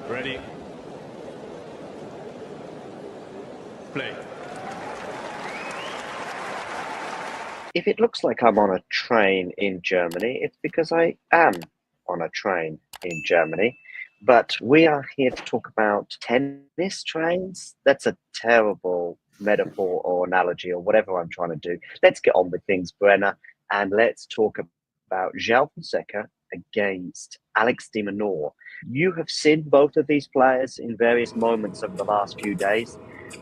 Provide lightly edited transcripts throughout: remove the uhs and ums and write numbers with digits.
Ready. Play. If it looks like I'm on a train in Germany, it's because I am on a train in Germany. But we are here to talk about tennis trains. That's a terrible metaphor or analogy or whatever I'm trying to do. Let's get on with things, Brenner, and let's talk about Joao Fonseca against Alex de Minaur. You have seen both of these players in various moments over the last few days.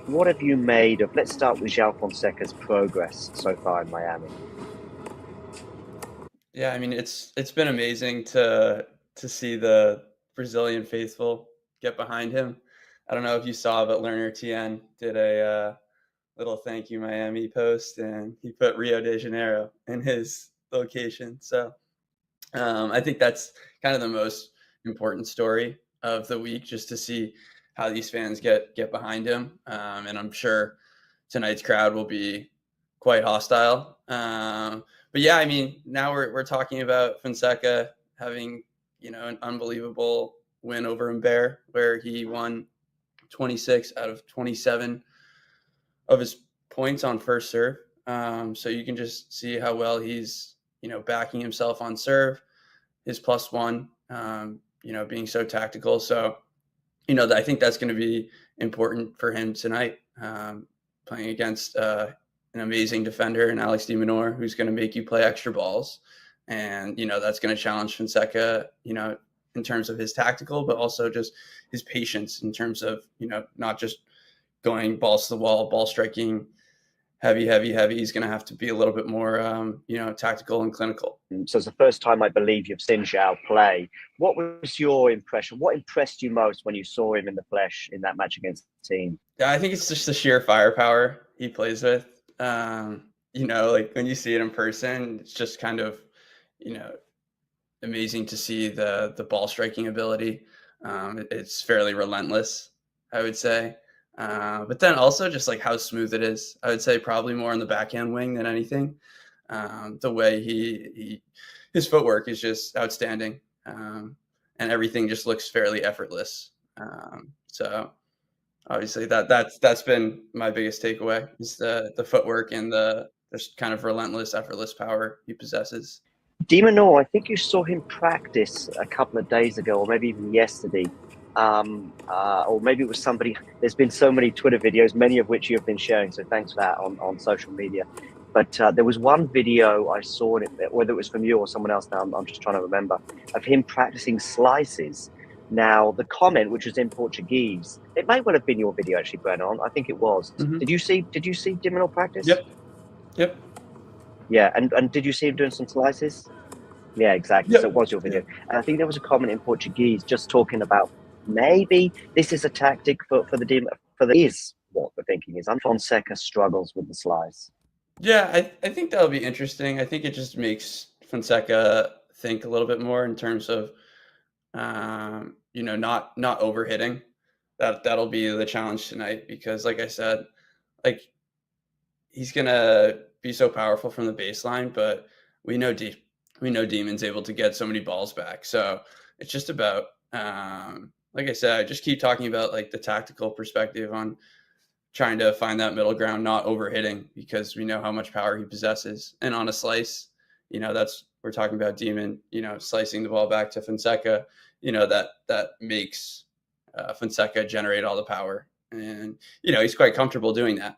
What have you made of, let's start with Joao Fonseca's progress so far in Miami? Yeah, I mean it's been amazing to see the Brazilian faithful get behind him. I don't know if you saw, but Lerner TN did a little thank you Miami post, and he put Rio de Janeiro in his location. So I think that's kind of the most important story of the week, just to see how these fans get behind him. And I'm sure tonight's crowd will be quite hostile. But yeah, I mean, now we're talking about Fonseca having an unbelievable win over Humbert, where he won 26 out of 27 of his points on first serve. So you can just see how well he's backing himself on serve, his +1, being so tactical. So, I think that's going to be important for him tonight, playing against an amazing defender in Alex de Minaur, who's going to make you play extra balls. And, that's going to challenge Fonseca, in terms of his tactical, but also just his patience in terms of, not just going balls to the wall, ball striking, heavy. He's going to have to be a little bit more, tactical and clinical. So it's the first time I believe you've seen Joao play. What was your impression? What impressed you most when you saw him in the flesh in that match against the team? Yeah, I think it's just the sheer firepower he plays with. Like when you see it in person, it's just kind of, amazing to see the ball striking ability. It's fairly relentless, I would say. But then also just like how smooth it is. I would say probably more on the backhand wing than anything. The way his footwork is just outstanding, and everything just looks fairly effortless. So obviously that's been my biggest takeaway, is the footwork and the just kind of relentless, effortless power he possesses. de Minaur, I think you saw him practice a couple of days ago, or maybe even yesterday. Or maybe it was somebody. There's been so many Twitter videos, many of which you have been sharing. So thanks for that on social media. But there was one video I saw, whether it was from you or someone else. Now I'm just trying to remember, of him practicing slices. Now the comment, which was in Portuguese, it may well have been your video actually, Brennan. I think it was. Mm-hmm. Did you see de Minaur practice? Yep. Yeah, and did you see him doing some slices? Yeah, exactly. Yep. So it was your video. Yep. And I think there was a comment in Portuguese just talking about maybe this is a tactic for the demon. Is what the thinking is. And Fonseca struggles with the slice. Yeah, I think that'll be interesting. I think it just makes Fonseca think a little bit more in terms of, not overhitting. That'll be the challenge tonight, because, like I said, like he's gonna be so powerful from the baseline, but we know Demon's able to get so many balls back. So it's just about, like I said, I just keep talking about like the tactical perspective on trying to find that middle ground, not overhitting, because we know how much power he possesses. And on a slice, we're talking about Demon, slicing the ball back to Fonseca, that makes Fonseca generate all the power. And, he's quite comfortable doing that.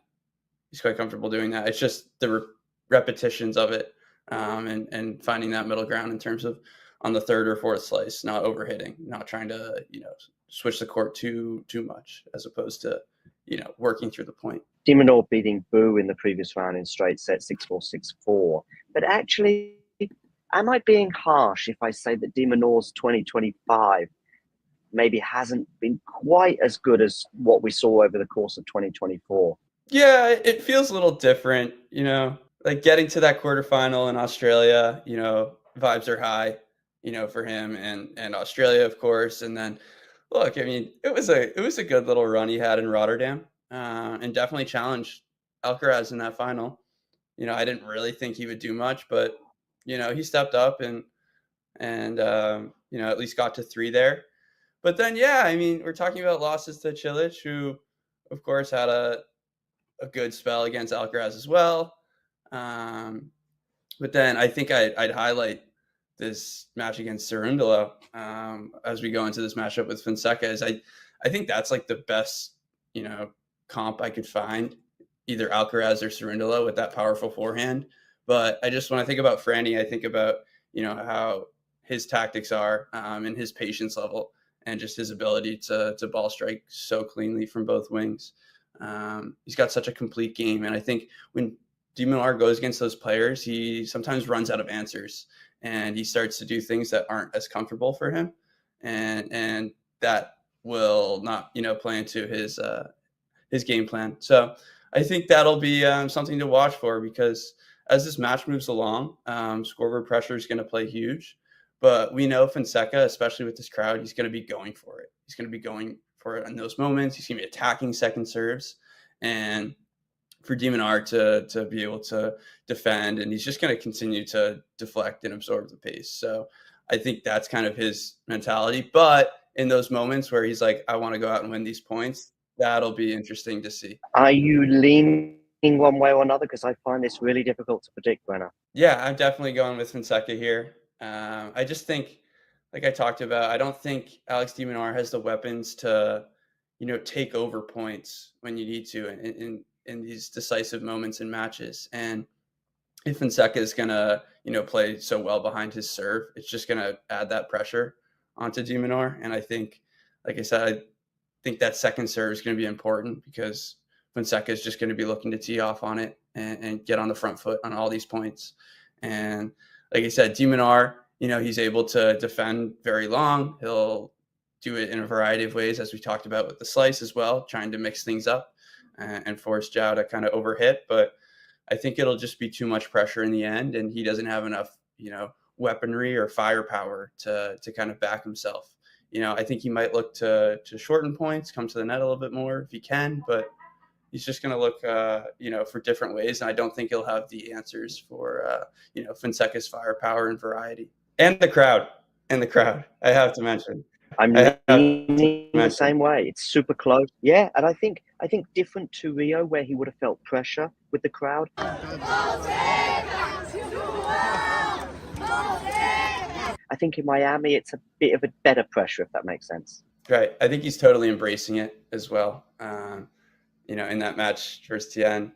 It's just the repetitions of it, and finding that middle ground in terms of on the third or fourth slice, not overhitting, not trying to, switch the court too much, as opposed to, working through the point. de Minaur beating Boo in the previous round in straight set 6-4, 6-4. But actually, am I being harsh if I say that de Minaur's 2025 maybe hasn't been quite as good as what we saw over the course of 2024? Yeah, it feels a little different, like getting to that quarterfinal in Australia, vibes are high, for him and Australia, of course. And then look, I mean, it was a good little run he had in Rotterdam, and definitely challenged Alcaraz in that final. I didn't really think he would do much, but he stepped up and at least got to 3 there. But then, yeah, I mean, we're talking about losses to Cilic, who, of course, had a good spell against Alcaraz as well. But then I think I'd highlight this match against Cerundolo as we go into this matchup with Fonseca. Is I think that's like the best, comp I could find, either Alcaraz or Cerundolo with that powerful forehand. But I just, when I think about Franny, I think about, how his tactics are and his patience level and just his ability to ball strike so cleanly from both wings. He's got such a complete game. And I think when de Minaur goes against those players, he sometimes runs out of answers and he starts to do things that aren't as comfortable for him. And that will not, play into his game plan. So I think that'll be something to watch for, because as this match moves along, scoreboard pressure is going to play huge. But we know Fonseca, especially with this crowd, he's going to be going for it. He's going to be going for it in those moments. He's going to be attacking second serves. And for de Minaur to be able to defend, and he's just going to continue to deflect and absorb the pace. So I think that's kind of his mentality. But in those moments where he's like, I want to go out and win these points, that'll be interesting to see. Are you leaning one way or another? Because I find this really difficult to predict, Brenner. Yeah, I'm definitely going with Fonseca here. I just think, like I talked about, I don't think Alex de Minaur has the weapons to, take over points when you need to in these decisive moments in matches. And if Fonseca is going to, play so well behind his serve, it's just going to add that pressure onto de Minaur. And I think, like I said, I think that second serve is going to be important, because Fonseca is just going to be looking to tee off on it and get on the front foot on all these points. And like I said, de Minaur, he's able to defend very long. He'll do it in a variety of ways, as we talked about with the slice as well, trying to mix things up and force Joao to kind of overhit. But I think it'll just be too much pressure in the end, and he doesn't have enough, weaponry or firepower to kind of back himself. I think he might look to shorten points, come to the net a little bit more if he can, but he's just going to look, for different ways. And I don't think he'll have the answers for, Fonseca's firepower and variety. And the crowd, I have to mention. I'm leaning the same way. It's super close. Yeah, and I think different to Rio, where he would have felt pressure with the crowd. I think in Miami, it's a bit of a better pressure, if that makes sense. Right. I think he's totally embracing it as well. In that match versus Tien,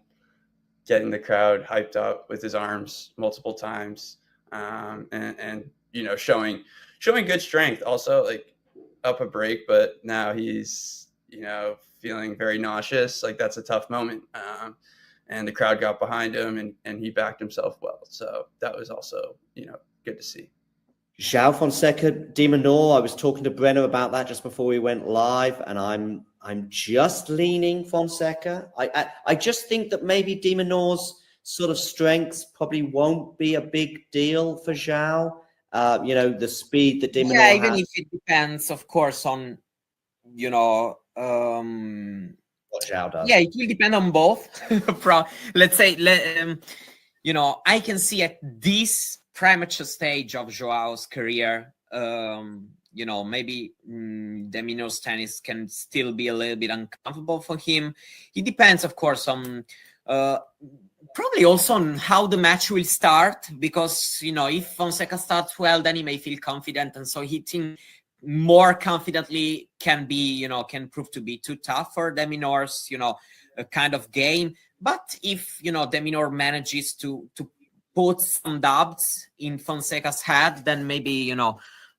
getting the crowd hyped up with his arms multiple times, and showing good strength. Also, like, up a break, but now he's feeling very nauseous. Like, that's a tough moment, and the crowd got behind him, and he backed himself well. So that was also good to see. Joao Fonseca, de Minaur. I was talking to Brenner about that just before we went live, and I'm just leaning Fonseca. I just think that maybe de Minaur's sort of strengths probably won't be a big deal for Joao. The speed that de Minaur has. Even if it depends, of course, on what Joao does. Yeah, it will depend on both. Let's say, I can see at this premature stage of Joao's career, maybe de Minaur's tennis can still be a little bit uncomfortable for him. It depends, of course, on probably also on how the match will start, because if Fonseca starts well, then he may feel confident, and so hitting more confidently can prove to be too tough for de Minaur's kind of game. But if de Minaur manages to put some doubts in Fonseca's head, then maybe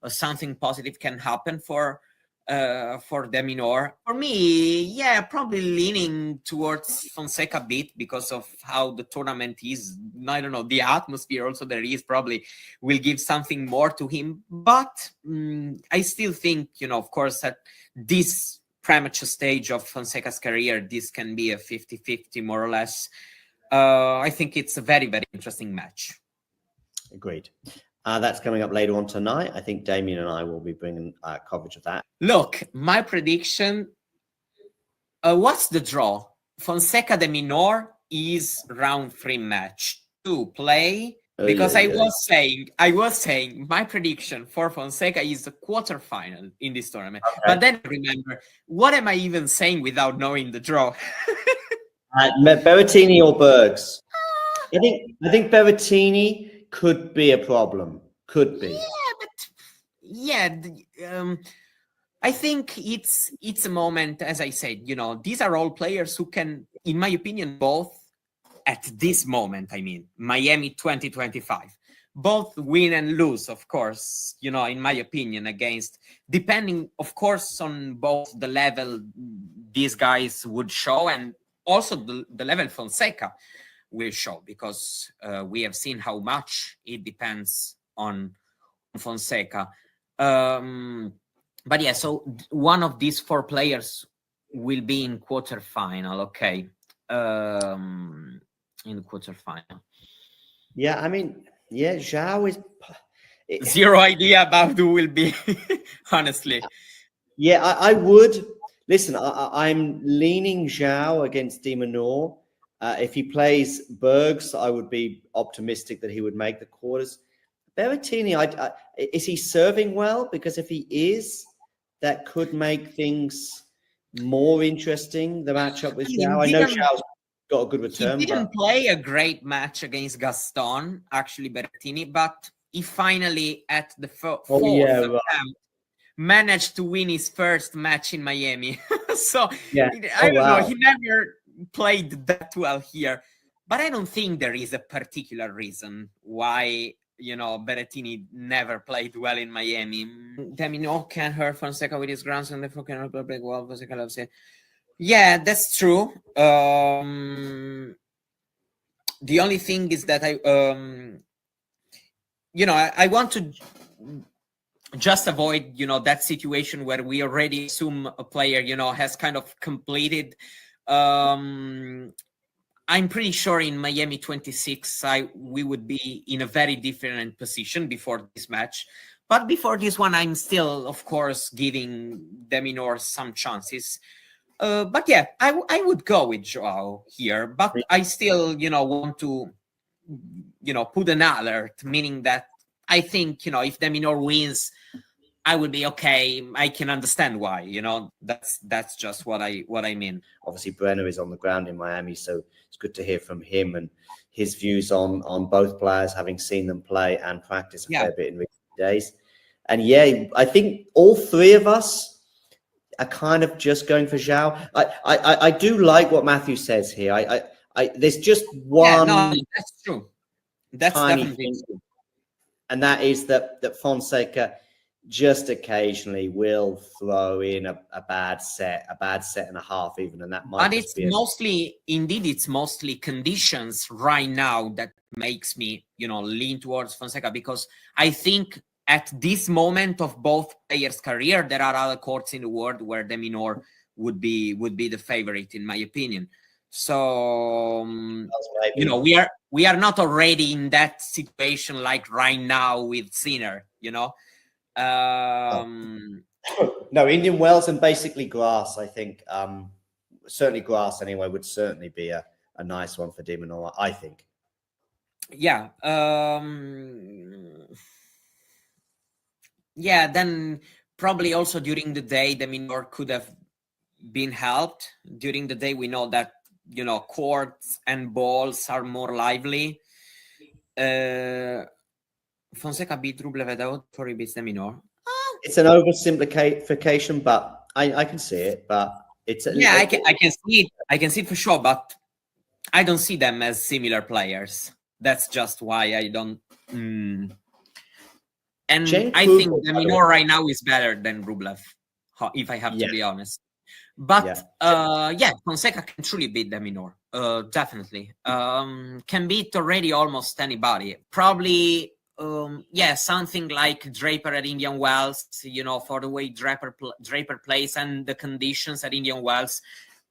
something positive can happen for de Minaur. For me, yeah, probably leaning towards Fonseca a bit because of how the tournament is. I don't know, the atmosphere also there is probably will give something more to him. But I still think, of course, at this premature stage of Fonseca's career, this can be a 50-50 more or less. I think it's a very, very interesting match. Agreed. That's coming up later on tonight. I think Damien and I will be bringing coverage of that. Look, my prediction, what's the draw? Fonseca de Minaur is round 3 match. To play Because I was saying my prediction for Fonseca is the quarterfinal in this tournament. Okay. But then remember, what am I even saying without knowing the draw? Berrettini or Bergs? I think Berrettini could be a problem. Could be. I think it's a moment, as I said, these are all players who can, in my opinion, both at this moment, I mean, Miami 2025, both win and lose, of course, in my opinion, against, depending, of course, on both the level these guys would show and also the level Fonseca will show, because we have seen how much it depends on Fonseca. But yeah, so one of these four players will be in quarterfinal. Okay. In the quarterfinal. Yeah, I mean, yeah, Joao is zero idea about who will be, honestly. Yeah, I would listen. I'm leaning Joao against Minaur. If he plays Bergs, I would be optimistic that he would make the quarters. Berrettini, is he serving well? Because if he is, that could make things more interesting. The matchup with Joao. I know Joao's got a good return. He didn't play a great match against Gaston, actually, Berrettini, but he finally, at the fourth attempt, managed to win his first match in Miami. So, I don't know, he never played that well here. But I don't think there is a particular reason why, Berrettini never played well in Miami. Minaur can hurt Fonseca with his grounds and therefore cannot play well. Fonseca loves it. Yeah, that's true. The only thing is that I want to just avoid, that situation where we already assume a player, has kind of completed. I'm pretty sure in Miami 26, we would be in a very different position before this match. But before this one, I'm still, of course, giving Minaur some chances. But yeah, I would go with Joao here, but I still, want to, put an alert, meaning that I think, if Minaur wins, I would be okay. I can understand why, that's just what I mean. Obviously, Brenner is on the ground in Miami, so it's good to hear from him and his views on both players, having seen them play and practice a fair bit in recent days. And yeah, I think all three of us are kind of just going for Joao. I do like what Matthew says here. There's just one. Yeah, no, that's true. That's definitely true. And that is that Fonseca just occasionally will throw in a bad set and a half even, and that might. But it's mostly conditions right now that makes me, lean towards Fonseca, because I think at this moment of both players' career, there are other courts in the world where Minaur would be the favorite, in my opinion. So we are not already in that situation like right now with Sinner, No, Indian Wells and basically grass, I think. Certainly grass anyway would certainly be a nice one for Minaur, I think. Yeah. Yeah, then probably also during the day, Minaur could have been helped. During the day, we know that, courts and balls are more lively. Fonseca beat Rublev without before he beats Minaur. It's an oversimplification, but I can see it. But it's I can see it. I can see it for sure, but I don't see them as similar players. That's just why I don't. And I think Minaur right now is better than Rublev, if I have to be honest. But Fonseca can truly beat Minaur. Definitely. Can beat already almost anybody. Probably. Something like Draper at Indian Wells, for the way Draper plays and the conditions at Indian Wells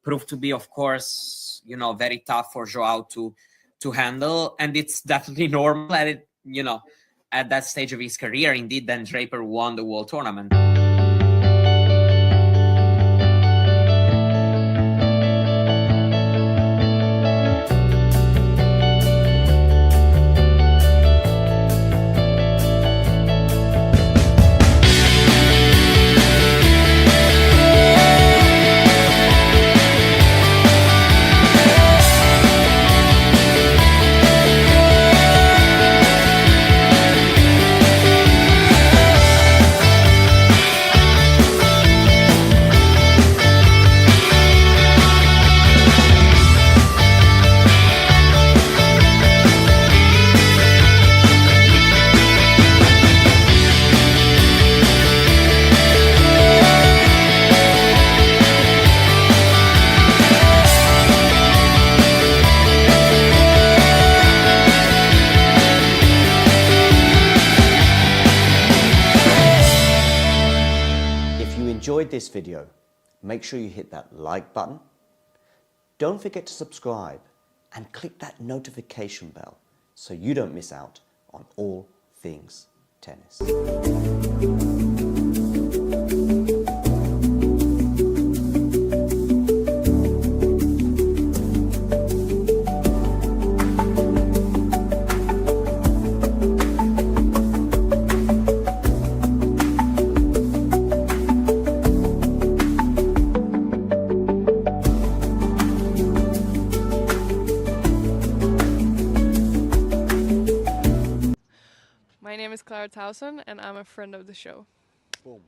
proved to be, of course, very tough for Joao to handle. And it's definitely normal at that stage of his career. Indeed, then Draper won the World Tournament. enjoyed this video, make sure you hit that like button. Don't forget to subscribe and click that notification bell so you don't miss out on all things tennis. My name is Clara Towson, and I'm a friend of the show. Boom.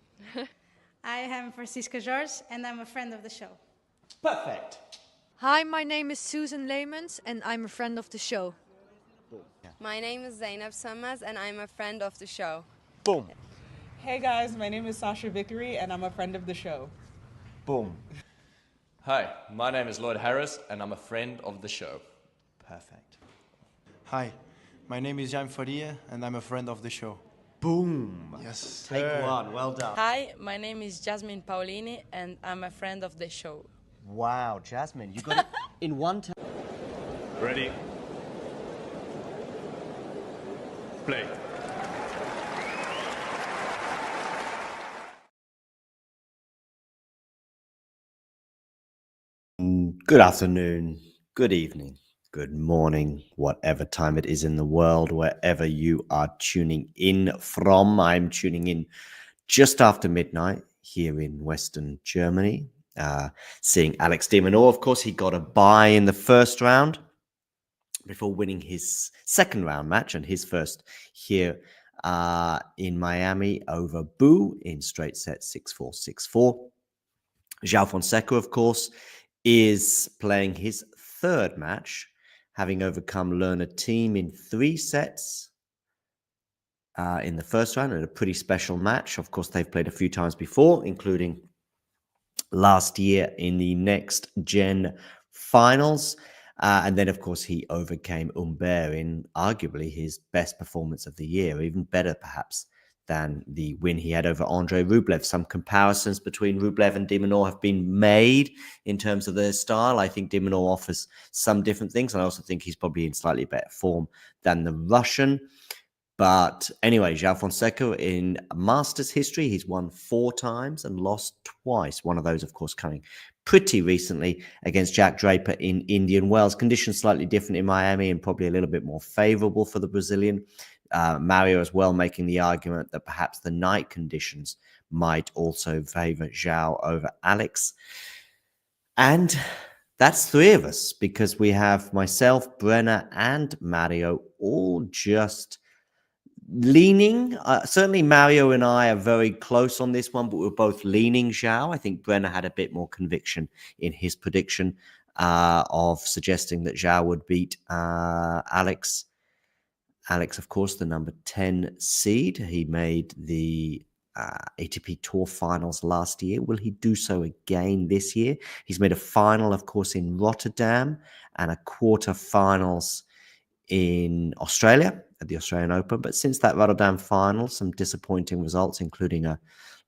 I am Francisca Jorge, and I'm a friend of the show. Perfect. Hi, my name is Susan Leemans and I'm a friend of the show. My name is Zainab Sammaz and I'm a friend of the show. Boom. Hey guys, my name is Sasha Vickery and I'm a friend of the show. Boom. Hi, my name is Lloyd Harris and I'm a friend of the show. Perfect. Hi, my name is Jan Faria and I'm a friend of the show. Boom. Yes. Take one. Well done. Hi, my name is Jasmine Paulini and I'm a friend of the show. Wow, Jasmine, you got it in one time. Ready? Play. Good afternoon, good evening, good morning, whatever time it is in the world, wherever you are tuning in from. I'm tuning in just after midnight here in Western Germany, seeing Alex de Minaur. Of course, he got a bye in the first round before winning his second round match and his first here in Miami over Bu in straight set 6-4, 6-4. Joao Fonseca, of course, is playing his third match, having overcome Lerner team in 3 sets in the first round, and a pretty special match. Of course, they've played a few times before, including last year in the Next Gen finals. And then, of course, he overcame Humbert in arguably his best performance of the year, even better perhaps than the win he had over Andrei Rublev. Some comparisons between Rublev and de Minaur have been made in terms of their style. I think de Minaur offers some different things, and I also think he's probably in slightly better form than the Russian. But anyway, Joao Fonseca in Masters history, he's won 4 times and lost twice. One of those, of course, coming pretty recently against Jack Draper in Indian Wells. Conditions slightly different in Miami and probably a little bit more favorable for the Brazilian. Mario as well making the argument that perhaps the night conditions might also favor Joao over Alex. And that's 3 of us, because we have myself, Brenner, and Mario all just leaning. Certainly Mario and I are very close on this one, but we're both leaning Joao. I think Brenner had a bit more conviction in his prediction of suggesting that Joao would beat Alex. Alex, of course, the number 10 seed. He made the ATP Tour finals last year. Will he do so again this year? He's made a final, of course, in Rotterdam and a quarterfinals in Australia at the Australian Open. But since that Rotterdam final, some disappointing results, including a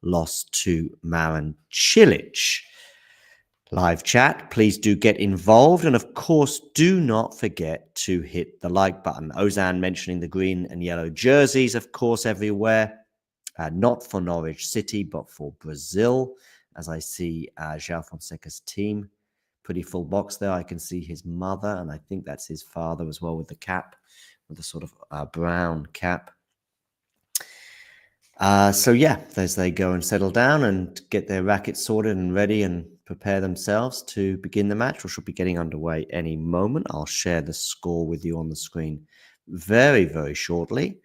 loss to Marin Cilic. Live chat, please do get involved. And of course, do not forget to hit the like button. Ozan mentioning the green and yellow jerseys, of course, everywhere. Not for Norwich City, but for Brazil. As I see Joao Fonseca's team. Pretty full box there. I can see his mother, and I think that's his father as well with the cap, with the sort of brown cap. So yeah, as they go and settle down and get their rackets sorted and ready and prepare themselves to begin the match, which will be getting underway any moment. I'll share the score with you on the screen very, very shortly.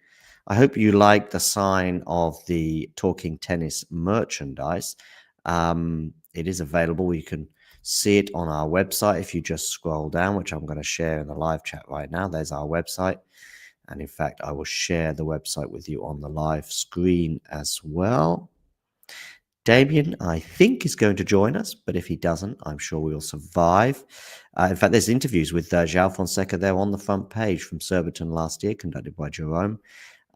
I hope you like the sign of the Talking Tennis merchandise. It is available. You can see it on our website if you just scroll down, which I'm going to share in the live chat right now. There's our website. And in fact, I will share the website with you on the live screen as well. Damien, I think, is going to join us, but if he doesn't, I'm sure we will survive. In fact, there's interviews with Joao Fonseca there on the front page from Surbiton last year, conducted by Jerome.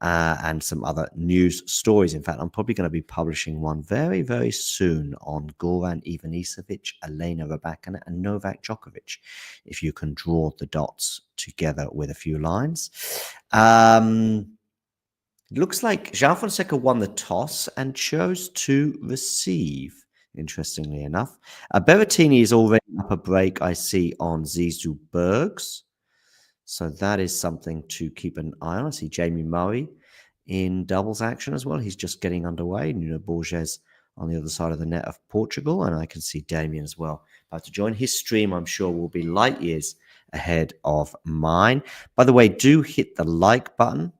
and some other news stories. In fact, I'm probably going to be publishing one very, very soon on Goran Ivanisevic, Elena Rybakina, and Novak Djokovic, if you can draw the dots together with a few lines. It looks like Joao Fonseca won the toss and chose to receive, interestingly enough. Berrettini is already up a break, I see, on Zizou Bergs. So that is something to keep an eye on. I see Jamie Murray in doubles action as well. He's just getting underway. Nuno Borges on the other side of the net of Portugal. And I can see Damien as well about to join. His stream, I'm sure, will be light years ahead of mine. By the way, do hit the like button.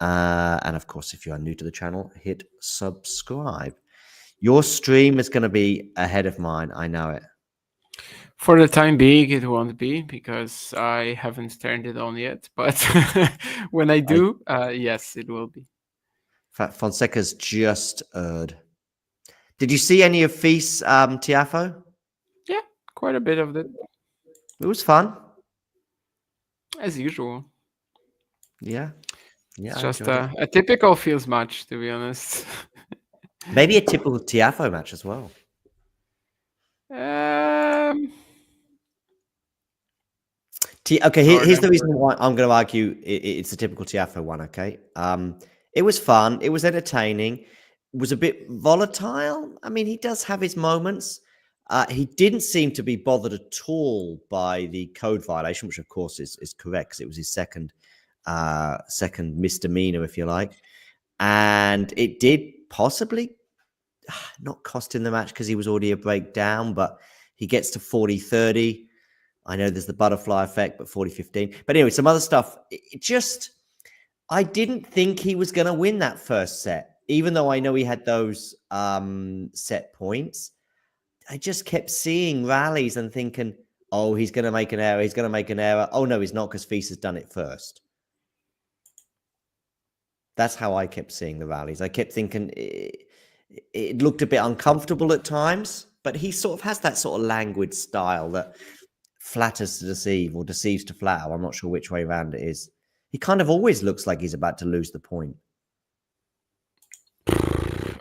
And of course, if you are new to the channel, hit subscribe. Your stream is going to be ahead of mine. I know it. For the time being, it won't be because I haven't turned it on yet. But when I do, yes, it will be. In fact, Fonseca's just erred. Did you see any of Feast's Tiafo? Yeah, quite a bit of it. It was fun. As usual. Yeah. It's just a typical Fields match, to be honest. Maybe a typical Tiafo match as well. Okay, here's the reason why I'm going to argue it's a typical Tiafo one, okay? It was fun. It was entertaining. It was a bit volatile. I mean, he does have his moments. He didn't seem to be bothered at all by the code violation, which, of course, is correct because it was his second misdemeanor, if you like. And it did possibly not cost him the match because he was already a break down, but he gets to 40-30. I know there's the butterfly effect, but 40-15. But anyway, some other stuff. I didn't think he was going to win that first set, even though I know he had those set points. I just kept seeing rallies and thinking, oh, he's going to make an error. He's going to make an error. Oh, no, he's not because Feast has done it first. That's how I kept seeing the rallies. I kept thinking it looked a bit uncomfortable at times, but he sort of has that sort of languid style that flatters to deceive or deceives to flatter. I'm not sure which way around it is. He kind of always looks like he's about to lose the point.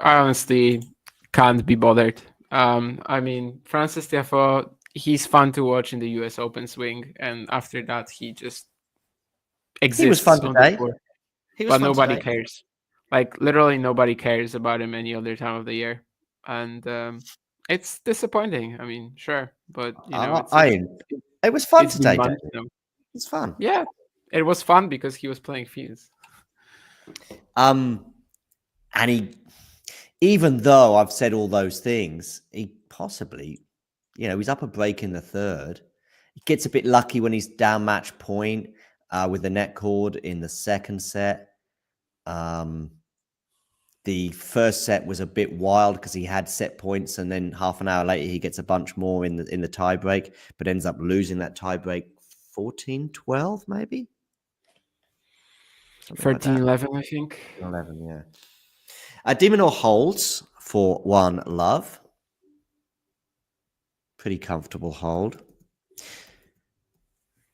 I honestly can't be bothered. I mean, Frances Tiafoe, he's fun to watch in the US Open swing, and after that, he just exists. He was fun today. But nobody cares. Like, literally nobody cares about him any other time of the year. And it's disappointing. I mean, sure. But, you know, it was fun today. It's fun. Yeah, it was fun because he was playing Fields. And even though I've said all those things, he possibly, you know, he's up a break in the third. He gets a bit lucky when he's down match point with the net cord in the second set. The first set was a bit wild because he had set points, and then half an hour later he gets a bunch more in the tie break, but ends up losing that tie break 14-12, maybe 13-11, I think. 11, yeah. De Minaur holds for 1-love. Pretty comfortable hold.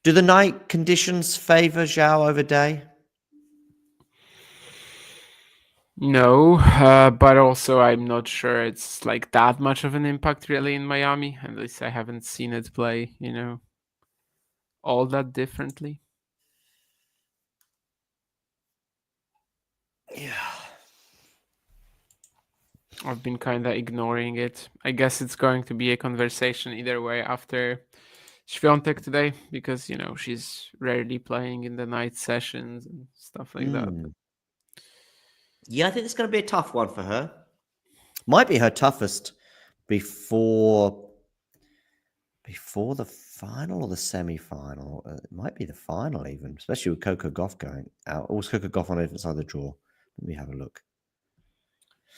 Do the night conditions favor Joao over day? No, but also I'm not sure it's like that much of an impact really in Miami. At least I haven't seen it play, you know, all that differently. Yeah. I've been kind of ignoring it. I guess it's going to be a conversation either way after Świątek today because, you know, she's rarely playing in the night sessions and stuff like that. Yeah, I think it's going to be a tough one for her. Might be her toughest before the final or the semi-final. It might be the final even, especially with Coco Gauff going out. Or was Coco Gauff on a different side of the draw? Let me have a look.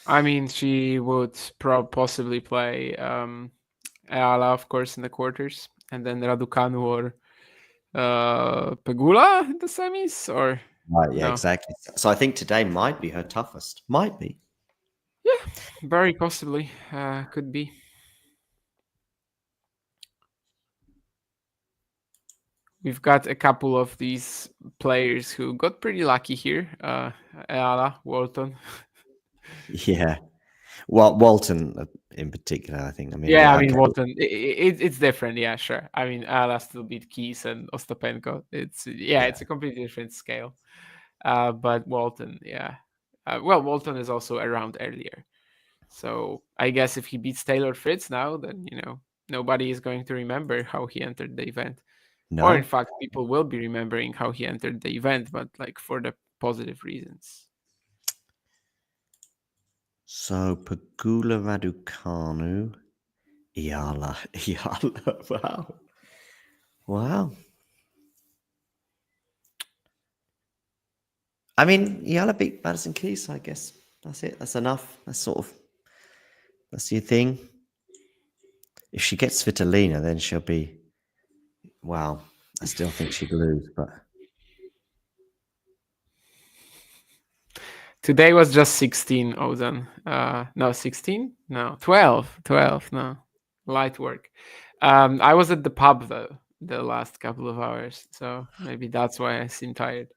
I mean, she would possibly play Ayala, of course, in the quarters, and then Raducanu or Pegula in the semis, or right? Yeah, no? Exactly. So I think today might be her toughest. Might be. Yeah, very possibly. Could be. we've got a couple of these players who got pretty lucky here. Ayala, Walton. Yeah. Well, Walton in particular, I think. I mean, Yeah, I okay. mean Walton. It's different. Yeah, sure. I mean, Ayala still beat Keys and Ostapenko. It's a completely different scale. But Walton, yeah. Well, Walton is also around earlier. So I guess if he beats Taylor Fritz now, then nobody is going to remember how he entered the event. No. Or in fact, people will be remembering how he entered the event, but like for the positive reasons. So Pegula Raducanu, Ayala. Wow. I mean, Ayala beat Madison Keys, so I guess that's it. That's enough. That's your thing. If she gets Svitolina, then she'll be. Wow. I still think she'd lose, but. Today was just 16, Ozan. No, 16? No, 12. 12, no. Light work. I was at the pub, though, the last couple of hours, so maybe that's why I seem tired.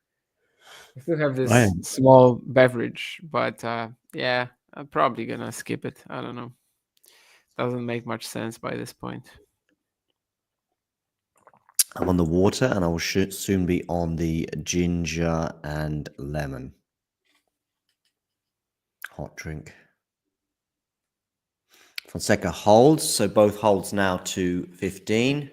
I still have this small beverage, but yeah, I'm probably gonna skip it. I don't know. Doesn't make much sense by this point. I'm on the water, and I will soon be on the ginger and lemon hot drink. Fonseca holds, so both holds now to 15.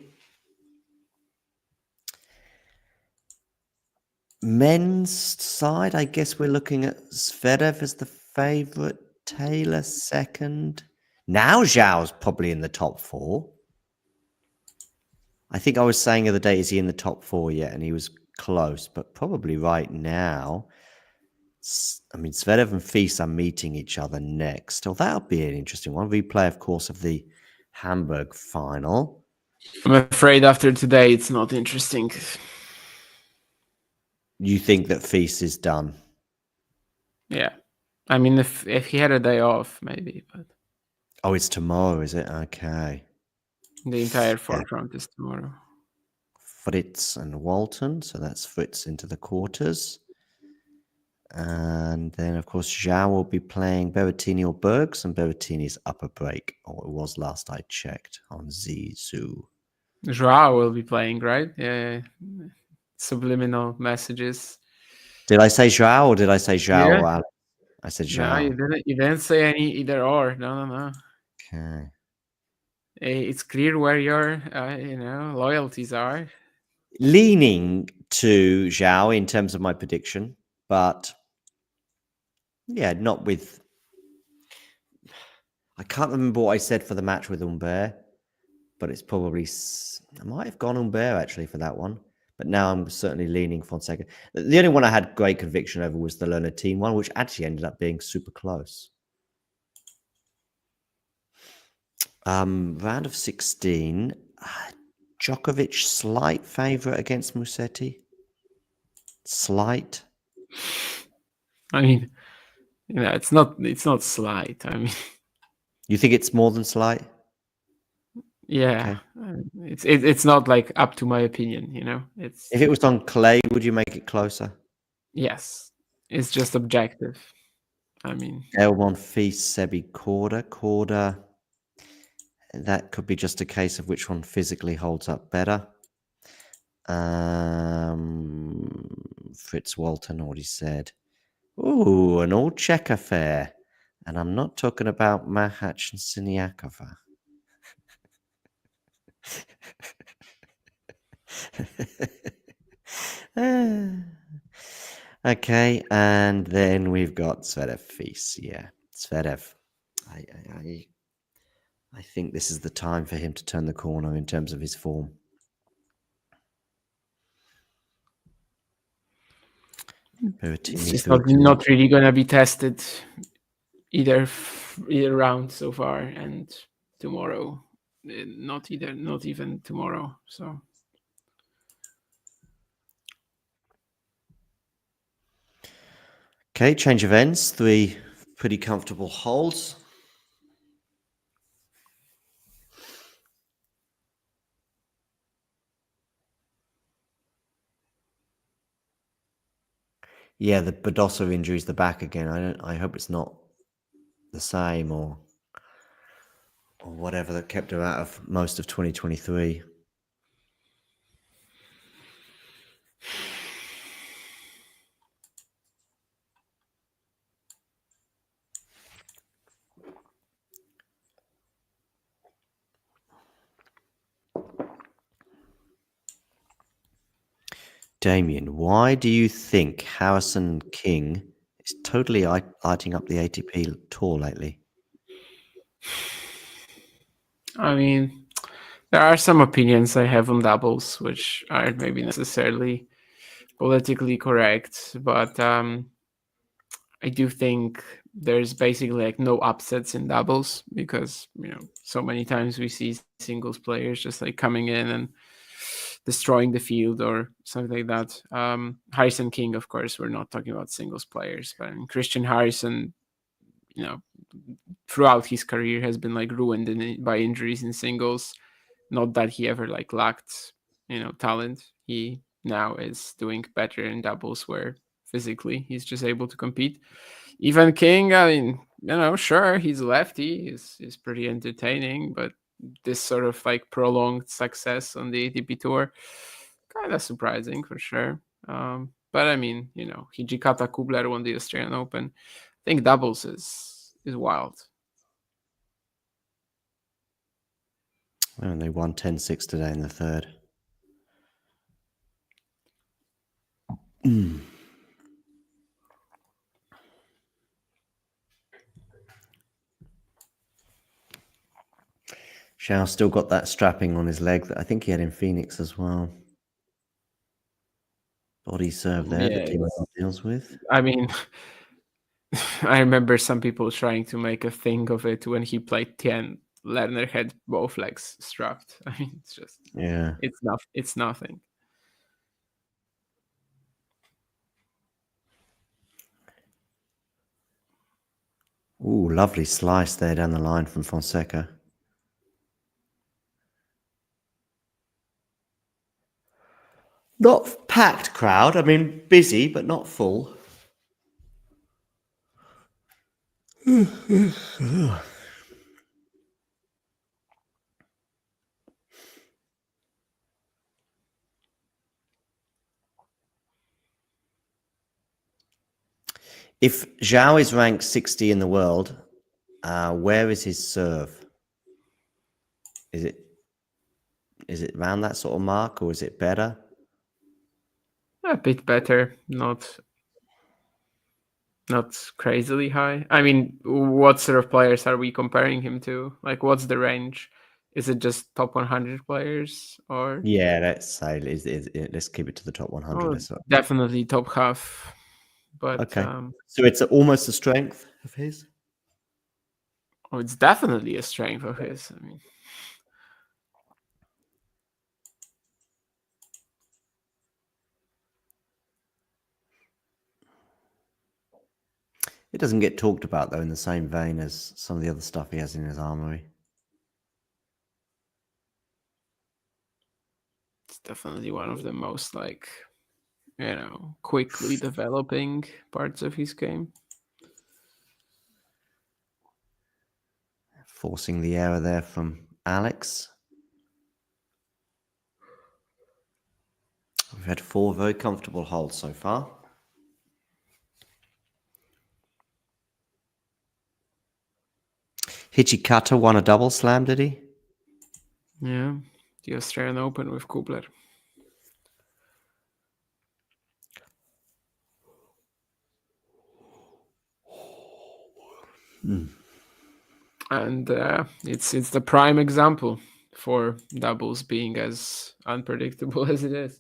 Men's side, I guess we're looking at Zverev as the favorite, Taylor second. Now Joao's probably in the top 4. I think I was saying the other day, is he in the top 4 yet? And he was close, but probably right now. I mean, Zverev and Fils are meeting each other next. Oh, that'll be an interesting one. Replay, of course, of the Hamburg final. I'm afraid after today, it's not interesting. You think that Fils is done? Yeah. I mean, if he had a day off, maybe. But oh, it's tomorrow, is it? Okay. The entire fourth round is tomorrow. Fritz and Walton. So that's Fritz into the quarters. And then, of course, Joao will be playing Berrettini or Bergs, and Berrettini's upper break, or it was last I checked, on Zizou. Joao will be playing, right? Yeah. Subliminal messages. Did I say Joao or did I say Joao or Alex? I said Joao. No, you didn't say any either or. No. Okay. It's clear where your loyalties are. Leaning to Joao in terms of my prediction, but yeah, not with. I can't remember what I said for the match with Humbert, but it's probably. I might have gone Humbert actually for that one, but now I'm certainly leaning Fonseca. The only one I had great conviction over was the Lerner team one, which actually ended up being super close. Round of 16, Djokovic slight favourite against Musetti. Slight. I mean, it's not slight. I mean, you think it's more than slight? Yeah, okay. It's not like up to my opinion. It's if it was on clay, would you make it closer? Yes, it's just objective. I mean, L1 Fils Sebi Korda. That could be just a case of which one physically holds up better. Fritz Walton already said. Ooh, an all Czech affair. And I'm not talking about Mahac and Siniakova. Okay, and then we've got Zverev Fils. Yeah, Zverev. I think this is the time for him to turn the corner in terms of his form. It's not really going to be tested either round so far, and tomorrow, not even tomorrow. So. Okay, change of ends. 3 pretty comfortable holds. Yeah, the Badosa injury's the back again. I hope it's not the same or whatever that kept her out of most of 2023. Damien, why do you think Harrison King is totally lighting up the ATP tour lately? I mean, there are some opinions I have on doubles, which aren't maybe necessarily politically correct, but I do think there's basically like no upsets in doubles because, so many times we see singles players just like coming in and destroying the field or something like that. Harrison King, of course, we're not talking about singles players, but Christian Harrison, throughout his career has been like ruined by injuries in singles. Not that he ever like lacked, talent. He now is doing better in doubles where physically he's just able to compete. Even King, I mean, sure, he's lefty, he's pretty entertaining, but this sort of like prolonged success on the ATP tour, kind of surprising for sure. But I mean, Hijikata Kubler won the Australian Open. I think doubles is wild. And they won 10-6 today in the third. Joao still got that strapping on his leg that I think he had in Phoenix as well. Body serve there that Timo deals with. I mean, I remember some people trying to make a thing of it when he played Tien. Lerner had both legs strapped. I mean, it's just, it's nothing. Ooh, lovely slice there down the line from Fonseca. Not packed crowd. I mean, busy, but not full. If Joao is ranked 60 in the world, where is his serve? Is it around that sort of mark, or is it better? A bit better, not crazily high. I mean, what sort of players are we comparing him to? Like, what's the range? Is it just top 100 players, or? Yeah, let's say let's keep it to the top 100. Definitely top half. But okay, so it's almost a strength of his. Oh, it's definitely a strength of his. I mean, it doesn't get talked about though in the same vein as some of the other stuff he has in his armory. It's definitely one of the most quickly developing parts of his game. Forcing the error there from Alex. We've had 4 very comfortable holds so far. Hijikata won a double slam, did he? Yeah, the Australian Open with Kubler. And it's the prime example for doubles being as unpredictable as it is.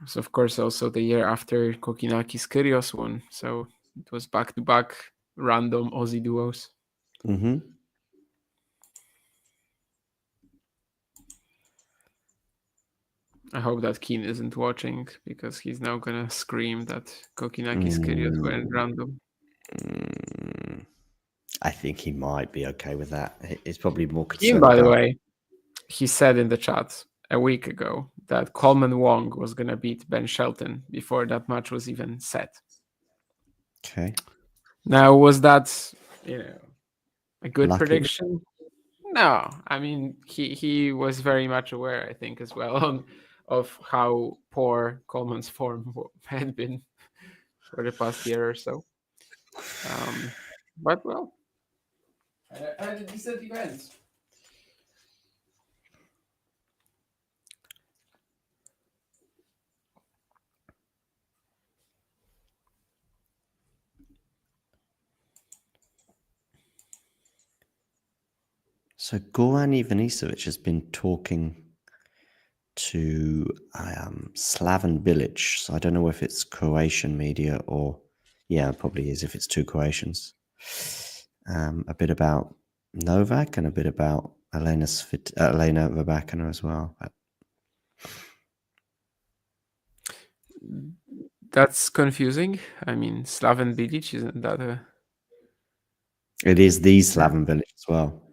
So of course also the year after Kokinaki's Kyrgios won, so it was back-to-back random Aussie duos. Mm-hmm. I hope that Keen isn't watching because he's now gonna scream that Kokinaki's Kyrgios weren't random. I think he might be okay with that. He's probably more concerned. Keen, by the way, he said in the chat, a week ago that Coleman Wong was going to beat Ben Shelton before that match was even set. Okay. Now, was that, a good Lucky? prediction? No. I mean, he was very much aware, I think, as well, of how poor Coleman's form had been for the past year or so. But, well, I had a decent event. So Goran Ivanisevic has been talking to Slaven Bilic. So I don't know if it's Croatian media or, yeah, it probably is if it's two Croatians. A bit about Novak and a bit about Elena Rybakina as well. That's confusing. I mean, Slaven Bilic, isn't that a... It is the Slaven Bilic as well.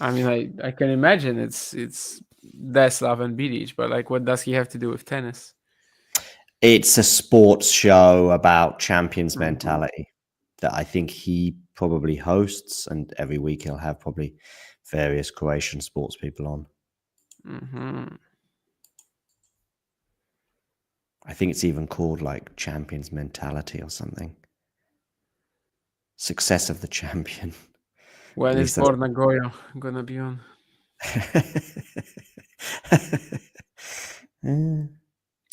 I mean, I can imagine it's the Slaven Bilic, but like, what does he have to do with tennis? It's a sports show about champions mentality that I think he probably hosts, and every week he'll have probably various Croatian sports people on. I think it's even called like champions mentality or something. Success of the champion. When is Borna Gojo gonna be on?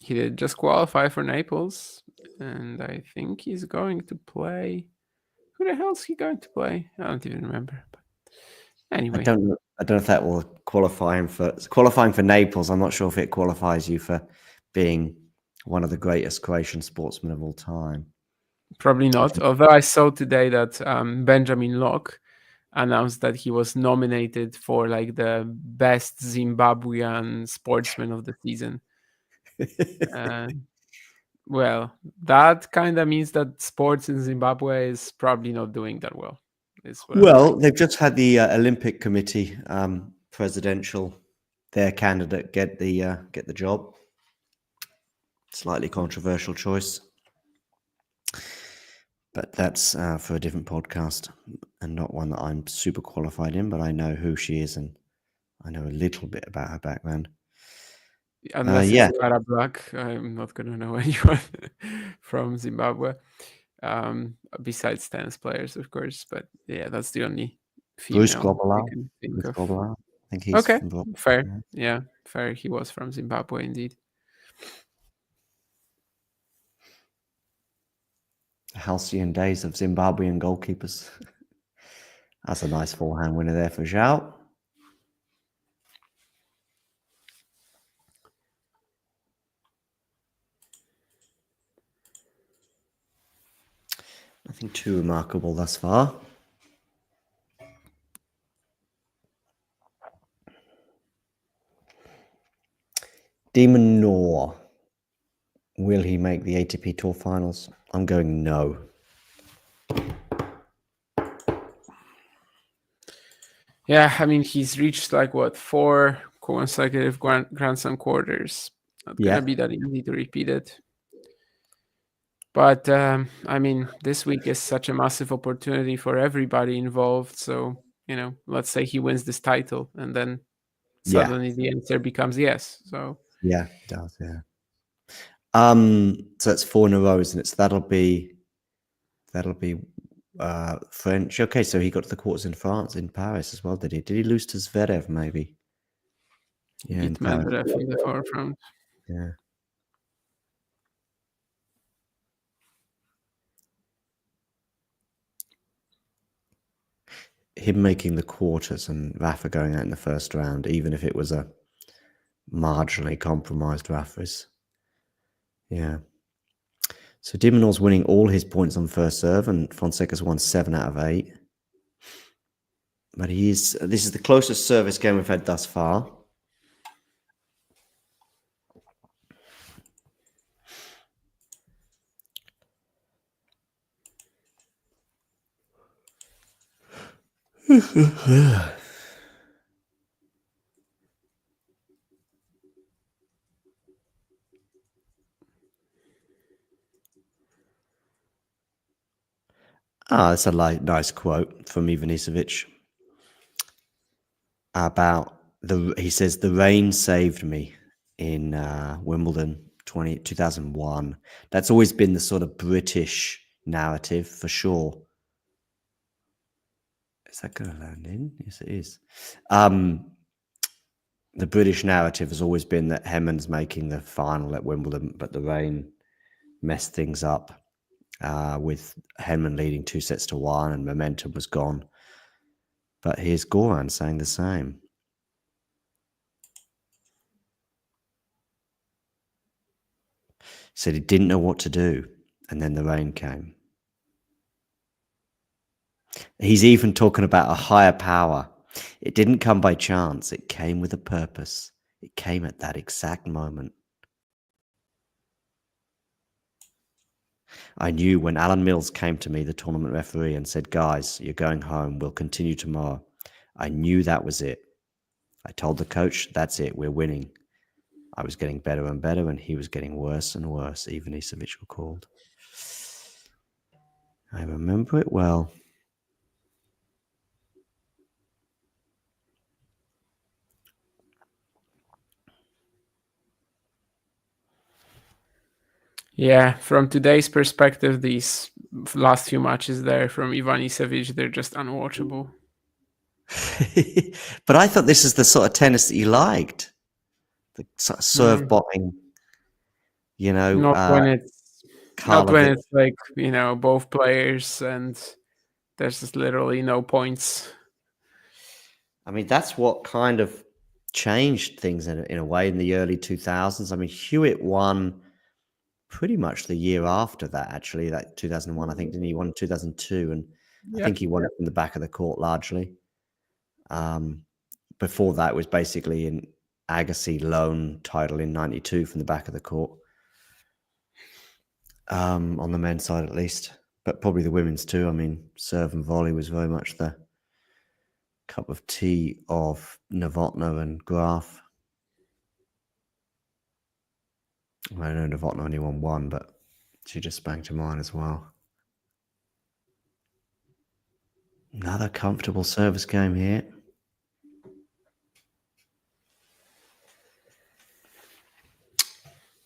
He did just qualify for Naples, and I think he's going to play. Who the hell is he going to play? I don't even remember. But anyway, I don't know if that will qualify him for qualifying for Naples. I'm not sure if it qualifies you for being one of the greatest Croatian sportsmen of all time. Probably not. Although I saw today that Benjamin Locke announced that he was nominated for like the best Zimbabwean sportsman of the season. Well, that kind of means that sports in Zimbabwe is probably not doing that well. Well, they've just had the Olympic Committee presidential, their candidate get the job. Slightly controversial choice, but that's for a different podcast and not one that I'm super qualified in. But I know who she is and I know a little bit about her background. Unless it's Clara Black, I'm not going to know anyone from Zimbabwe. Besides tennis players, of course. But yeah, that's the only female Bruce Grobbelaar. I can think of. I think he's okay. from Fair. Yeah, fair. He was from Zimbabwe, indeed. Halcyon days of Zimbabwean goalkeepers. That's a nice forehand winner there for Joao. Nothing too remarkable thus far. Minaur. Will he make the ATP Tour finals? I'm going no. Yeah, I mean, he's reached like 4 consecutive Grand Slam quarters. Not gonna be that easy to repeat it. But I mean, this week is such a massive opportunity for everybody involved. So, let's say he wins this title and then suddenly the answer becomes yes. So yeah, it does, yeah. So it's 4 in a row, isn't it? So that'll be French. Okay, so he got to the quarters in France, in Paris as well, did he? Did he lose to Zverev, maybe? Yeah, beat Medvedev in the forefront. Yeah. Him making the quarters and Rafa going out in the first round, even if it was a marginally compromised Rafa, is yeah. So Diminaur's winning all his points on first serve, and Fonseca's won 7 out of 8. But this is the closest service game we've had thus far. Ah, that's a nice quote from Ivanisevic about he says, the rain saved me in Wimbledon 2001. That's always been the sort of British narrative for sure. Is that going to land in? Yes, it is. The British narrative has always been that Hemans making the final at Wimbledon, but the rain messed things up with Henman leading 2-1 and momentum was gone. But here's Goran saying the same. He said he didn't know what to do, and then the rain came. He's even talking about a higher power. It didn't come by chance. It came with a purpose. It came at that exact moment. I knew when Alan Mills came to me, the tournament referee, and said, guys, you're going home. We'll continue tomorrow. I knew that was it. I told the coach, that's it. We're winning. I was getting better and better, and he was getting worse and worse, Ivanisevic recalled. I remember it well. Yeah, from today's perspective, these last few matches there from Ivanisevic, they're just unwatchable. But I thought this is the sort of tennis that you liked. The sort of serve botting, you know. Not when it's like, you know, both players and there's just literally no points. I mean, that's what kind of changed things in a way in the early 2000s. I mean, Hewitt won pretty much the year after that, actually, like 2001, I think, didn't he? Won 2002, and I think he won it from the back of the court largely. Before that, it was basically an Agassi loan title in 92 from the back of the court, on the men's side at least, but probably the women's too. I mean, serve and volley was very much the cup of tea of Novotny and Graf. I know Novotny only won one, but she just spanked him on as well. Another comfortable service game here.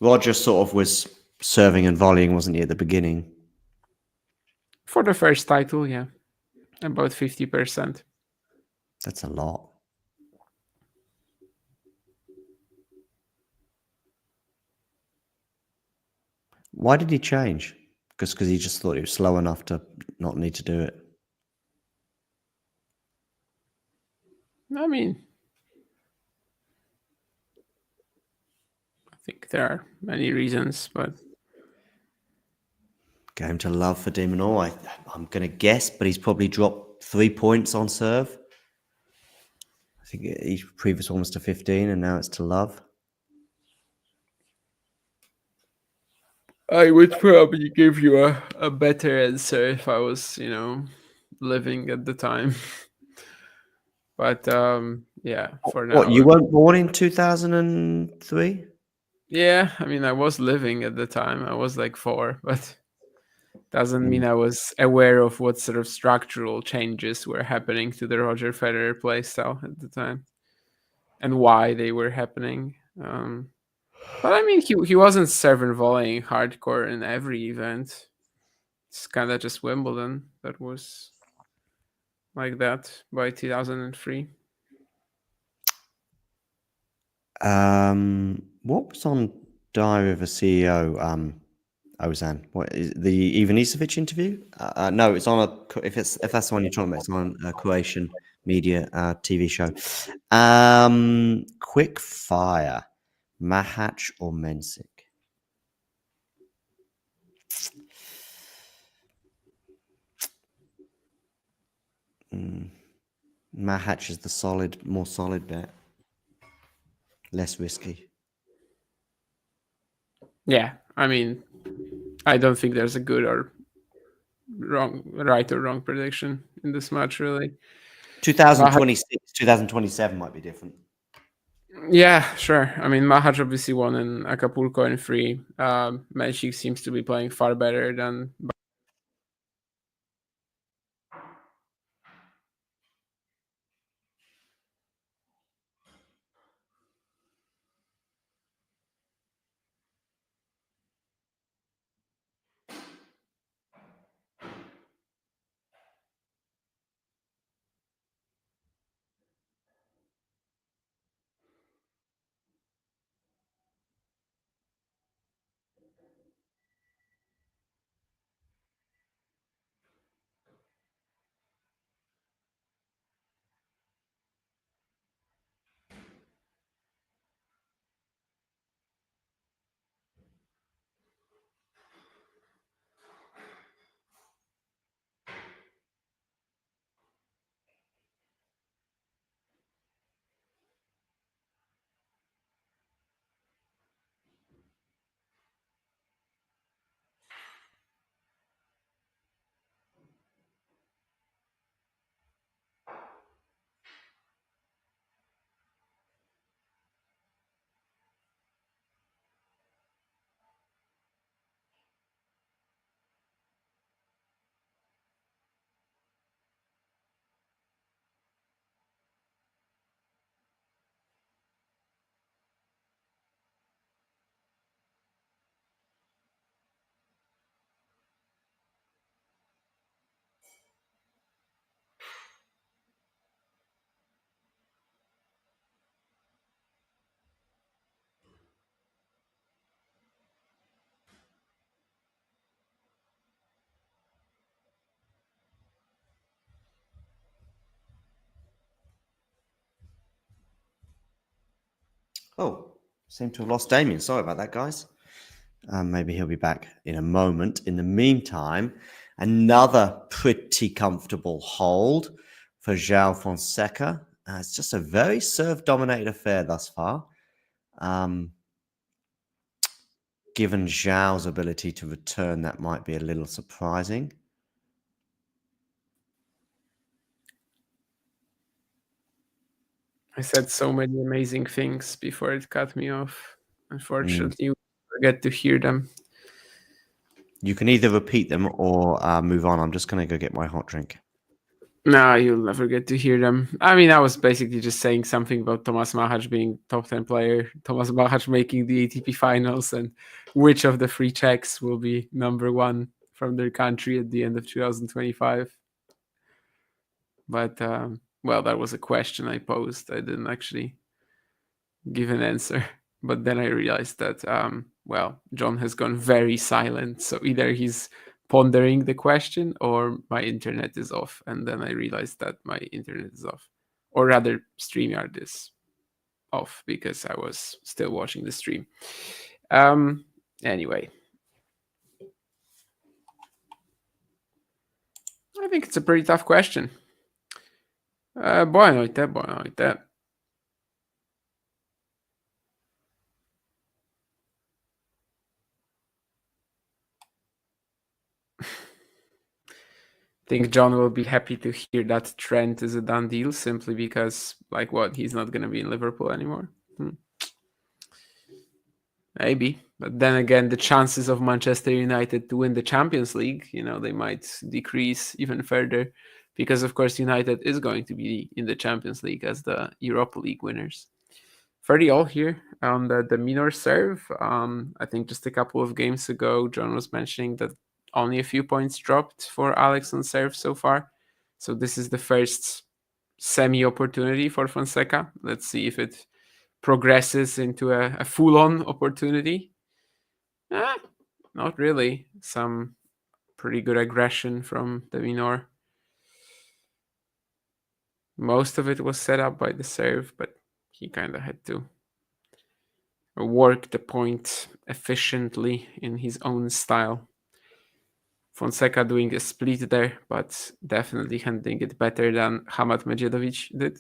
Roger sort of was serving and volleying, wasn't he, at the beginning? For the first title, yeah. About 50%. That's a lot. Why did he change? Because he just thought he was slow enough to not need to do it. I mean, I think there are many reasons, but game to love for de Minaur. I'm going to guess, but he's probably dropped 3 points on serve. I think each previous one was to 15, and now it's to love. I would probably give you a better answer if I was, you know, living at the time. But yeah, for now. What, you weren't born in 2003? Yeah, I mean, I was living at the time. I was like 4, but doesn't mean I was aware of what sort of structural changes were happening to the Roger Federer playstyle at the time and why they were happening. But I mean, he wasn't serving volleying hardcore in every event. It's kind of just Wimbledon that was like that by 2003. What was on Diary of a CEO? Ozan, what is the Ivanisevic interview? No, it's on if that's the one you're talking about, it's on a Croatian media TV show. Quick fire, Mahac or Mensik? Mahac is the more solid bet, less risky. Yeah, I mean, I don't think there's a good or right or wrong prediction in this match, really. 2026, 2027 might be different. Yeah, sure. I mean, Mahac obviously won in Acapulco in 3. Mensik seems to be playing far better than Oh, seem to have lost Damien. Sorry about that, guys. Maybe he'll be back in a moment. In the meantime, another pretty comfortable hold for Joao Fonseca. It's just a very serve-dominated affair thus far. Given Joao's ability to return, that might be a little surprising. I said so many amazing things before it cut me off. Unfortunately, you forget to hear them. You can either repeat them or move on. I'm just going to go get my hot drink. No, you'll never get to hear them. I mean, I was basically just saying something about Tomas Machac being top 10 player, Tomas Machac making the ATP finals, and which of the 3 Czechs will be number 1 from their country at the end of 2025. But, well, that was a question I posed. I didn't actually give an answer. But then I realized that, well, John has gone very silent. So either he's pondering the question or my internet is off. And then I realized that my internet is off. Or rather, StreamYard is off because I was still watching the stream. Anyway. I think it's a pretty tough question. Boa noite, boa noite. I think John will be happy to hear that Trent is a done deal simply because, like, what, he's not going to be in Liverpool anymore? Maybe. But then again, the chances of Manchester United to win the Champions League, you know, they might decrease even further because, of course, United is going to be in the Champions League as the Europa League winners. 30-all here on the Minaur serve. I think just a couple of games ago, John was mentioning that only a few points dropped for Alex on serve so far. So this is the first semi-opportunity for Fonseca. Let's see if it progresses into a full-on opportunity. Not really. Some pretty good aggression from the Minaur. Most of it was set up by the serve, but he kind of had to work the point efficiently in his own style. Fonseca doing a split there, but definitely handling it better than Hamad Medjedovic did.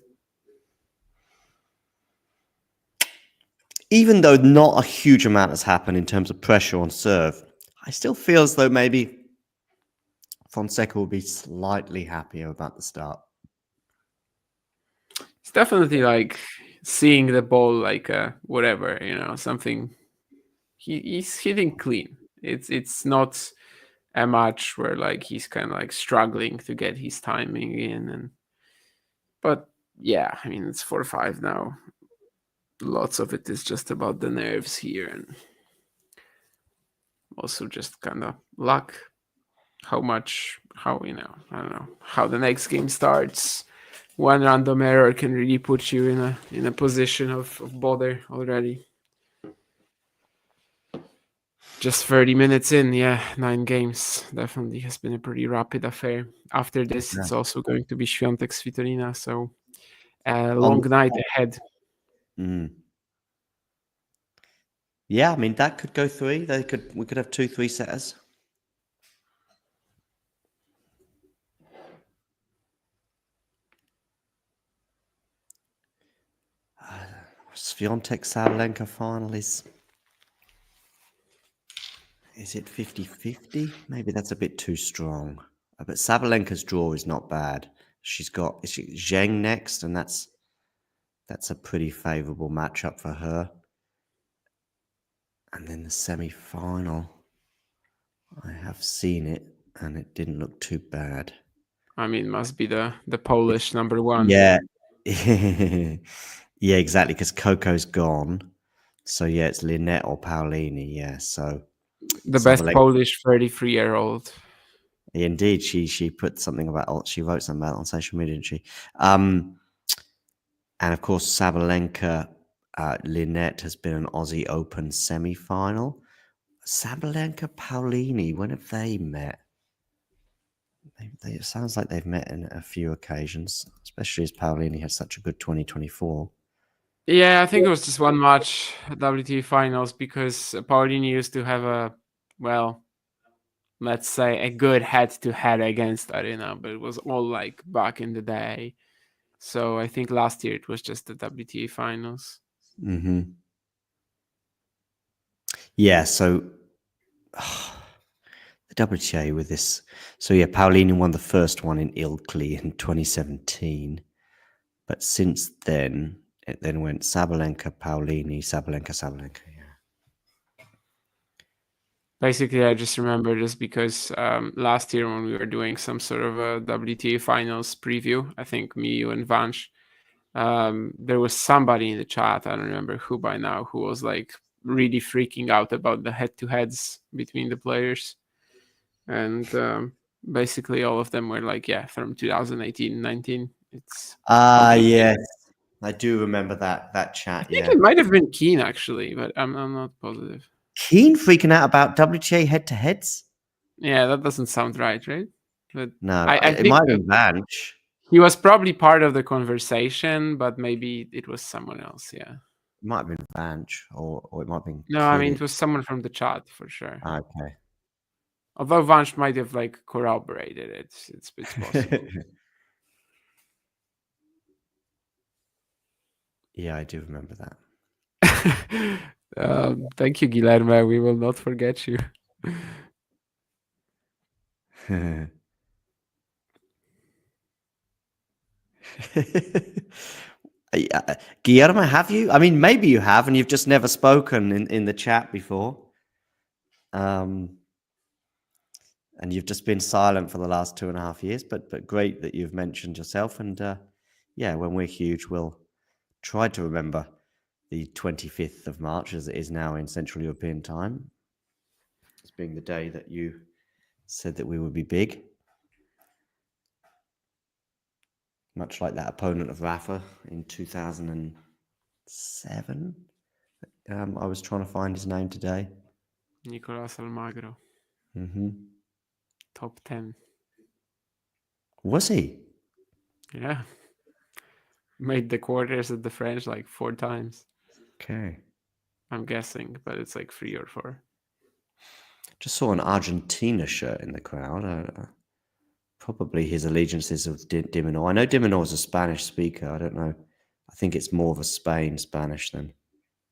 Even though not a huge amount has happened in terms of pressure on serve, I still feel as though maybe Fonseca will be slightly happier about the start. It's definitely like seeing the ball like whatever, you know, something. He's hitting clean. It's not a match where like he's kind of like struggling to get his timing in, but yeah, I mean it's 4-5 now. Lots of it is just about the nerves here and also just kind of luck. How you know, I don't know how the next game starts. One random error can really put you in a position of bother already. Just 30 minutes in, 9 games. Definitely has been a pretty rapid affair. After this, it's also going to be Świątek Svitolina, so a long night ahead. Yeah, I mean that could go 3. We could have 2 3-setters. Świątek Sabalenka final is it 50-50? Maybe that's a bit too strong. But Sabalenka's draw is not bad. She's got Zheng next, and that's a pretty favourable matchup for her. And then the semi-final. I have seen it, and it didn't look too bad. I mean, must be the Polish number 1. Yeah. Yeah, exactly, because Coco's gone. So, yeah, it's Lynette or Paolini, yeah, so... The best Polish 33-year-old. Indeed, she put something about... She wrote something about it on social media, didn't she? And, of course, Sabalenka, Lynette has been an Aussie Open semi-final. Sabalenka, Paolini, when have they met? It sounds like they've met in a few occasions, especially as Paolini has such a good 2024. Yeah, I think it was just one match at WTA finals because Paulini used to have a, well, let's say a good head-to-head against Arena, but it was all like back in the day. So I think last year it was just the WTA finals. Mm-hmm. Yeah, so the WTA with this. So yeah, Paulini won the first one in Ilkley in 2017. But since then, it then went Sabalenka, Paulini, Sabalenka. Yeah. Basically, I just remember this because last year when we were doing some sort of a WTA finals preview, I think me, you, and Vansh, there was somebody in the chat, I don't remember who by now, who was like really freaking out about the head-to-heads between the players. And basically all of them were like, yeah, from 2018-19. It's yes. I do remember that chat. I think it might have been Keen actually, but I'm not positive. Keen freaking out about WTA head-to-heads? Yeah, that doesn't sound right? But No, I it think might have been Vanch. he was probably part of the conversation, but maybe it was someone else. Yeah, it might have been Vanch, or it might have been. No, I mean it was someone from the chat for sure. Okay. Although Vanch might have like corroborated it, it's possible. Yeah, I do remember that. Thank you, Guilherme. We will not forget you. Guillermo, have you? I mean, maybe you have, and you've just never spoken in the chat before. And you've just been silent for the last 2.5 years, but great that you've mentioned yourself. And yeah, when we're huge, we'll try to remember the 25th of March, as it is now in Central European time, as being the day that you said that we would be big. Much like that opponent of Rafa in 2007. I was trying to find his name today. Nicolas Almagro. Mm-hmm. Top 10. Was he? Yeah. Made the quarters at the French like 4 times. Okay. I'm guessing, but it's like 3 or 4. Just saw an Argentina shirt in the crowd. Probably his allegiances of Di Minaur. I know Di Minaur is a Spanish speaker. I don't know. I think it's more of a Spain Spanish than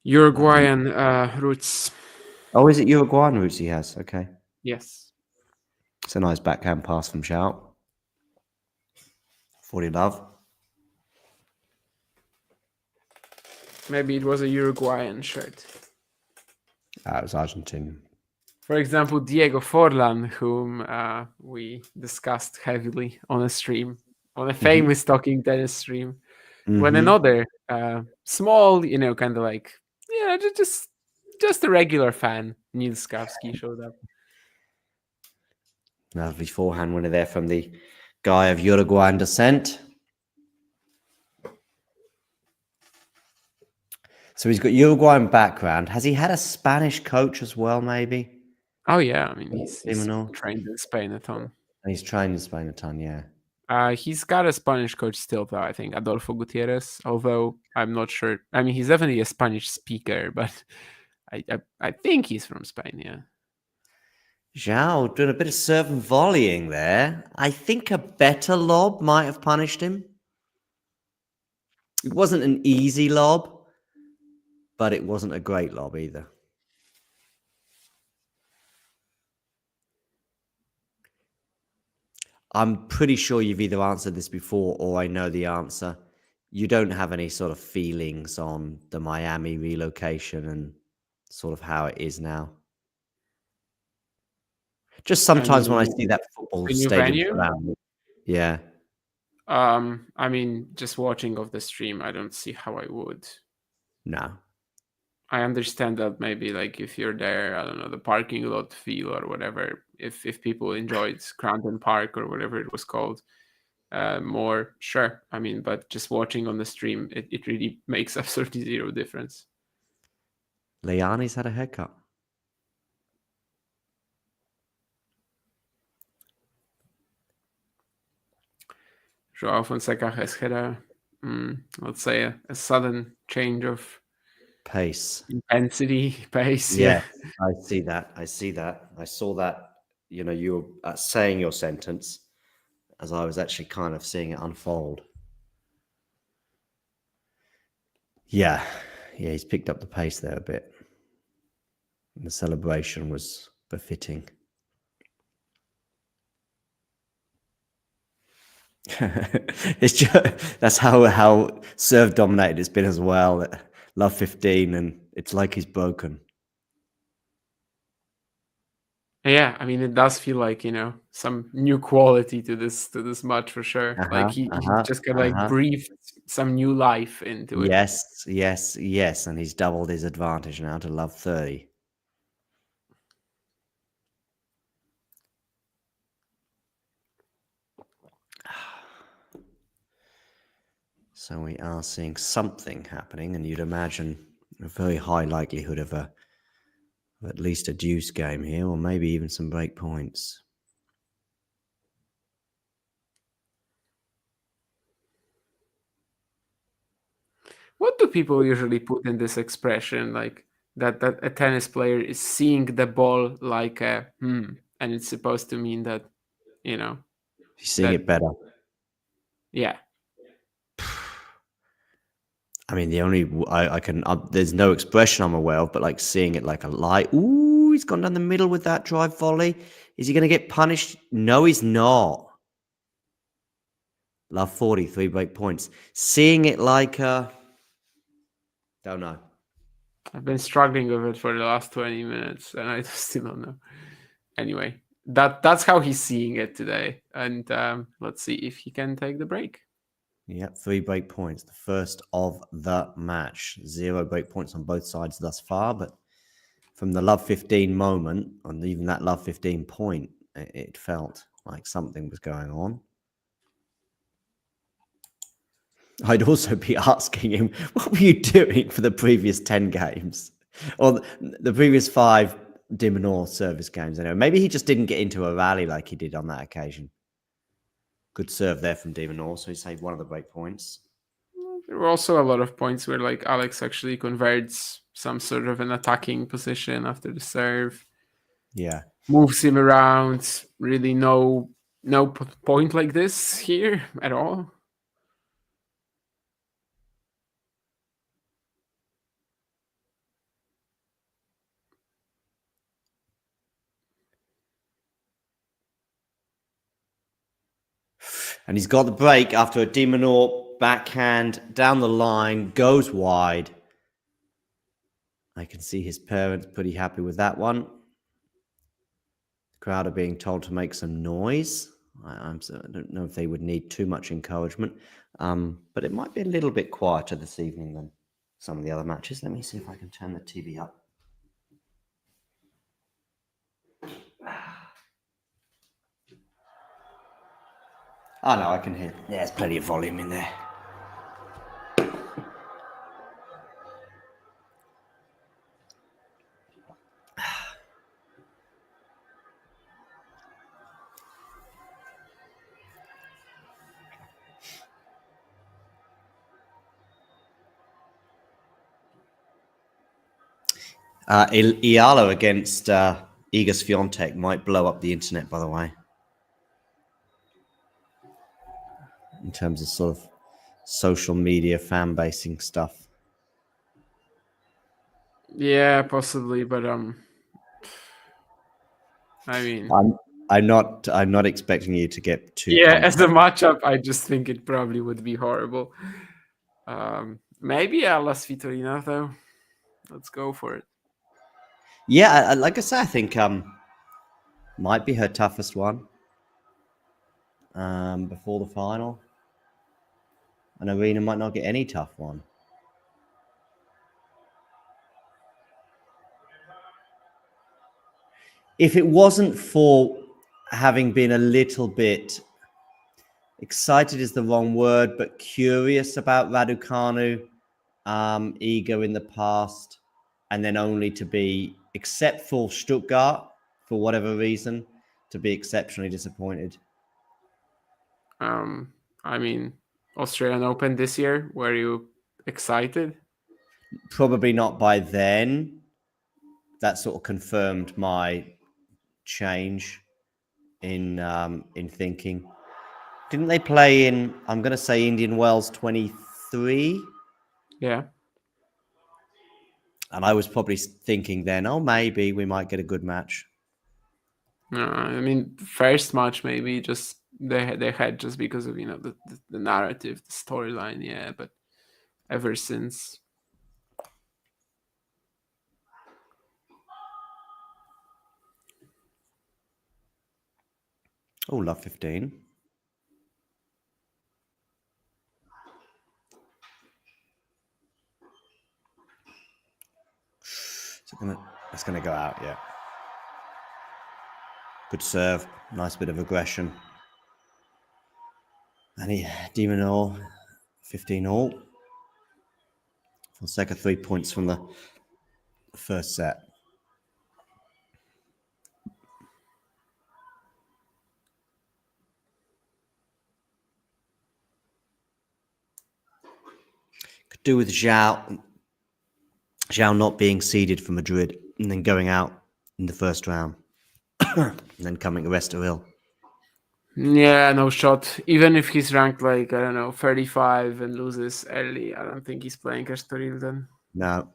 Uruguayan roots. Oh, is it Uruguayan roots he has? Okay. Yes. It's a nice backhand pass from Joao. 40 love. Maybe it was a Uruguayan shirt. It was Argentinian. For example, Diego Forlan, whom we discussed heavily on a stream, on a famous Talking Tennis stream, when another small, kind of like, just a regular fan, Nils Skavsky, showed up. Lovely forehand winner there from the guy of Uruguayan descent. So he's got Uruguayan background. Has he had a Spanish coach as well, maybe? Oh, yeah. I mean, he's trained in Spain a ton. And he's trained in Spain a ton, yeah. He's got a Spanish coach still, though, I think, Adolfo Gutierrez, although I'm not sure. I mean, he's definitely a Spanish speaker, but I think he's from Spain, yeah. Joao doing a bit of serve and volleying there. I think a better lob might have punished him. It wasn't an easy lob, but it wasn't a great lob either. I'm pretty sure you've either answered this before or I know the answer. You don't have any sort of feelings on the Miami relocation and sort of how it is now. Just sometimes when I see that football stadium around, yeah. I mean, just watching of the stream, I don't see how I would. No. I understand that maybe like if you're there, I don't know, the parking lot feel or whatever, if people enjoyed Crandon Park or whatever it was called more, sure. I mean, but just watching on the stream, it really makes absolutely zero difference. Leani's had a haircut. Joao Fonseca has had a let's say, a sudden change of pace, intensity, pace. Yeah, I see that. I see that. I saw that. You know, you were saying your sentence as I was actually kind of seeing it unfold. Yeah, he's picked up the pace there a bit. And the celebration was befitting. It's just, that's how serve dominated it's been as well. Love 15, and it's like he's broken. Yeah, I mean, it does feel like, some new quality to this match for sure. Like he just got like breathed some new life into it. Yes, and he's doubled his advantage now to love 30. So we are seeing something happening, and you'd imagine a very high likelihood of at least a deuce game here, or maybe even some break points. What do people usually put in this expression, like that a tennis player is seeing the ball like a and it's supposed to mean that, He's seeing it better. Yeah. I mean, the only I can there's no expression I'm aware of, but like seeing it like a light. Ooh, he's gone down the middle with that drive volley. Is he going to get punished? No, he's not. Love 43 break points. Seeing it like don't know. I've been struggling with it for the last 20 minutes, and I still don't know. Anyway, that's how he's seeing it today, and let's see if he can take the break. Yep, 3 break points. The first of the match. 0 break points on both sides thus far, but from the love 15 moment, and even that love 15 point, it felt like something was going on. I'd also be asking him, what were you doing for the previous 10 games? Or the previous 5 de Minaur service games. Anyway, maybe he just didn't get into a rally like he did on that occasion. Good serve there from de Minaur, so he saved one of the break points. There were also a lot of points where like Alex actually converts some sort of an attacking position after the serve. Yeah. Moves him around. Really no point like this here at all. And he's got the break after a de Minaur backhand down the line, goes wide. I can see his parents pretty happy with that one. The crowd are being told to make some noise. I don't know if they would need too much encouragement, but it might be a little bit quieter this evening than some of the other matches. Let me see if I can turn the TV up. Oh, no, I can hear. Yeah, there's plenty of volume in there. Ialo against Iga Swiatek might blow up the internet, by the way. In terms of sort of social media fan basing stuff. Yeah, possibly, but I mean, I'm not expecting you to get too. Yeah, as a matchup, I just think it probably would be horrible. Maybe La Svitolina though. Let's go for it. Yeah, like I say, I think might be her toughest one before the final. And Arena might not get any tough one. If it wasn't for having been a little bit excited is the wrong word, but curious about Raducanu, Iga in the past, and then only to be, except for Stuttgart, for whatever reason, to be exceptionally disappointed. I mean, Australian Open this year? Were you excited? Probably not by then. That sort of confirmed my change in thinking. Didn't they play in, I'm going to say, Indian Wells 23? Yeah. And I was probably thinking then, oh, maybe we might get a good match. No, I mean, first match maybe just they had just because of the narrative, the storyline, yeah. But ever since, oh, love 15. It's gonna go out, yeah. Good serve, nice bit of aggression. And de Minaur, 15 all. Fonseca 3 points from the first set. Could do with Joao not being seeded for Madrid and then going out in the first round. And then coming to Estoril. yeah, no shot. Even if he's ranked like, I don't know, 35 and loses early, I don't think he's playing Estoril then. No,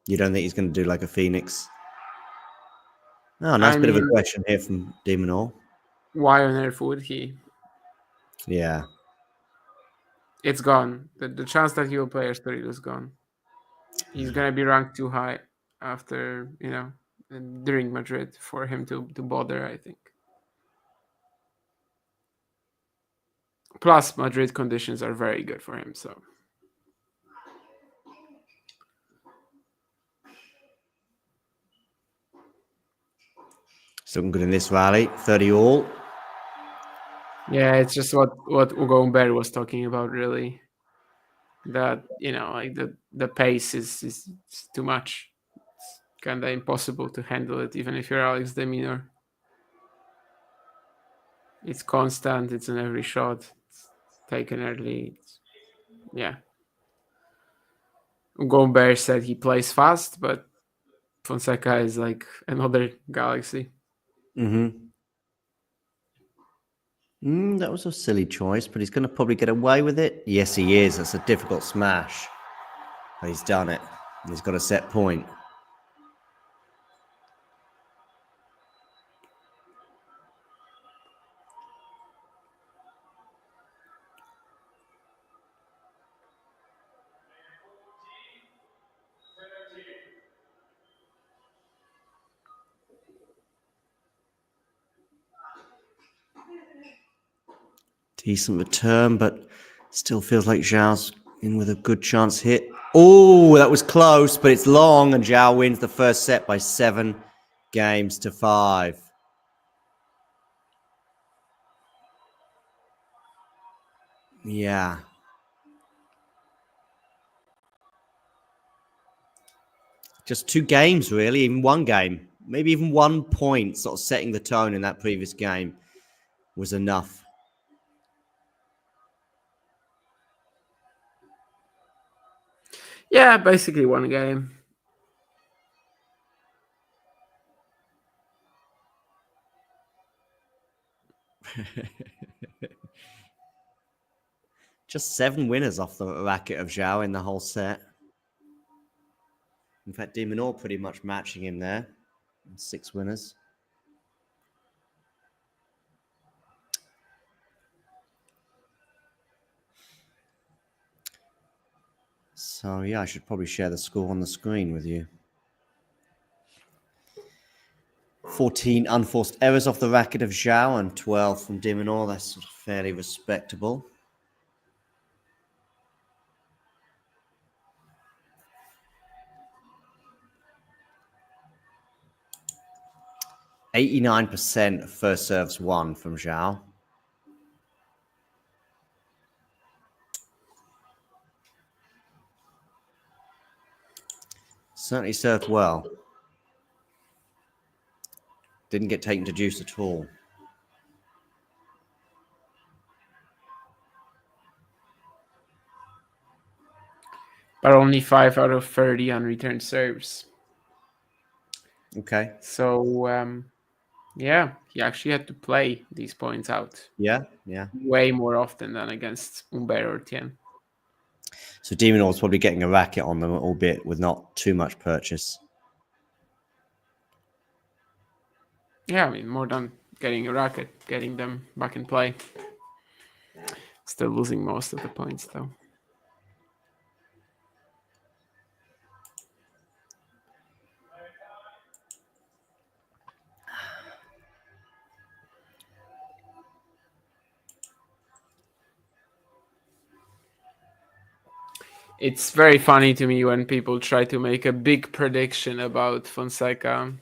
you don't think he's going to do like a Phoenix? Oh, nice bit of aggression here from de Minaur. Why on earth would he? Yeah. It's gone. The chance that he will play Estoril is gone. He's going to be ranked too high after, during Madrid for him to bother, I think. Plus, Madrid conditions are very good for him, so. Still good in this rally, 30 all. Yeah, it's just what Ugo Humbert was talking about, really. That, like the pace is too much. It's kind of impossible to handle it, even if you're Alex de Minaur. It's constant, it's in every shot, it's taken early. Yeah. Ugo Humbert said he plays fast, but Fonseca is like another galaxy. That was a silly choice, but he's going to probably get away with it. Yes, he is. That's a difficult smash. But he's done it. He's got a set point. Decent return, but still feels like Joao's in with a good chance hit. Oh, that was close, but it's long, and Joao wins the first set by 7 games to 5. Yeah. Just 2 games, really, even 1 game. Maybe even 1 point, sort of setting the tone in that previous game was enough. Yeah, basically 1 game. Just 7 winners off the racket of Joao in the whole set. In fact, de Minaur pretty much matching him there. 6 winners. So, yeah, I should probably share the score on the screen with you. 14 unforced errors off the racket of Joao and 12 from de Minaur. That's sort of fairly respectable. %89% of first serves won from Joao. Certainly served well. Didn't get taken to deuce at all. . but only 5 out of 30 unreturned serves. Okay. So yeah, he actually had to play these points out. Yeah. Way more often than against Humbert or Tien. So de Minaur's probably getting a racket on them, albeit with not too much purchase. Yeah, I mean, more than getting a racket, getting them back in play. Still losing most of the points, though. It's very funny to me when people try to make a big prediction about Fonseca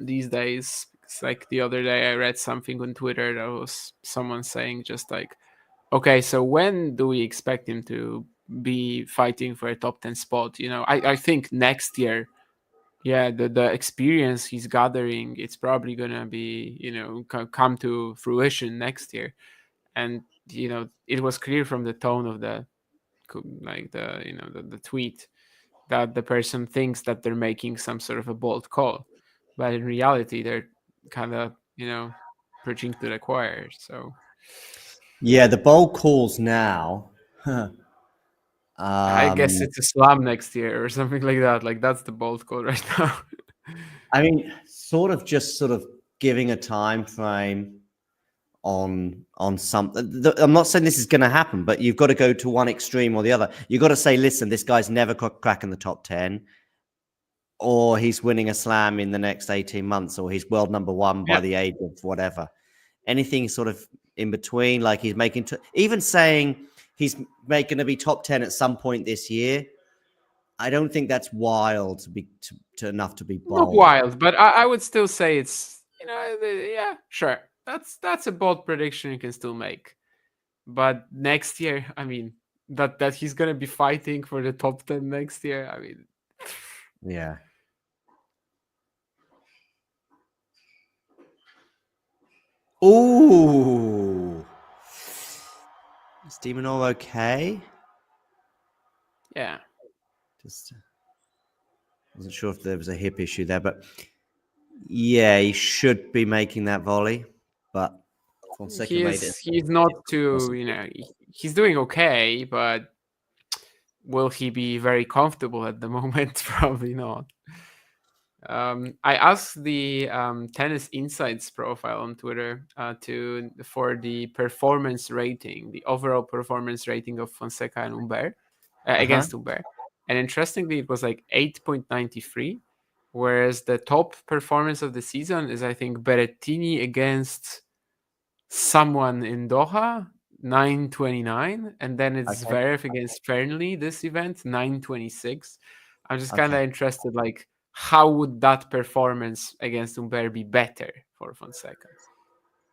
these days. It's like the other day I read something on Twitter that was someone saying just like, okay, so when do we expect him to be fighting for a top 10 spot? You know, I think next year, yeah, the experience he's gathering, it's probably going to be, you know, come to fruition next year. And, you know, it was clear from the tone of the tweet that the person thinks that they're making some sort of a bold call, but in reality they're kind of, you know, preaching to the choir. So yeah, the bold calls now. I guess it's a slam next year or something like that. Like that's the bold call right now. I mean, sort of giving a time frame on something. I'm not saying this is going to happen, but you've got to go to one extreme or the other. You've got to say, listen, this guy's never cracking the top 10, or he's winning a slam in the next 18 months, or he's world number one by the age of whatever. Anything sort of in between, like he's making, even saying he's going to be top 10 at some point this year. I don't think that's wild to enough to be bold. Not wild, but I would still say it's, you know, yeah, sure. That's a bold prediction you can still make. But next year, I mean, that he's gonna be fighting for the top 10 next year. I mean, yeah. Ooh, is de Minaur okay? Yeah. Just wasn't sure if there was a hip issue there, but yeah, he should be making that volley, but Fonseca made it. He's not too, you know, he's doing okay, but will he be very comfortable at the moment? Probably not. I asked the Tennis Insights profile on Twitter for the performance rating, the overall performance rating of Fonseca and Humbert against Humbert. And interestingly, it was like 8.93, whereas the top performance of the season is, I think, Berrettini against someone in Doha, 929, and then it's Zverev against Fernley this event, 926. I'm just kind of interested, like, how would that performance against Humbert be better for Fonseca?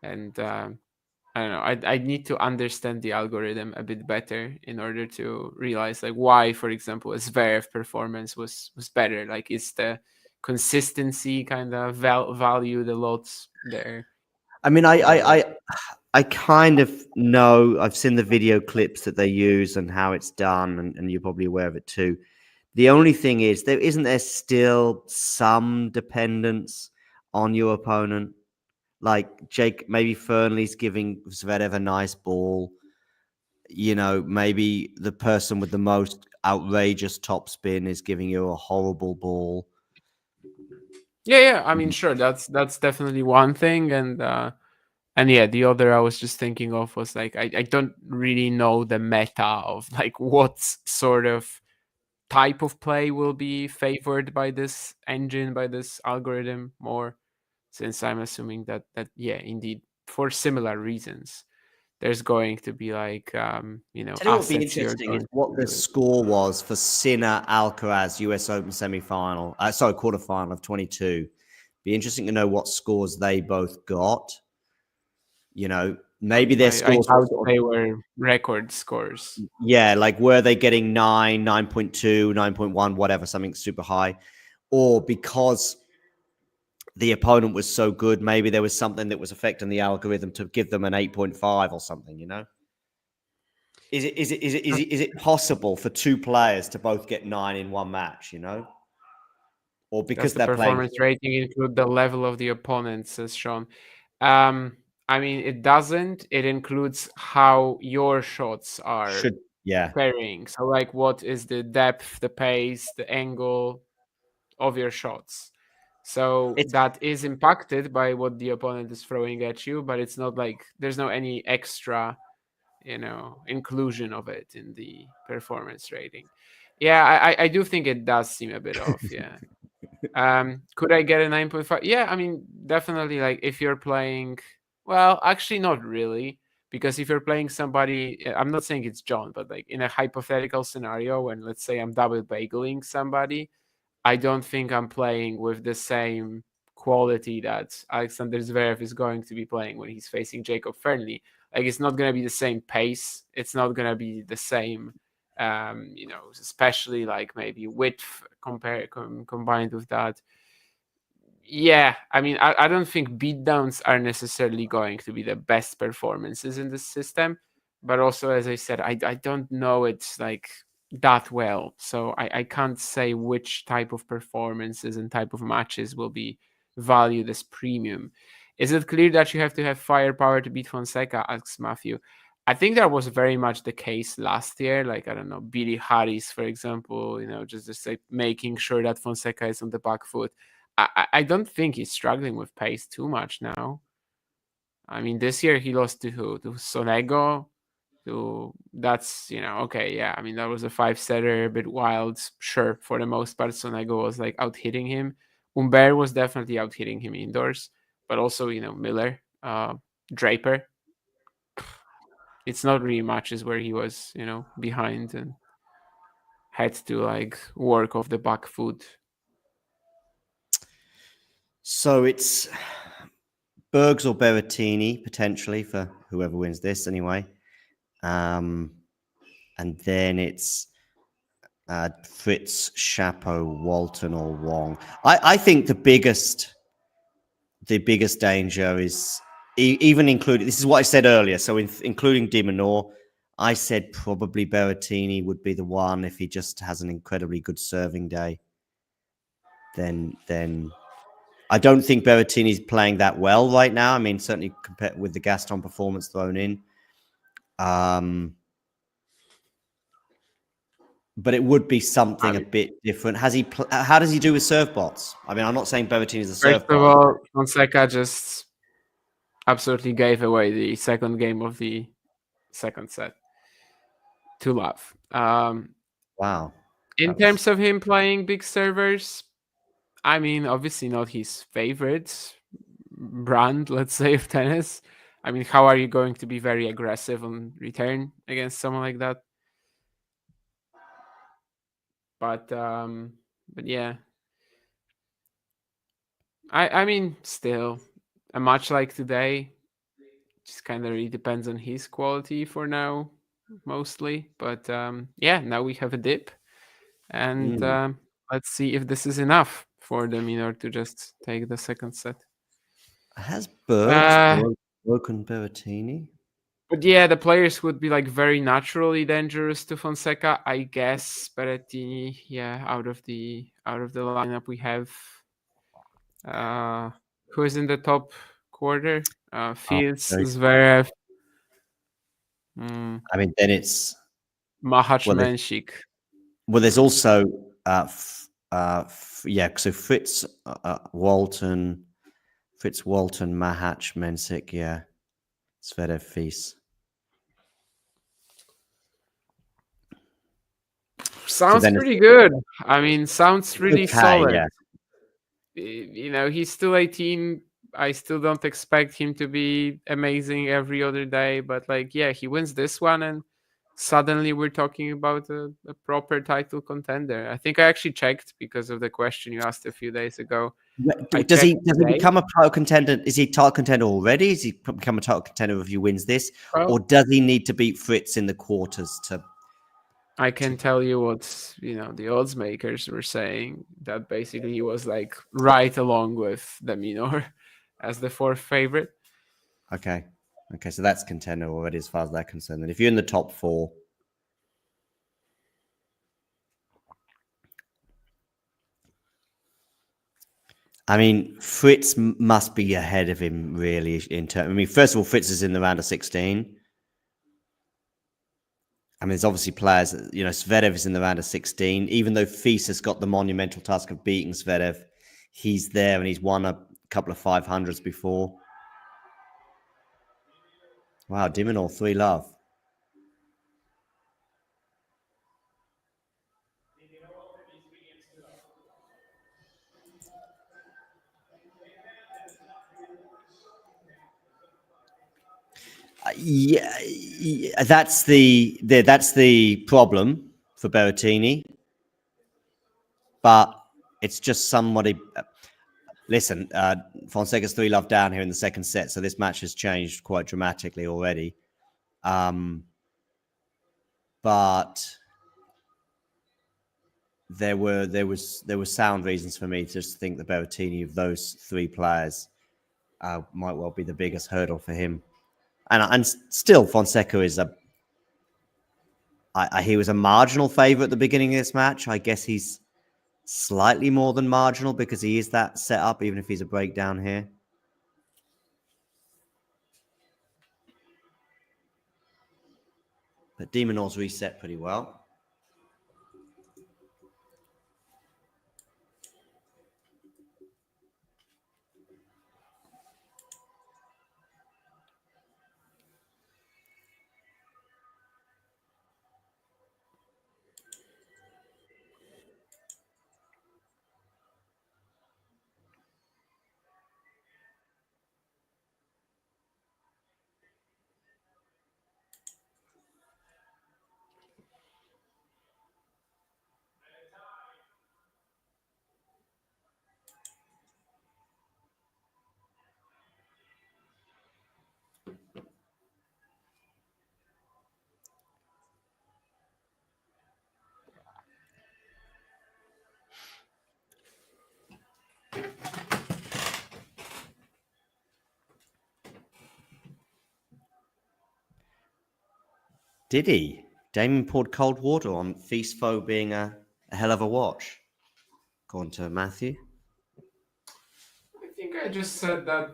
And I don't know. I need to understand the algorithm a bit better in order to realize, like, why, for example, a Zverev performance was better. Like, is the consistency kind of valued a lot there? I mean, I kind of know. I've seen the video clips that they use and how it's done, and you're probably aware of it too. The only thing is, isn't there still some dependence on your opponent? Like Jake, maybe Fernley's giving Zverev a nice ball. You know, maybe the person with the most outrageous topspin is giving you a horrible ball. Yeah. I mean, sure, that's definitely one thing, and yeah, the other I was just thinking of was like I don't really know the meta of like what sort of type of play will be favored by this engine, by this algorithm more, since I'm assuming that yeah, indeed, for similar reasons, there's going to be like you know, what would be interesting is what the score was for Sinner Alcaraz US Open semi-final, quarterfinal of 22. Be interesting to know what scores they both got. You know, maybe their scores they were record scores. Yeah, like were they getting 9, 9.2, 9.1, whatever, something super high, or because the opponent was so good, maybe there was something that was affecting the algorithm to give them an 8.5 or something, you know? Is it possible for two players to both get 9 in one match? You know, or because Does the they're playing? performance rating include the level of the opponent, says Sean. I mean, it doesn't. It includes how your shots are Yeah. varying. So, like, what is the depth, the pace, the angle of your shots? So that is impacted by what the opponent is throwing at you, but it's not like there's no any extra, inclusion of it in the performance rating. Yeah, I do think it does seem a bit off. Yeah. Could I get a 9.5? Yeah, I mean, definitely. Like, if you're playing, well, actually, not really, because if you're playing somebody, I'm not saying it's John, but like in a hypothetical scenario, when let's say I'm double bageling somebody, I don't think I'm playing with the same quality that Alexander Zverev is going to be playing when he's facing Jacob Fernley. Like, it's not going to be the same pace. It's not going to be the same, especially like maybe width combined with that. Yeah, I mean, I don't think beatdowns are necessarily going to be the best performances in this system, but also, as I said, I don't know it like that well, so I can't say which type of performances and type of matches will be valued as premium. Is it clear that you have to have firepower to beat Fonseca? Asks Matthew. I think that was very much the case last year. Like, I don't know, Billy Harris, for example, just like making sure that Fonseca is on the back foot. I don't think he's struggling with pace too much now. I mean, this year he lost to who? To Sonego. That's, okay, yeah. I mean, that was a 5-setter, a bit wild. Sure, for the most part, Sonego was like out hitting him. Humbert was definitely out hitting him indoors, but also, Miller, Draper. It's not really matches where he was, behind and had to like work off the back foot. So it's Bergs or Berrettini potentially for whoever wins this anyway. And then it's Fritz, Chapo, Walton, or Wong. I think the biggest danger is even including. This is what I said earlier. So including de Minaur, I said probably Berrettini would be the one if he just has an incredibly good serving day. Then I don't think Berrettini's playing that well right now. I mean, certainly compared with the Gaston performance thrown in. But it would be something a bit different. How does he do with serve bots? I mean, I'm not saying Berrettini is a serve bot. First of all, Fonseca just absolutely gave away the second game of the second set to love. Wow. In terms of him playing big servers, I mean, obviously not his favorite brand, let's say, of tennis. I mean, how are you going to be very aggressive on return against someone like that? But yeah. I mean, still, a match like today just kind of really depends on his quality for now, mostly. But yeah, now we have a dip, and let's see if this is enough for the Minaur to just take the second set. Has Bergs broken Berrettini? But yeah, the players would be like very naturally dangerous to Fonseca, I guess. Berrettini, yeah, out of the lineup we have. Who is in the top quarter? Fields, Zverev. I mean, then it's Mahachmenshik. Well, there's also so Fritz, Walton, Mahach, Mensik, yeah, Zverev, Fils. Sounds pretty good. I mean, sounds really solid. Yeah. He's still 18. I still don't expect him to be amazing every other day, but like, yeah, he wins this one and suddenly we're talking about a proper title contender. I think I actually checked because of the question you asked a few days ago. Does he become a title contender? Is he a title contender already? Is he become a title contender if he wins this? Or does he need to beat Fritz in the quarters to... I can tell you what, the odds makers were saying, that basically he was like right along with the Minaur as the fourth favorite. Okay. Okay, so that's contender already as far as they're concerned. And if you're in the top 4, I mean, Fritz must be ahead of him, really. I mean, first of all, Fritz is in the round of 16. I mean, there's obviously players, Zverev is in the round of 16. Even though Fils has got the monumental task of beating Zverev, he's there and he's won a couple of 500s before. Wow, de Minaur 3-love. Yeah, that's the problem for Berrettini. But it's just somebody. Listen, Fonseca's 3-love down here in the second set, so this match has changed quite dramatically already. But there were sound reasons for me to just think the Berrettini of those 3 players might well be the biggest hurdle for him. And still, Fonseca is he was a marginal favourite at the beginning of this match. I guess he's slightly more than marginal because he is that setup, even if he's a breakdown here. But de Minaur's reset pretty well. Did he? Damon poured cold water on Feastfo being a hell of a watch, according to Matthew. I think I just said that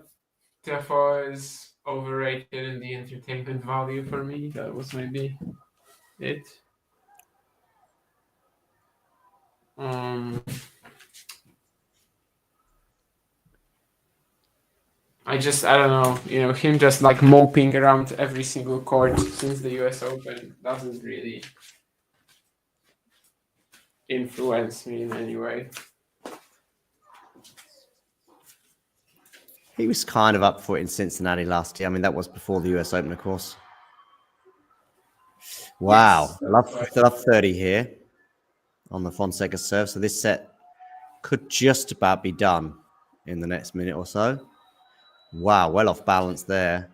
Tiafoe is overrated in the entertainment value for me. That was maybe it. I don't know, him just like moping around every single court since the US Open doesn't really influence me in any way. He was kind of up for it in Cincinnati last year. I mean, that was before the US Open, of course. Wow. Yes. Love 30 here on the Fonseca serve. So this set could just about be done in the next minute or so. Wow, well off balance there.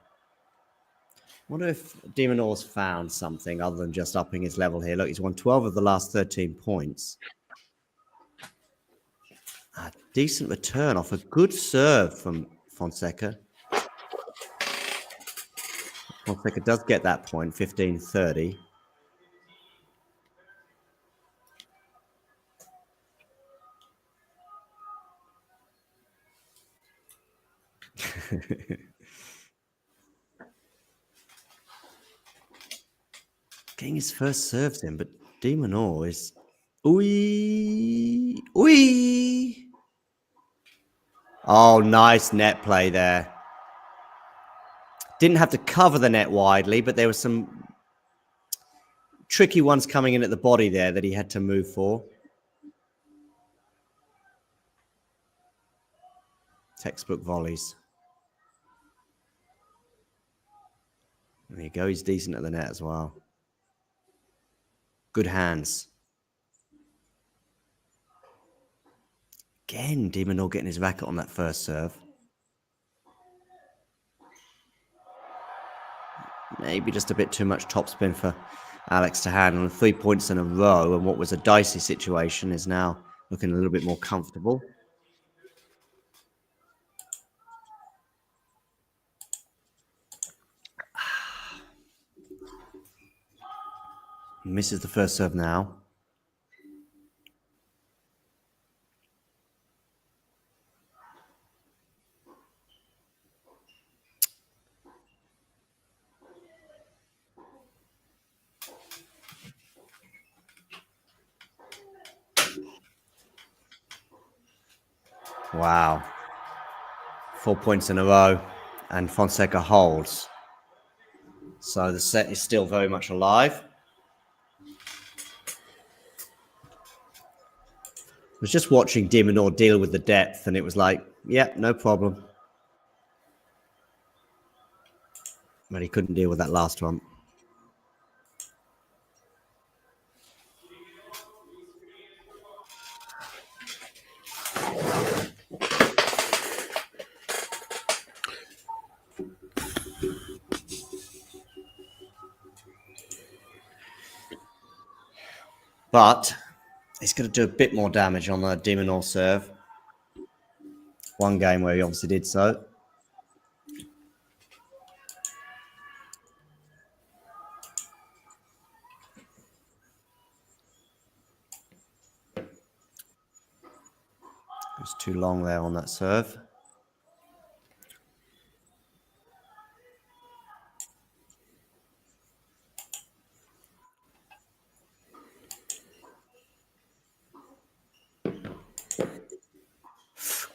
I wonder if de Minaur's found something other than just upping his level here. Look, he's won 12 of the last 13 points. A decent return off a good serve from Fonseca. Fonseca does get that point, 15-30. Getting his first serves in, but de Minaur is... Ooh. Oh, nice net play there. Didn't have to cover the net widely, but there were some tricky ones coming in at the body there that he had to move for. Textbook volleys. There you go. He's decent at the net as well. Good hands. Again, de Minaur getting his racket on that first serve. Maybe just a bit too much topspin for Alex to handle. 3 points in a row, and what was a dicey situation is now looking a little bit more comfortable. Misses the first serve now. Wow. 4 points in a row, and Fonseca holds. So the set is still very much alive. I was just watching Minaur deal with the depth, and it was like, yeah, no problem. But he couldn't deal with that last one. But he's going to do a bit more damage on the Minaur serve. One game where he obviously did so. It's too long there on that serve.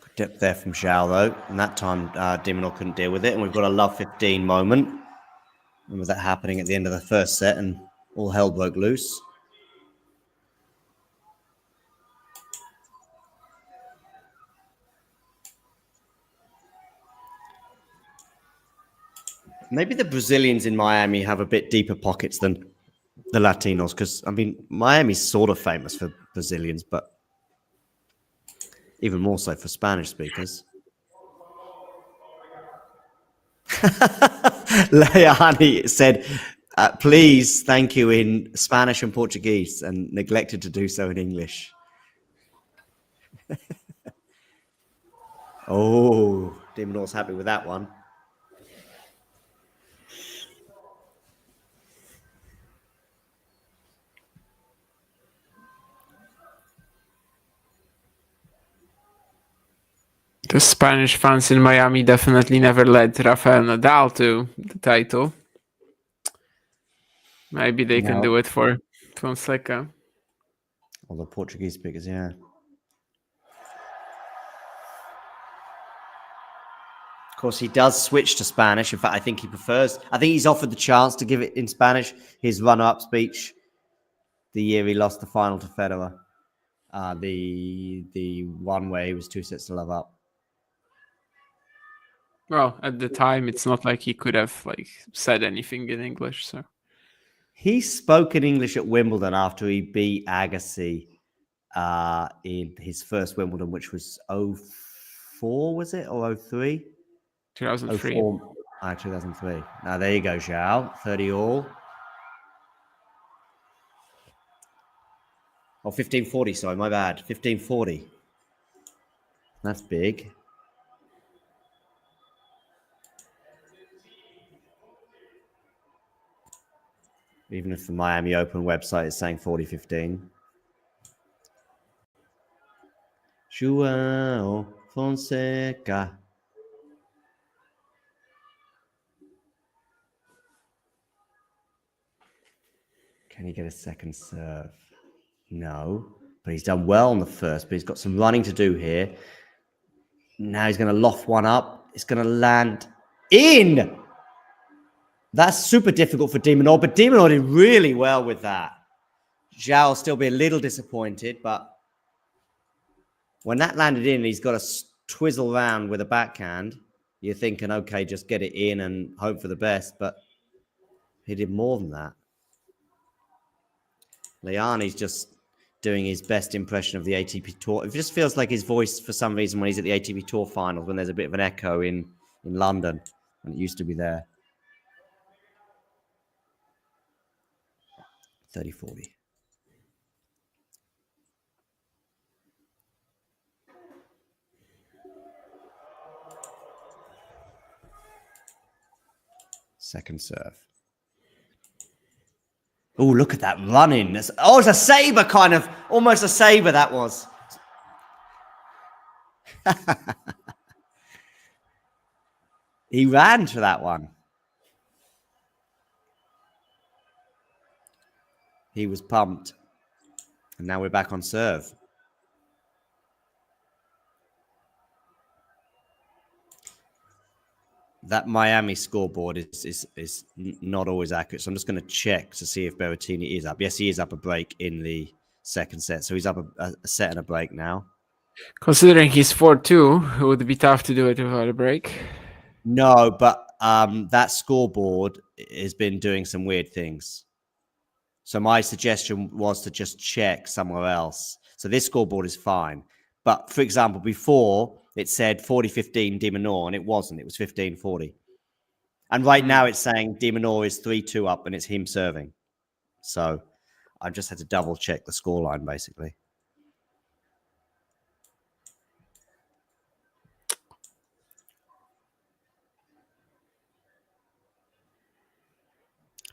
Good depth there from Joao, though. And that time, Minaur couldn't deal with it. And we've got a love 15 moment. And with that happening at the end of the first set, and all hell broke loose. Maybe the Brazilians in Miami have a bit deeper pockets than the Latinos, because, I mean, Miami's sort of famous for Brazilians, but even more so for Spanish speakers. Leani said, please, thank you in Spanish and Portuguese, and neglected to do so in English. Oh, Minaur's happy with that one. The Spanish fans in Miami definitely never led Rafael Nadal to the title. Maybe they can do it for Fonseca. Or the Portuguese speakers, yeah. Of course, he does switch to Spanish. In fact, I think he prefers. I think he's offered the chance to give it in Spanish. His runner-up speech the year he lost the final to Federer. The one where he was 2 sets to love up. Well, at the time, it's not like he could have said anything in English. So he spoke in English at Wimbledon after he beat Agassi in his first Wimbledon, which was 04, was it, or 03? 2003. 2003. Now there you go, Joao. 30 all. Oh, 1540. Sorry, my bad. 1540. That's big. Even if the Miami Open website is saying 40-15. Joao Fonseca. Can he get a second serve? No, but he's done well on the first, but he's got some running to do here. Now he's going to loft one up. It's going to land in. That's super difficult for Minaur, but Minaur did really well with that. Joao will still be a little disappointed, but when that landed in, he's got to twizzle around with a backhand. You're thinking, okay, just get it in and hope for the best, but he did more than that. Leani's just doing his best impression of the ATP Tour. It just feels like his voice, for some reason, when he's at the ATP Tour finals, when there's a bit of an echo in London, and it used to be there. 30-40. Second serve. Oh, look at that running. It's a saber kind of, almost a saber that was. He ran to that one. He was pumped. And now we're back on serve. That Miami scoreboard is not always accurate. So I'm just going to check to see if Berrettini is up. Yes, he is up a break in the second set. So he's up a set and a break now. Considering he's 4-2, it would be tough to do it without a break. No, but that scoreboard has been doing some weird things. So my suggestion was to just check somewhere else. So this scoreboard is fine. But for example, before it said 40-15 de Minaur, and it wasn't. It was 15-40. And right now it's saying de Minaur is 3-2 up and it's him serving. So I just had to double check the scoreline basically.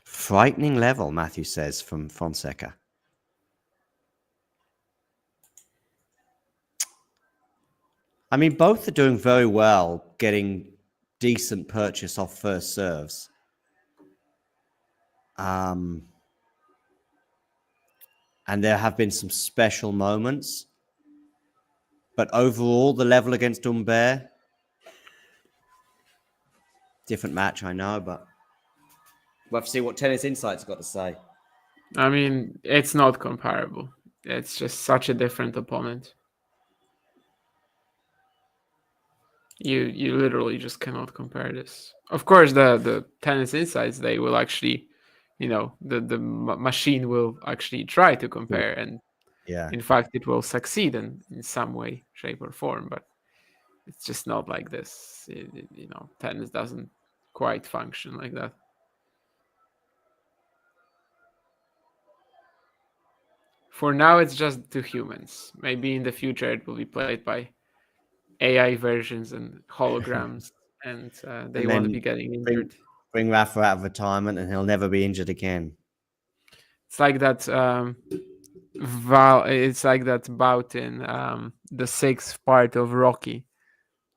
Frightening level, Matthew says from Fonseca. I mean, both are doing very well, getting decent purchase off first serves. And there have been some special moments. But overall, the level against Humbert, different match, I know, but we'll have to see what Tennis Insight's got to say. I mean, it's not comparable. It's just such a different opponent. You literally just cannot compare this. Of course, the Tennis Insights, they will actually, the machine will actually try to compare, and in fact, it will succeed in some way, shape, or form. But it's just not like this. Tennis doesn't quite function like that. For now, it's just two humans. Maybe in the future, it will be played by AI versions and holograms, and they want to be getting injured. Bring Rafa out of retirement, and he'll never be injured again. It's like that. It's like that bout in the sixth part of Rocky,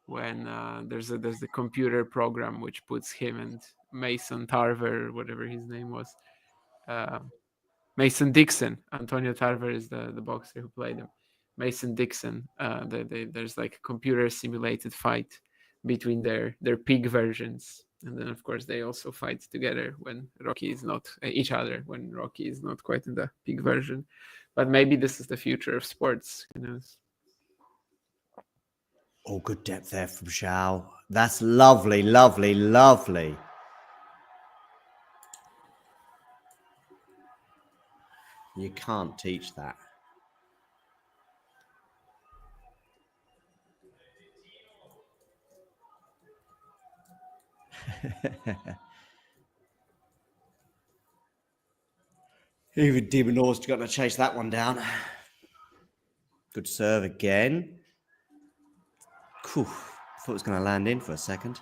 when there's the computer program which puts him and Mason Tarver, whatever his name was, Mason Dixon. Antonio Tarver is the boxer who played him. Mason Dixon. There's like a computer simulated fight between their peak versions, and then of course they also fight together when Rocky is not each other when Rocky is not quite in the peak version. But maybe this is the future of sports. Who knows? Oh, good depth there from Joao. That's lovely, lovely, lovely. You can't teach that. Even de Minaur's got to chase that one down. Good serve again. Whew. Thought it was going to land in for a second.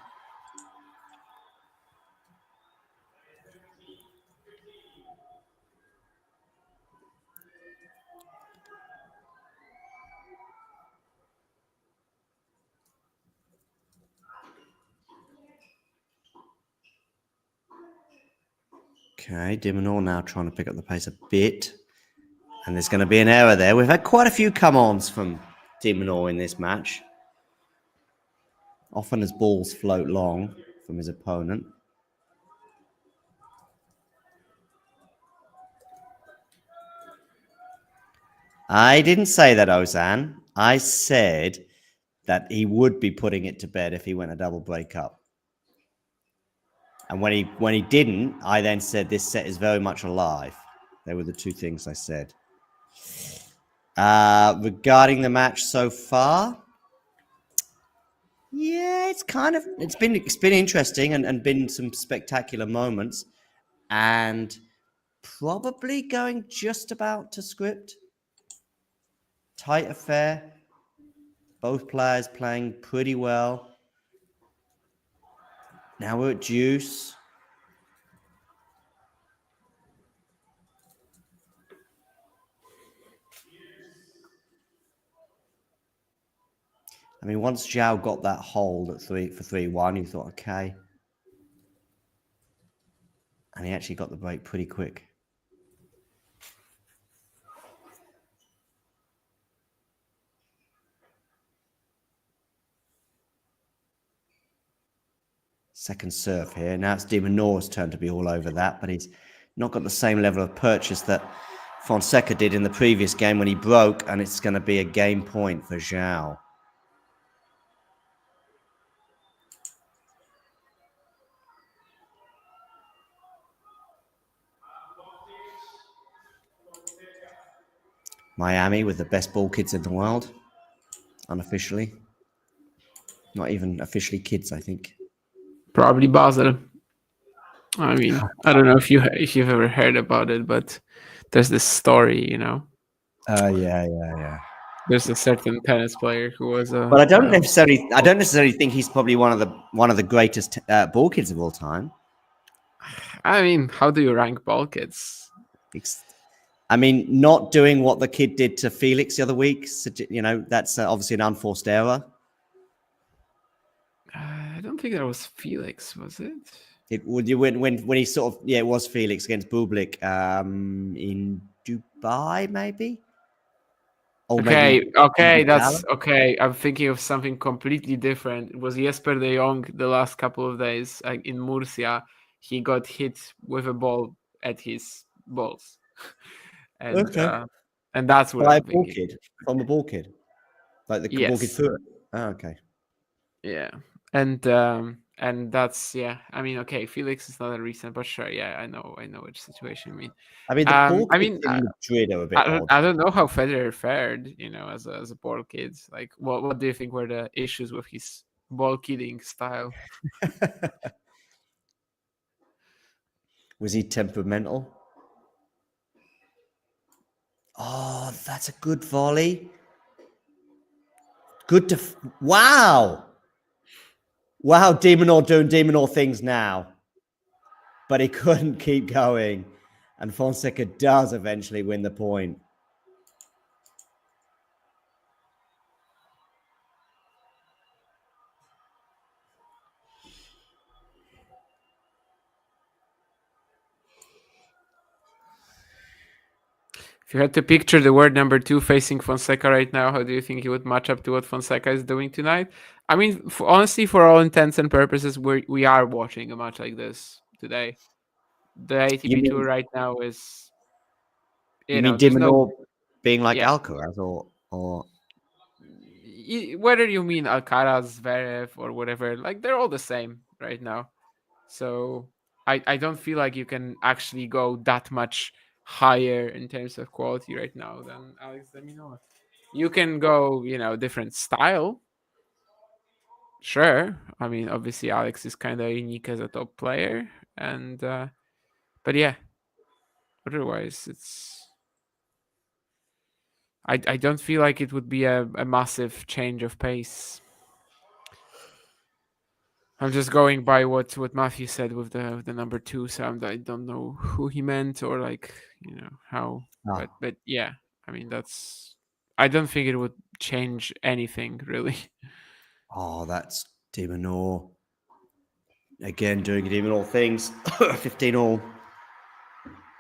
Okay, de Minaur now trying to pick up the pace a bit. And there's going to be an error there. We've had quite a few come-ons from de Minaur in this match. Often as balls float long from his opponent. I didn't say that, Ozan. I said that he would be putting it to bed if he went a double breakup. And when he didn't, I then said this set is very much alive. They were the two things I said. Regarding the match so far, yeah, it's been interesting and been some spectacular moments, and probably going just about to script. Tight affair. Both players playing pretty well. Now we're at deuce. I mean, once Joao got that hold at 3-1, you thought, okay. And he actually got the break pretty quick. Second serve here. Now it's Minaur's turn to be all over that, but he's not got the same level of purchase that Fonseca did in the previous game when he broke, and it's going to be a game point for Joao. Miami with the best ball kids in the world, unofficially. Not even officially kids, I think. Probably Basel. I mean, I don't know if you've ever heard about it, but there's this story, you know. Yeah. There's a certain tennis player who was a. But I don't necessarily think he's probably one of the greatest ball kids of all time. I mean, how do you rank ball kids? I mean, not doing what the kid did to Felix the other week, you know, that's obviously an unforced error. I don't think that was Felix, was it? It would when he sort of it was Felix against Bublik in Dubai, maybe. Or Okay, that's okay. I'm thinking of something completely different. It was Jesper de Jong the last couple of days in Murcia. He got hit with a ball at his balls, and that's what by I'm a ball thinking. kid from a ball kid, like the ball kid threw it. Oh, okay. Yeah, and that's I mean, okay, Felix is not a recent, but sure, yeah, I know which situation you mean. I mean, the ball kids in Madrid are a bit odd. I don't know how Federer fared, you know, as a ball kid. Like, what do you think were the issues with his ball kidding style? Was he temperamental? Oh, that's a good volley. Good wow. Wow, de Minaur doing de Minaur things now. But he couldn't keep going. And Fonseca does eventually win the point. If you had to picture the word number 2 facing Fonseca right now, how do you think he would match up to what Fonseca is doing tonight? I mean, honestly, for all intents and purposes, we are watching a match like this today. The ATP Tour right now is, you mean de Minaur being like Alcaraz or whether you mean Alcaraz, Zverev, or whatever, like they're all the same right now. So I don't feel like you can actually go that much higher in terms of quality right now than Alex de Minaur. You can go, you know, different style. Sure. I mean, obviously Alex is kind of unique as a top player, and but yeah. Otherwise, it's. I don't feel like it would be a massive change of pace. I'm just going by what Matthew said with the number 2 sound. I don't know who he meant or like, you know, how. But yeah, I mean, that's. I don't think it would change anything really. Oh, that's de Minaur. Again, doing de Minaur things. 15-all.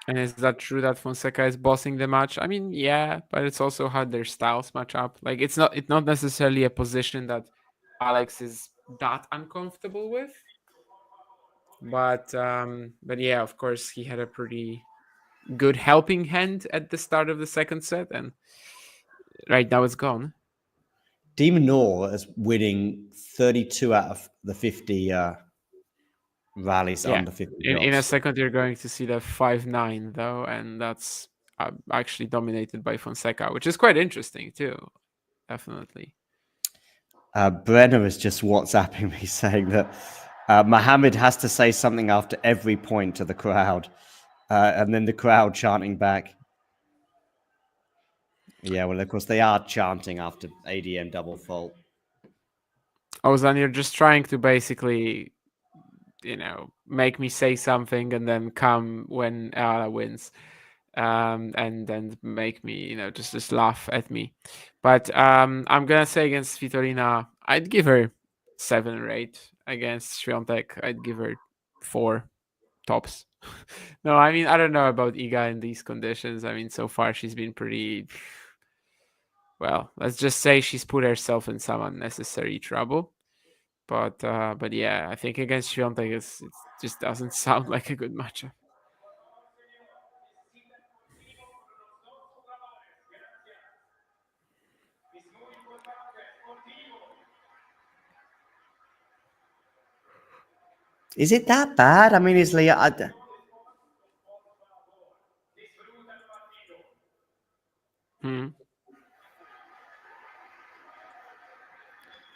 And is that true that Fonseca is bossing the match? I mean, yeah, but it's also how their styles match up. Like, it's not necessarily a position that Alex is that uncomfortable with. But yeah, of course, he had a pretty good helping hand at the start of the second set, and right now it's gone. De Minaur is winning 32 out of the 50 rallies under 50 shots. In a second, you're going to see the 5-9 though, and that's actually dominated by Fonseca, which is quite interesting too. Definitely. Brenner is just WhatsApping me saying that Mohammed has to say something after every point to the crowd, and then the crowd chanting back. Yeah, well, of course, they are chanting after ADM double fault. Ozan, you're just trying to basically, you know, make me say something and then come when wins, and then make me, you know, just laugh at me. But I'm gonna say against Svitolina, I'd give her 7 or 8 against Swiatek. I'd give her 4 tops. No, I mean, I don't know about Iga in these conditions. I mean, so far she's been pretty. Well, let's just say she's put herself in some unnecessary trouble. But yeah, I think against Swiatek it just doesn't sound like a good matchup. Is it that bad? I mean, is Leah?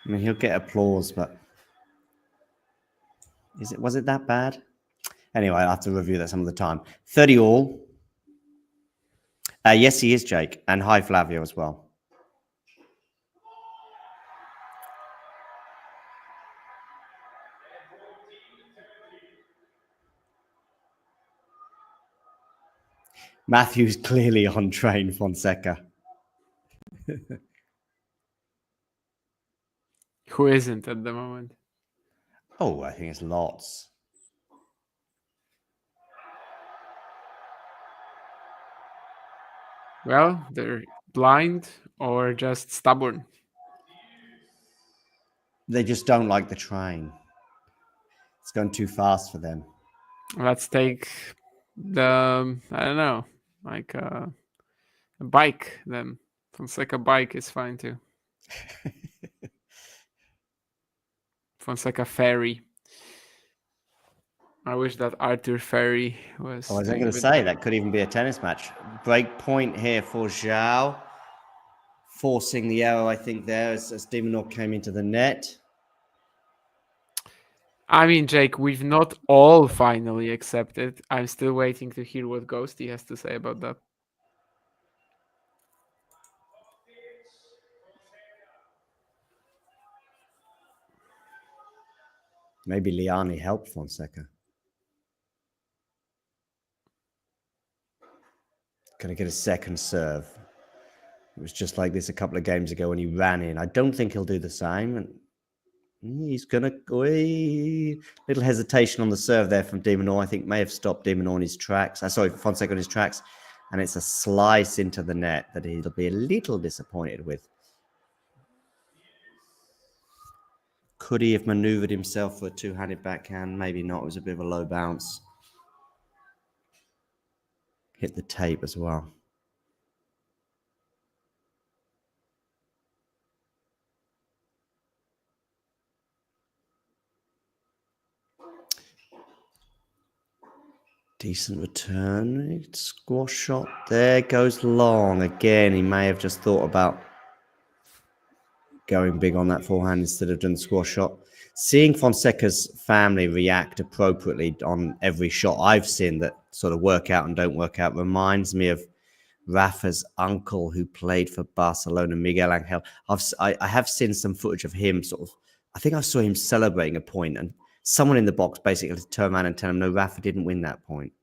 I mean, he'll get applause, but was it that bad? Anyway, I'll have to review that some of the time. 30 all. Yes, he is, Jake. And hi, Flavio, as well. Matthew's clearly on train, Fonseca. Who isn't at the moment? Oh, I think it's lots. Well, they're blind or just stubborn. They just don't like the train. It's going too fast for them. Let's take the, I don't know, like a bike then. Fonseca bike is fine too. Fonseca ferry. I wish that Arthur Ferry was. I was going to say that could even be a tennis match. Break point here for Joao. Forcing the error, I think, there as de Minaur came into the net. I mean, Jake, we've not all finally accepted. I'm still waiting to hear what Ghosty has to say about that. Maybe Liani helped Fonseca. Going to get a second serve. It was just like this a couple of games ago when he ran in. I don't think he'll do the same. And he's going to go. Little hesitation on the serve there from de Minaur. I think may have stopped de Minaur on his tracks. Sorry, Fonseca on his tracks. And it's a slice into the net that he'll be a little disappointed with. Could he have maneuvered himself for a two-handed backhand? Maybe not. It was a bit of a low bounce. Hit the tape as well. Decent return. Squash shot. There goes long. Again, he may have just thought about going big on that forehand instead of doing the squash shot. Seeing Fonseca's family react appropriately on every shot I've seen that sort of work out and don't work out reminds me of Rafa's uncle who played for Barcelona, Miguel Angel. I have seen some footage of him sort of, I think I saw him celebrating a point and someone in the box basically turned around and tell him, no, Rafa didn't win that point.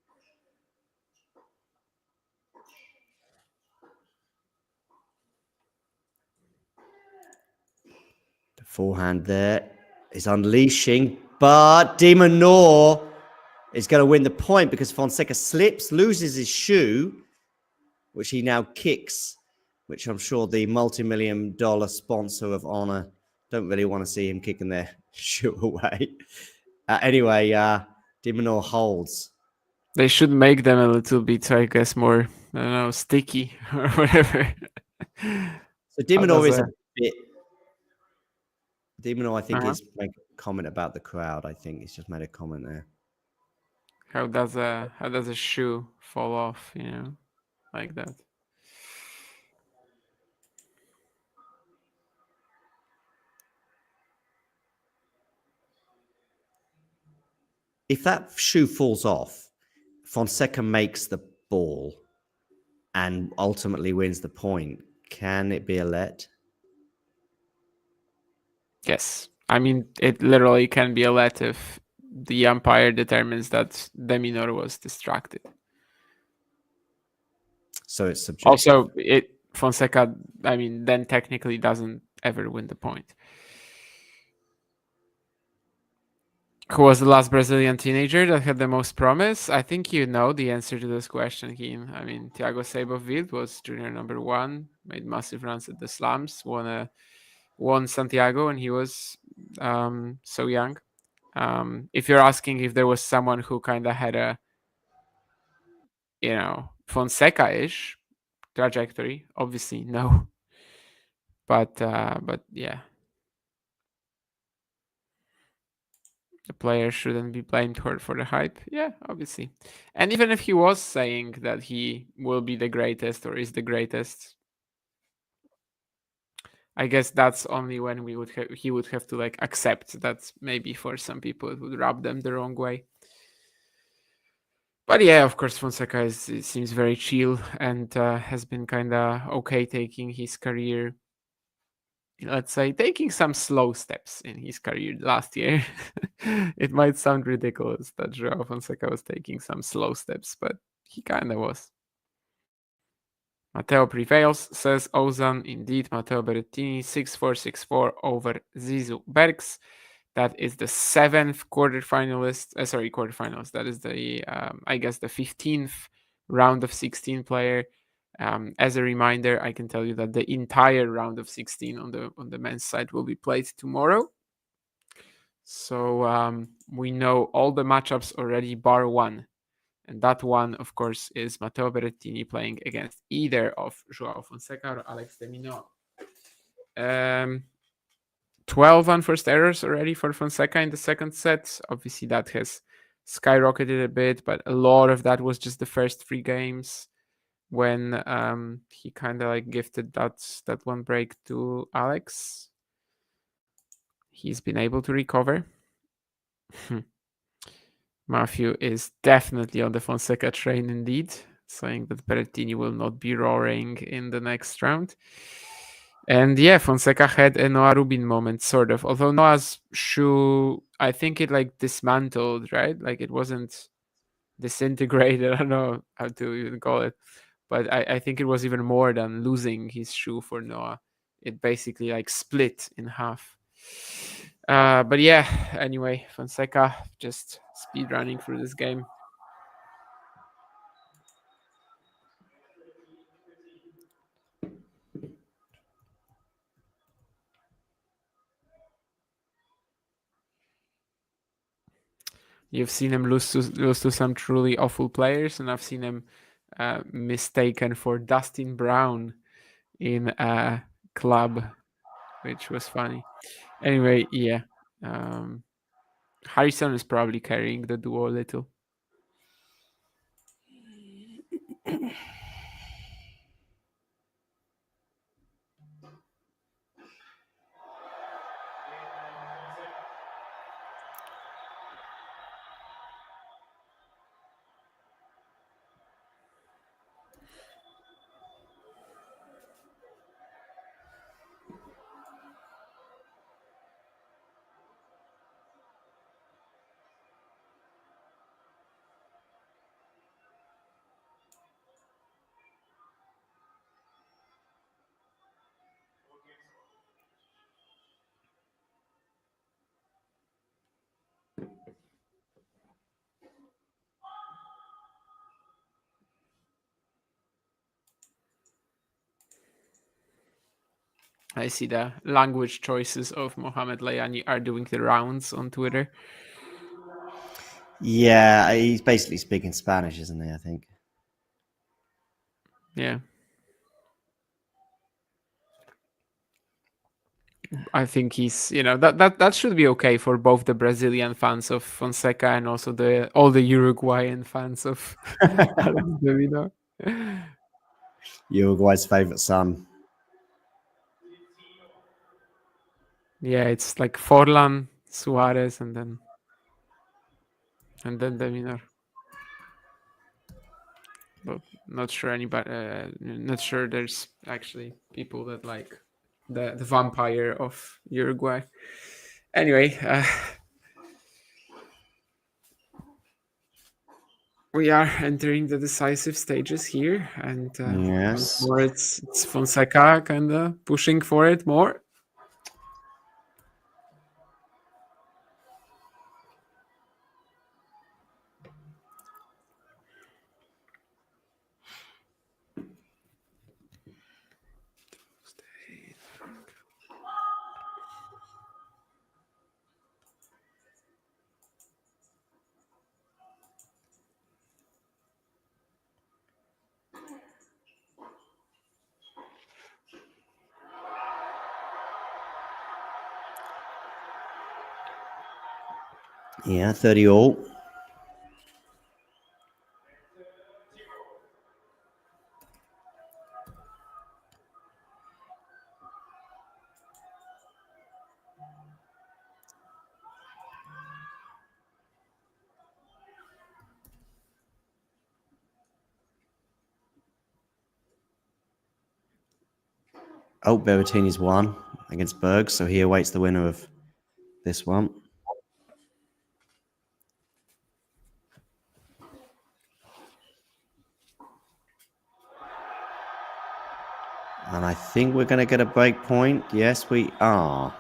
The forehand there is unleashing, but de Minaur is going to win the point because Fonseca slips, loses his shoe, which he now kicks, which I'm sure the multi-million-dollar sponsor of Honor don't really want to see him kicking their shoe away. Anyway, de Minaur holds. They should make them a little bit, I guess, more, I don't know, sticky or whatever. So de Minaur is a bit... de Minaur, I think, is making a comment about the crowd. I think he's just made a comment there. How does a shoe fall off, you know, like that? If that shoe falls off, Fonseca makes the ball and ultimately wins the point. Can it be a let? Yes. I mean, it literally can be a let if the umpire determines that de Minaur was distracted. So it's subjective. Also, Fonseca, I mean, then technically doesn't ever win the point. Who was the last Brazilian teenager that had the most promise? I think you know the answer to this question, Keen. I mean, Thiago Seibovic was junior #1, made massive runs at the slams, won Santiago, and he was so young. If you're asking if there was someone who kind of had a, Fonseca-ish trajectory, obviously no. But yeah. The player shouldn't be blamed for the hype. Yeah, obviously. And even if he was saying that he will be the greatest or is the greatest, I guess that's only when he would have to like accept that maybe for some people it would rub them the wrong way. But yeah, of course, Fonseca seems very chill and has been kind of okay taking his career. Let's say taking some slow steps in his career last year. It might sound ridiculous that Joao Fonseca was taking some slow steps, but he kind of was. Matteo prevails, says Ozan. Indeed, Matteo Berrettini 6-4, 6-4 over Zizou Bergs. That is the 7th quarterfinalist. Quarterfinals. That is the, I guess, the 15th round of 16 player. As a reminder, I can tell you that the entire round of 16 on the men's side will be played tomorrow. So we know all the matchups already, bar one. And that one, of course, is Matteo Berrettini playing against either of Joao Fonseca or Alex de Minaur. 12 unforced errors already for Fonseca in the second set. Obviously, that has skyrocketed a bit, but a lot of that was just the first 3 games when he kind of like gifted that one break to Alex. He's been able to recover. Matthew is definitely on the Fonseca train indeed, saying that Berrettini will not be roaring in the next round. And yeah, Fonseca had a Noah Rubin moment, sort of. Although Noah's shoe, I think it like dismantled, right? Like it wasn't disintegrated. I don't know how to even call it. But I think it was even more than losing his shoe for Noah. It basically like split in half. But yeah, anyway, Fonseca just speed running through this game. You've seen him lose to some truly awful players, and I've seen him mistaken for Dustin Brown in a club, which was funny. Anyway, yeah. Harrison is probably carrying the duo a little. I see the language choices of Mohamed Layani are doing the rounds on Twitter. Yeah, he's basically speaking Spanish, isn't he? I think. Yeah. I think he's, that should be okay for both the Brazilian fans of Fonseca and also all the Uruguayan fans of Alex de Minaur. Uruguay's favorite son. Yeah, it's like Forlan, Suarez, and then de Minaur. But not sure not sure there's actually people that like the vampire of Uruguay. Anyway, we are entering the decisive stages here, and yes, more it's Fonseca kind of pushing for it more. Yeah, 30 all. Oh, Berrettini's won against Berg, so he awaits the winner of this one. And I think we're going to get a break point. Yes, we are.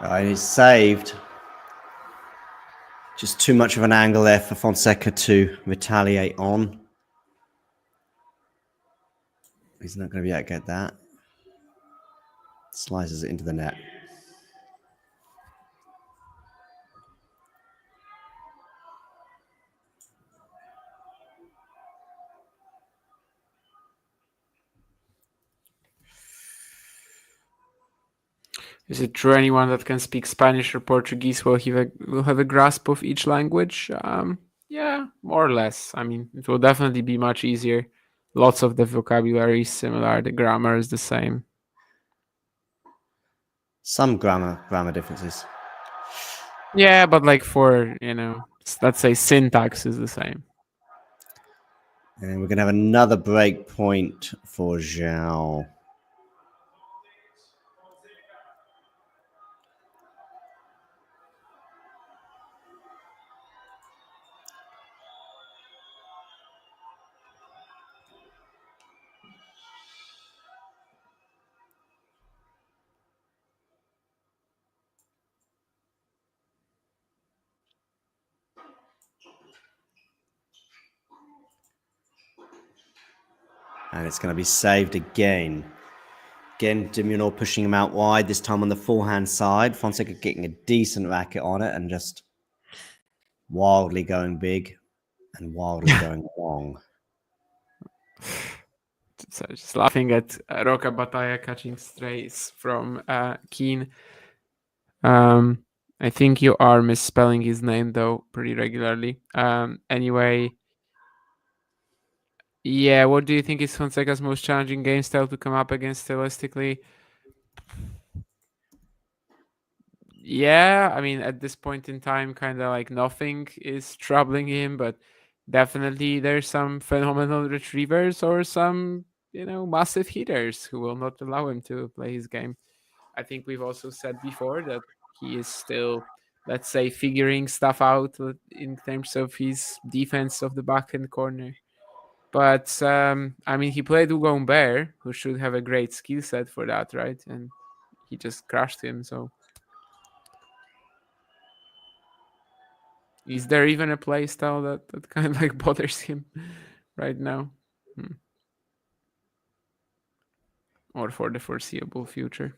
All right, he's saved. Just too much of an angle there for Fonseca to retaliate on. He's not going to be able to get that. Slices it into the net. Is it true anyone that can speak Spanish or Portuguese will have a grasp of each language? Yeah, more or less. I mean, it will definitely be much easier. Lots of the vocabulary is similar. The grammar is the same. Some grammar differences. Yeah, but like for, let's say syntax is the same. And we're going to have another break point for Joao. And it's going to be saved again. Again, Minaur pushing him out wide, this time on the forehand side. Fonseca getting a decent racket on it and just wildly going big and wildly going long. So just laughing at Roca Batalla catching strays from Keen. I think you are misspelling his name, though, pretty regularly. Anyway... Yeah, what do you think is Fonseca's most challenging game style to come up against stylistically? Yeah, I mean, at this point in time, kind of like nothing is troubling him, but definitely there's some phenomenal retrievers or some, massive hitters who will not allow him to play his game. I think we've also said before that he is still, let's say, figuring stuff out in terms of his defense of the backhand corner. But I mean, he played Hugo Humbert, who should have a great skill set for that, right? And he just crushed him. So, is there even a play style that kind of like bothers him right now, or for the foreseeable future?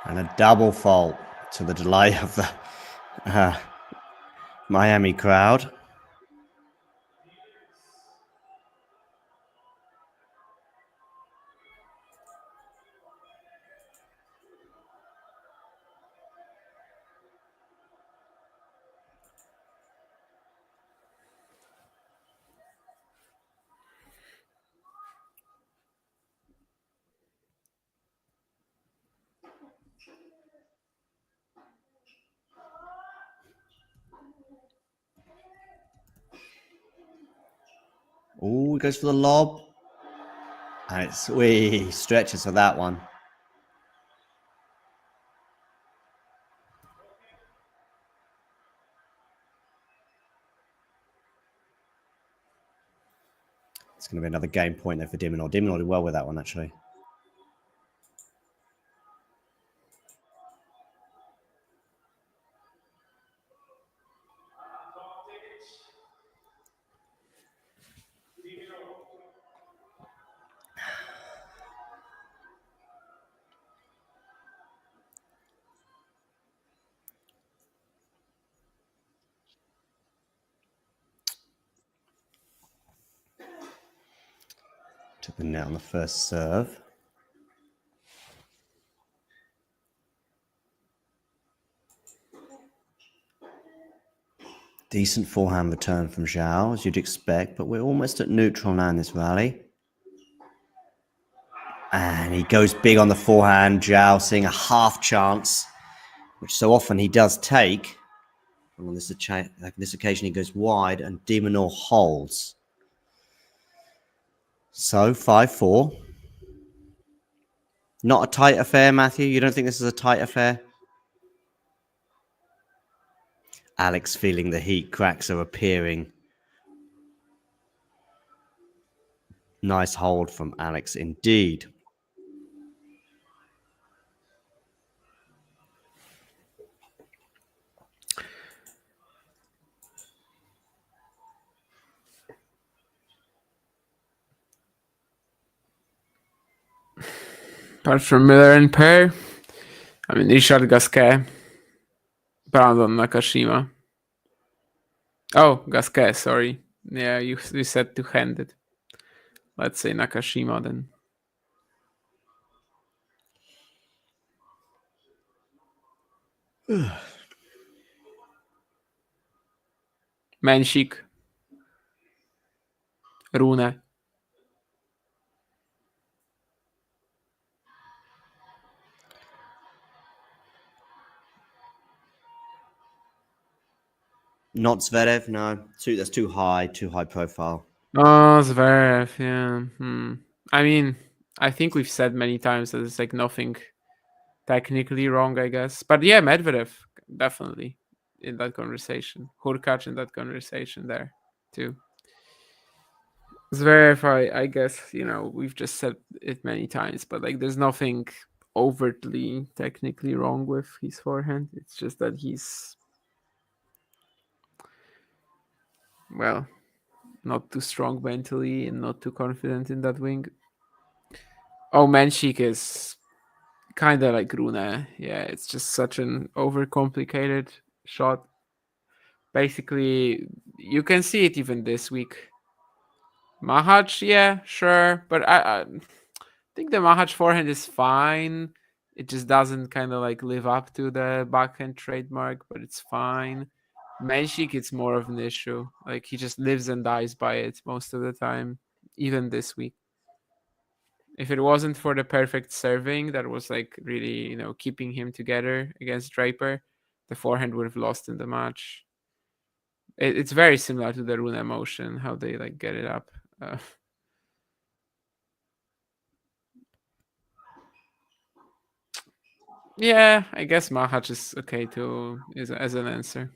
And a double fault to the delight of the Miami crowd. Oh, he goes for the lob. And it's stretches for that one. It's going to be another game point there for de Minaur. De Minaur did well with that one, actually. Took the net on the first serve. Decent forehand return from Joao, as you'd expect, but we're almost at neutral now in this rally. And he goes big on the forehand. Joao seeing a half chance, which so often he does take. And on this occasion, he goes wide, and de Minaur holds. So 5-4. Not a tight affair, Matthew? You don't think this is a tight affair? Alex feeling the heat. Cracks are appearing. Nice hold from Alex indeed. Apart from Miller and pair, I mean, Richard Gasquet, Brandon Nakashima. Oh, Gasquet, sorry. Yeah, you said two-handed. Let's say Nakashima then. Menchik. Rune. Not Zverev, no. That's too high profile. Oh, Zverev, yeah. I mean, I think we've said many times that it's like nothing technically wrong, I guess. But yeah, Medvedev, definitely in that conversation. Hurkacz in that conversation there, too. Zverev, I guess, we've just said it many times, but like there's nothing overtly technically wrong with his forehand. It's just that he's, well, not too strong mentally and not too confident in that wing. Oh, Menchik is kind of like Rune. Yeah, it's just such an overcomplicated shot. Basically, you can see it even this week. Mahac, yeah, sure. But I think the Mahac forehand is fine. It just doesn't kind of like live up to the backhand trademark, but it's fine. Menchik, it's more of an issue. Like he just lives and dies by it most of the time, even this week. If it wasn't for the perfect serving that was like really, keeping him together against Draper, the forehand would have lost in the match. It's very similar to the Rune motion, how they like get it up. Yeah, I guess Mahac is okay too, as an answer.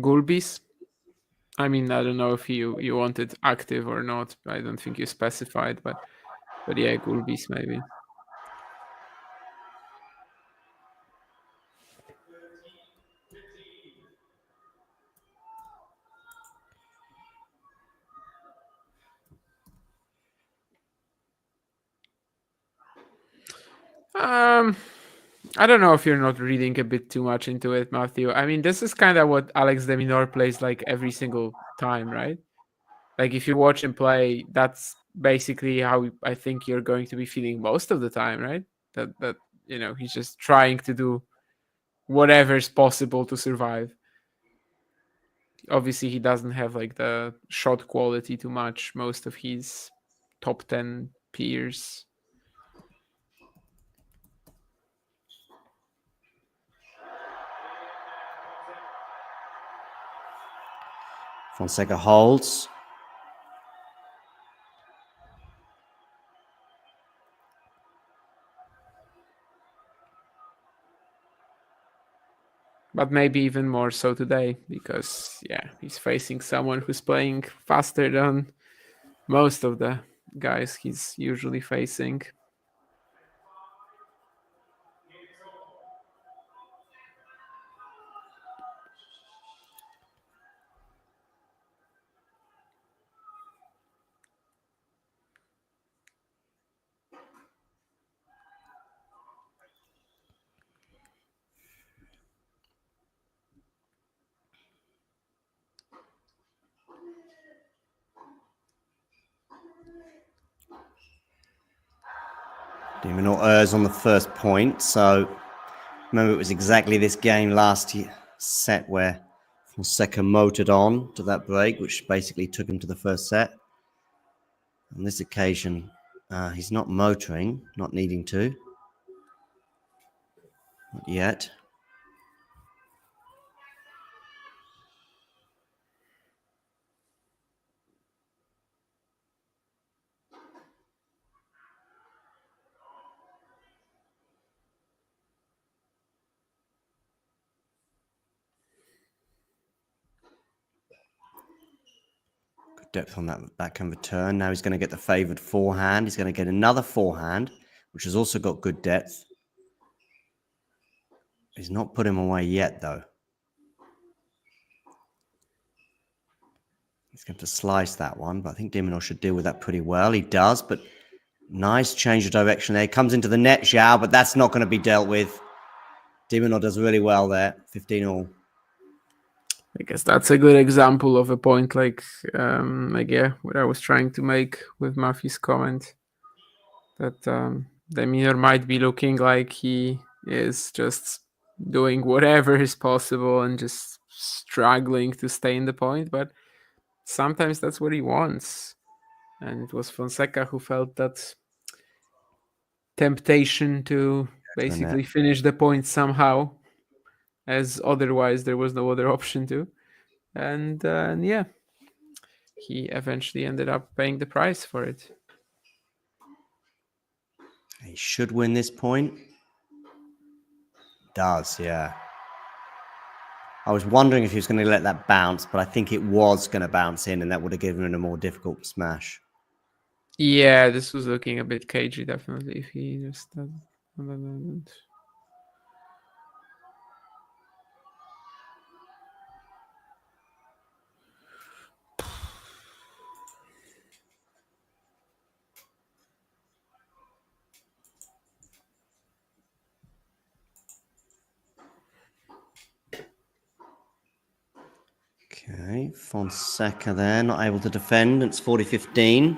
Gulbis? I mean, I don't know if you wanted active or not. I don't think you specified, but yeah, Gulbis maybe. I don't know if you're not reading a bit too much into it, Matthew. I mean, this is kind of what Alex de Minaur plays like every single time, right? Like if you watch him play, that's basically how I think you're going to be feeling most of the time, right? That he's just trying to do whatever is possible to survive. Obviously, he doesn't have like the shot quality to match most of his top 10 peers. Fonseca holds. But maybe even more so today because, yeah, he's facing someone who's playing faster than most of the guys he's usually facing. de Minaur errs on the first point. So remember, it was exactly this game last set where Fonseca motored on to that break, which basically took him to the first set. On this occasion, he's not motoring, not needing to. Not yet. Good depth on that backhand return. Now he's going to get the favoured forehand. He's going to get another forehand, which has also got good depth. He's not put him away yet, though. He's going to slice that one, but I think de Minaur should deal with that pretty well. He does, but nice change of direction there. He comes into the net, Joao, but that's not going to be dealt with. De Minaur does really well there, 15-all. I guess that's a good example of a point like yeah, what I was trying to make with Matthew's comment. That de Minaur might be looking like he is just doing whatever is possible and just struggling to stay in the point, but sometimes that's what he wants. And it was Fonseca who felt that temptation to basically finish the point somehow, as otherwise there was no other option to. And yeah, he eventually ended up paying the price for it. He should win this point. Does, yeah. I was wondering if he was going to let that bounce, but I think it was going to bounce in, and that would have given him a more difficult smash. Yeah, this was looking a bit cagey, definitely, if he just doesn't. Okay, Fonseca there, not able to defend. It's 40-15.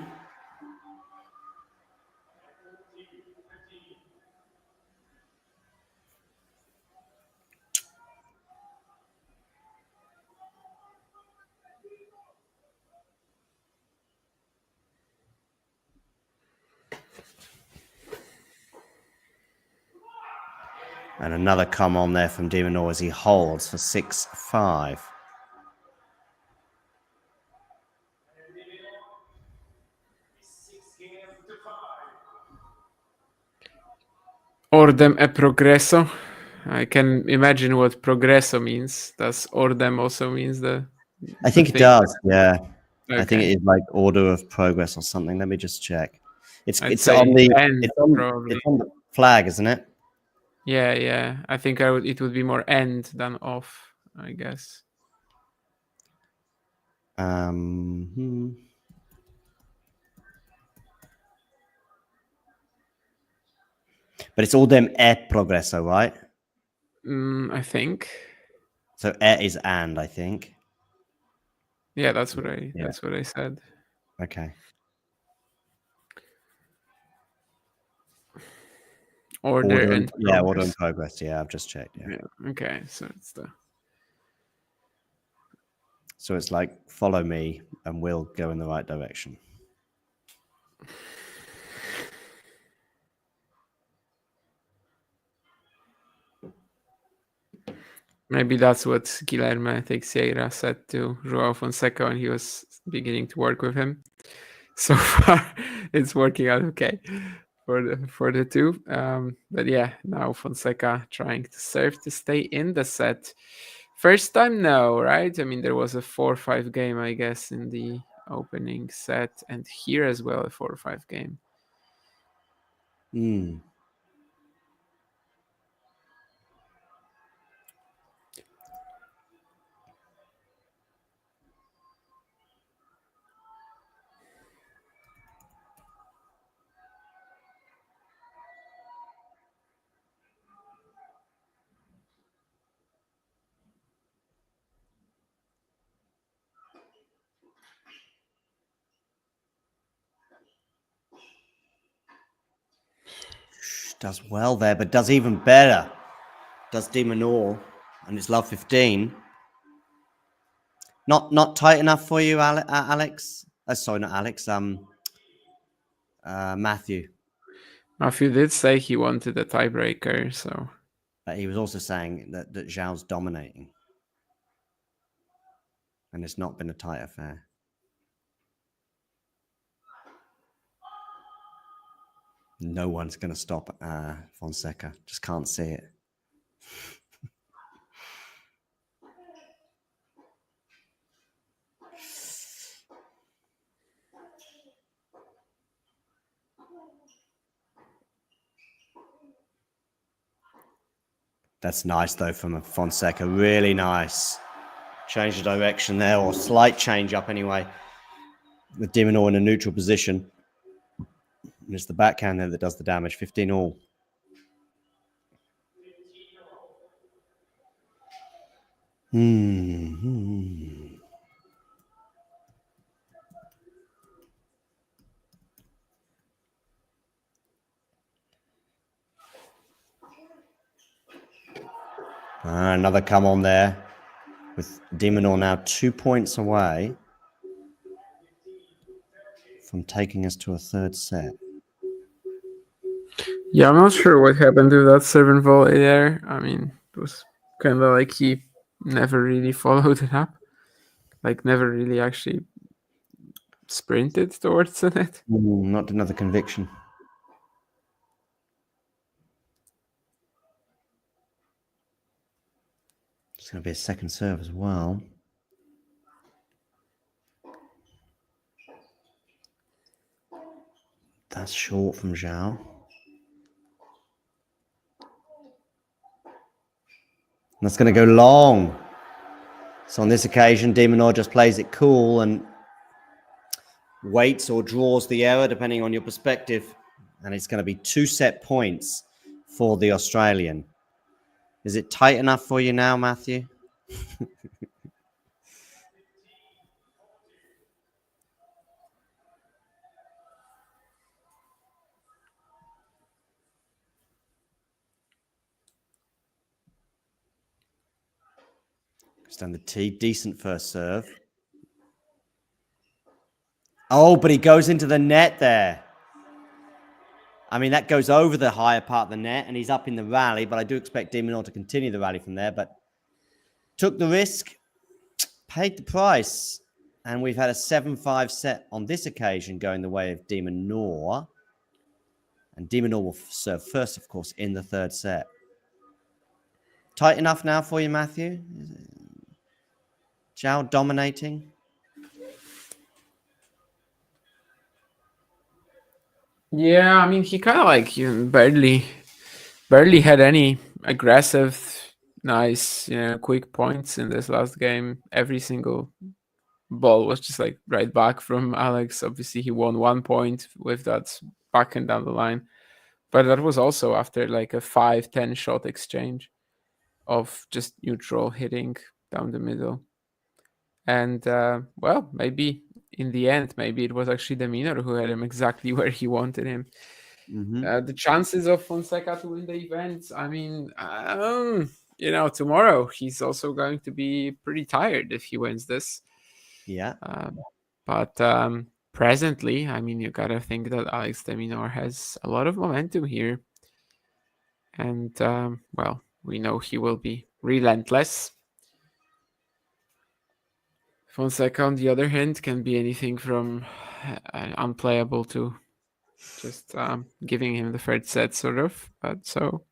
And another come on there from de Minaur as he holds for 6-5. Ordem e progresso. I can imagine what progresso means. Does ordem also means the? I think it does. Yeah, Okay. I think it is like order of progress or something. Let me just check. It's I'd on say the end, it's on the flag, isn't it? Yeah. I think it would be more end than off, I guess. But it's ordem e progresso, right? I think. So e is and, I think. Yeah, that's what I said. Okay. Order and progress. order and progress. Yeah, I've just checked. Yeah. Okay, so it's the. So it's like follow me, and we'll go in the right direction. Maybe that's what Guilherme Teixeira said to Joao Fonseca when he was beginning to work with him. So far, it's working out okay. for the two. But yeah, now Fonseca trying to serve to stay in the set. First time no, right? I mean, there was a 4-5 game, I guess, in the opening set, and here as well a 4-5 game. Does well there, but does even better. Does Minaur, and it's love 15. Not tight enough for you, Alex? Sorry, not Alex. Matthew. Matthew did say he wanted a tiebreaker, so. But he was also saying that Joao's dominating, and it's not been a tight affair. No one's going to stop Fonseca. Just can't see it. That's nice, though, from Fonseca. Really nice. Change the direction there, or slight change up anyway. With Minaur in a neutral position. And it's the backhand there that does the damage. 15 all. Another come on there. With Minaur now 2 points away from taking us to a third set. Yeah, I'm not sure what happened to that serve volley there. I mean, it was kind of like he never really followed it up. Like, never really actually sprinted towards the net. Not another conviction. It's going to be a second serve as well. That's short from Joao. That's going to go long. So on this occasion, Minaur just plays it cool and waits or draws the error, depending on your perspective. And it's going to be 2 set points for the Australian. Is it tight enough for you now, Matthew? Stand the tee, decent first serve. Oh, but he goes into the net there. I mean, that goes over the higher part of the net, and he's up in the rally, but I do expect Minaur to continue the rally from there, but took the risk, paid the price, and we've had a 7-5 set on this occasion going the way of Minaur. And Minaur will serve first, of course, in the third set. Tight enough now for you, Matthew? Joao dominating? Yeah, I mean, he kind of like barely had any aggressive, nice, quick points in this last game. Every single ball was just like right back from Alex. Obviously, he won 1 point with that backhand down the line, but that was also after like a 5-10 shot exchange of just neutral hitting down the middle. And well, maybe in the end, maybe it was actually the Minaur who had him exactly where he wanted him. The chances of Fonseca to win the event, I mean, tomorrow he's also going to be pretty tired if he wins this. Yeah. But presently, I mean, you gotta think that Alex de Minaur has a lot of momentum here. And, well, we know he will be relentless. Fonseca, on the other hand, can be anything from unplayable to just giving him the third set, sort of. But so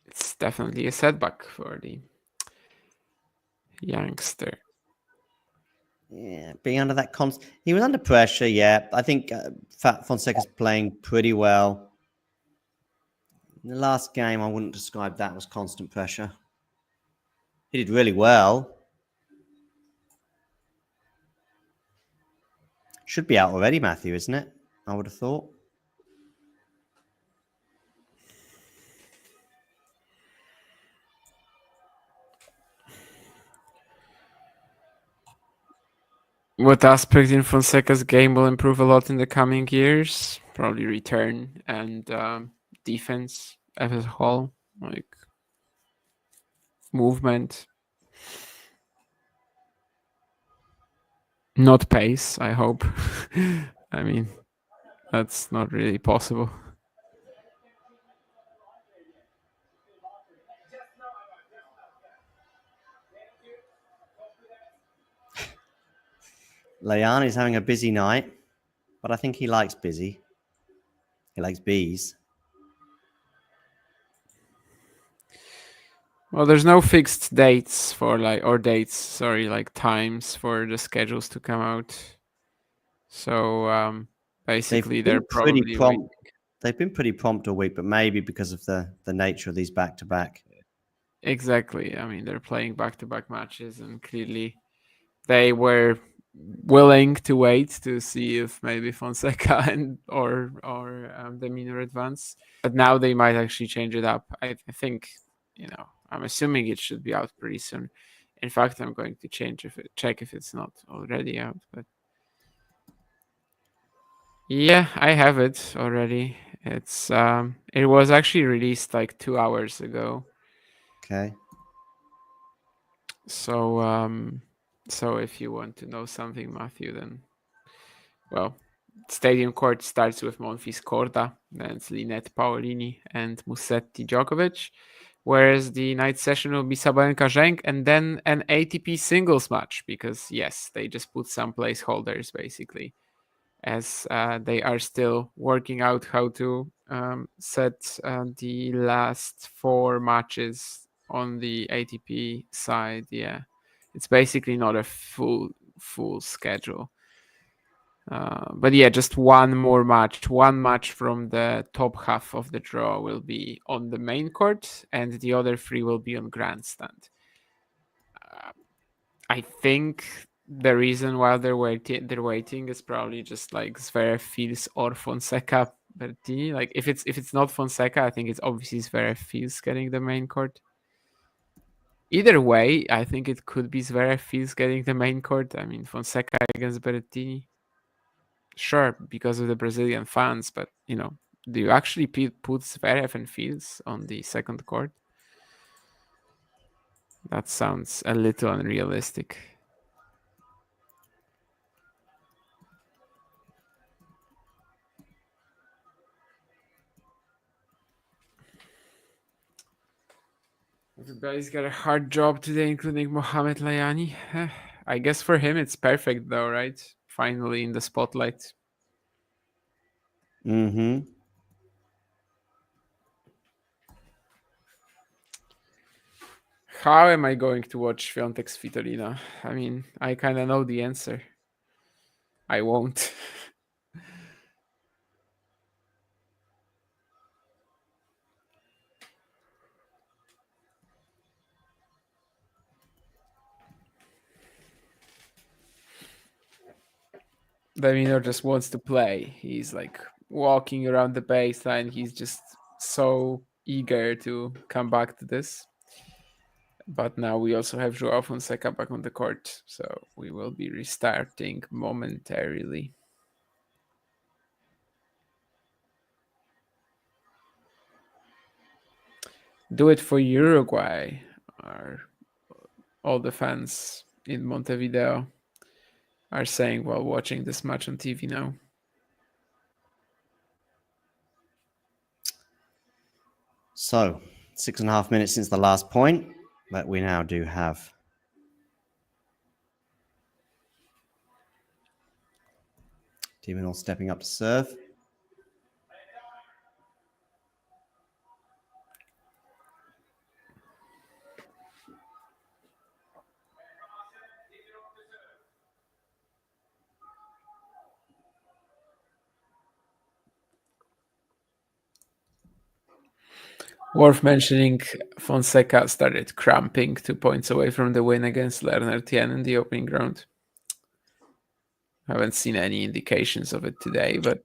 it's definitely a setback for the youngster. Yeah, being under that he was under pressure. Yeah, I think Fonseca's playing pretty well. In the last game, I wouldn't describe that as constant pressure. He did really well. Should be out already, Matthew, isn't it? I would have thought. What aspect in Fonseca's game will improve a lot in the coming years? Probably return and defense as a whole, like movement. Not pace, I hope. I mean, that's not really possible. Lejan is having a busy night, but I think he likes busy. He likes bees. Well, there's no fixed dates for times for the schedules to come out. So basically, they're probably pretty prompt. They've been pretty prompt all week, but maybe because of the nature of these back-to-back. Exactly. I mean, they're playing back-to-back matches, and clearly they were willing to wait to see if maybe Fonseca or the Minaur advance. But now they might actually change it up. I think, I'm assuming it should be out pretty soon. In fact, I'm going to check if it's not already out. But yeah, I have it already. It's it was actually released like 2 hours ago. Okay. So if you want to know something, Matthew, then Stadium Court starts with Monfils Korda, then it's Linette Paolini and Musetti Djokovic, whereas the night session will be Sabalenka Zheng and then an ATP singles match, because yes, they just put some placeholders basically, as they are still working out how to set the last 4 matches on the ATP side. Yeah, it's basically not a full schedule. But yeah, just one match from the top half of the draw will be on the main court, and the other 3 will be on grandstand. I think the reason why they're waiting is probably just like Zverev Fils or Fonseca Berrettini. Like if it's not Fonseca, I think it's obviously Zverev Fils getting the main court. Either way, I think it could be Zverev Fils getting the main court. I mean, Fonseca against Berrettini. Sure, because of the Brazilian fans, but do you actually put Zverev and Fils on the second court? That sounds a little unrealistic. Everybody's got a hard job today, including Mohamed Layani. I guess for him it's perfect though, right? Finally in the spotlight. Mm-hmm. How am I going to watch Świątek Svitolina? I mean, I kind of know the answer. I won't. Minaur just wants to play. He's like walking around the baseline. He's just so eager to come back to this. But now we also have Joao Fonseca back on the court, so we will be restarting momentarily. Do it for Uruguay, are all the fans in Montevideo are saying while watching this match on TV now. So, 6.5 minutes since the last point, but we now do have De Minaur stepping up to serve. Worth mentioning, Fonseca started cramping 2 points away from the win against Lerner Tien in the opening round. I haven't seen any indications of it today, but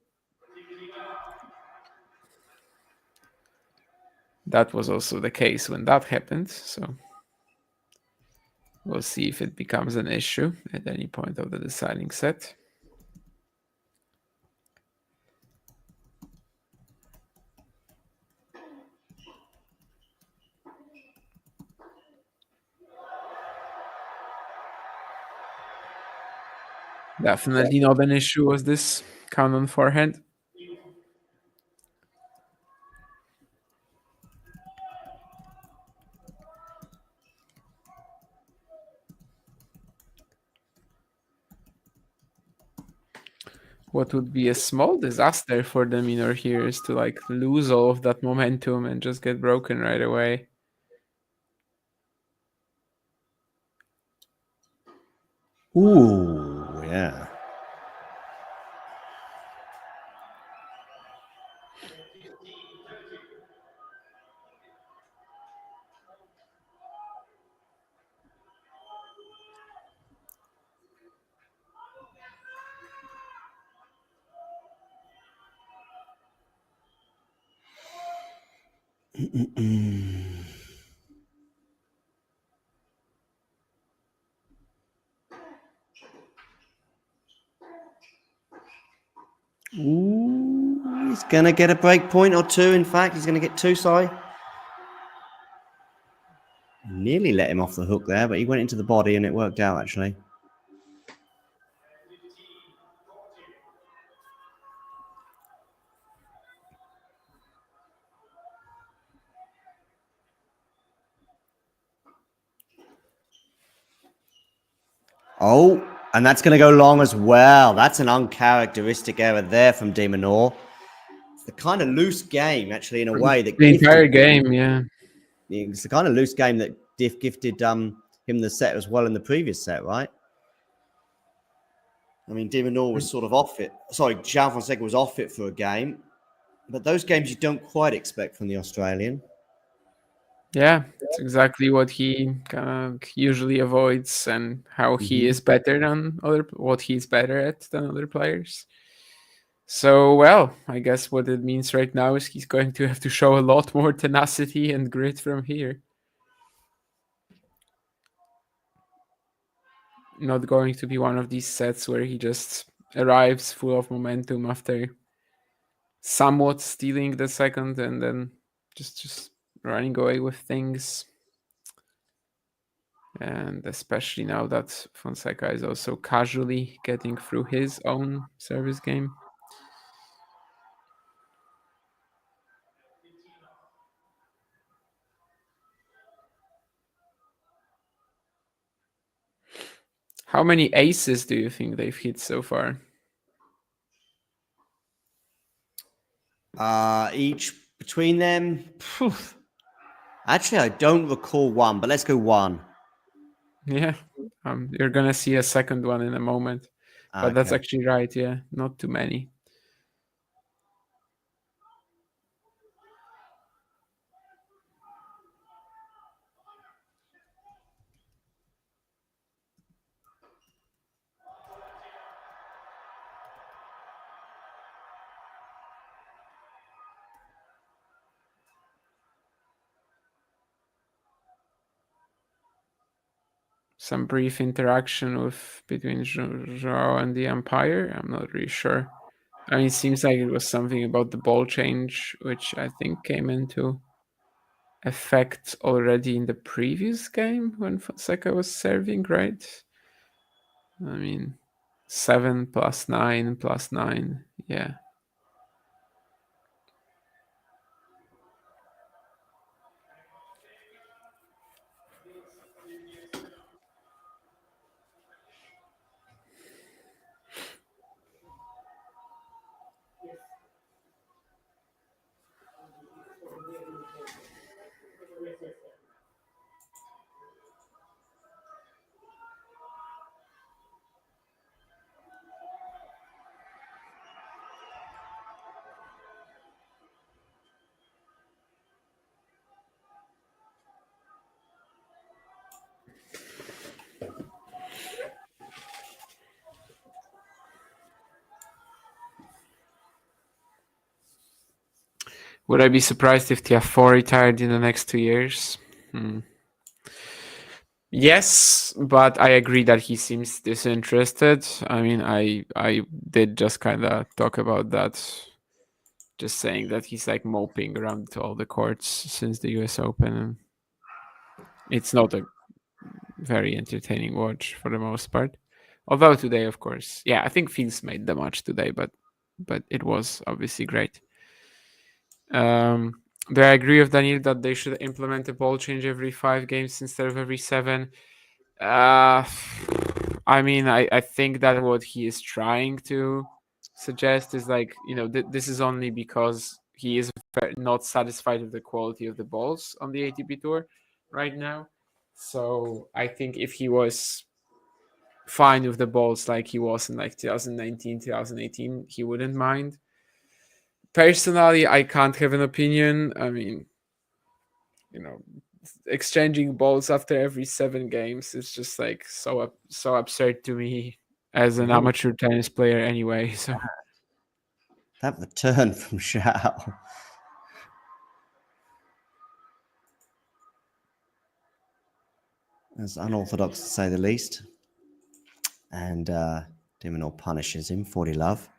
that was also the case when that happened. So we'll see if it becomes an issue at any point of the deciding set. Definitely not an issue was this count on forehand. What would be a small disaster for the Minaur here is to like lose all of that momentum and just get broken right away. Ooh, yeah. Ooh, he's going to get a break point or two. In fact, he's going to get two, sorry. Nearly let him off the hook there, but he went into the body and it worked out, actually. Oh, and that's going to go long as well. That's an uncharacteristic error there from De Minaur. It's the kind of loose game, actually, in a way that the entire game, yeah. It's the kind of loose game that Diff gifted him the set as well in the previous set, right? I mean, De Minaur was sort of off it. Sorry, Joao Fonseca was off it for a game. But those games you don't quite expect from the Australian. Yeah, it's exactly what he kind of usually avoids and how he is better than what he's better at than other players. So, well, I guess what it means right now is he's going to have to show a lot more tenacity and grit from here. Not going to be one of these sets where he just arrives full of momentum after somewhat stealing the second and then just running away with things. And especially now that Fonseca is also casually getting through his own service game. How many aces do you think they've hit so far? Each between them. Phew. Actually, I don't recall one, but let's go one. Yeah, you're gonna see a second one in a moment, but that's actually right. Yeah, not too many. Some brief interaction between Joao and the umpire. I'm not really sure. I mean, it seems like it was something about the ball change, which I think came into effect already in the previous game when Fonseca was serving, right? I mean, 7 + 9 + 9. Yeah. Would I be surprised if TF4 retired in the next 2 years? Yes, but I agree that he seems disinterested. I mean, I did just kind of talk about that, just saying that he's like moping around to all the courts since the US Open. And it's not a very entertaining watch for the most part. Although today, of course, yeah, I think Fields made the match today, but it was obviously great. Do I agree with Daniel that they should implement a ball change every 5 games instead of every 7? I mean, I think that what he is trying to suggest is like, this is only because he is not satisfied with the quality of the balls on the ATP Tour right now. So I think if he was fine with the balls like he was in like 2019, 2018, he wouldn't mind. Personally, I can't have an opinion. I mean, exchanging balls after every 7 games is just like so absurd to me as an amateur tennis player anyway. So that return from Joao. That's unorthodox to say the least. And de Minaur punishes him, 40 love.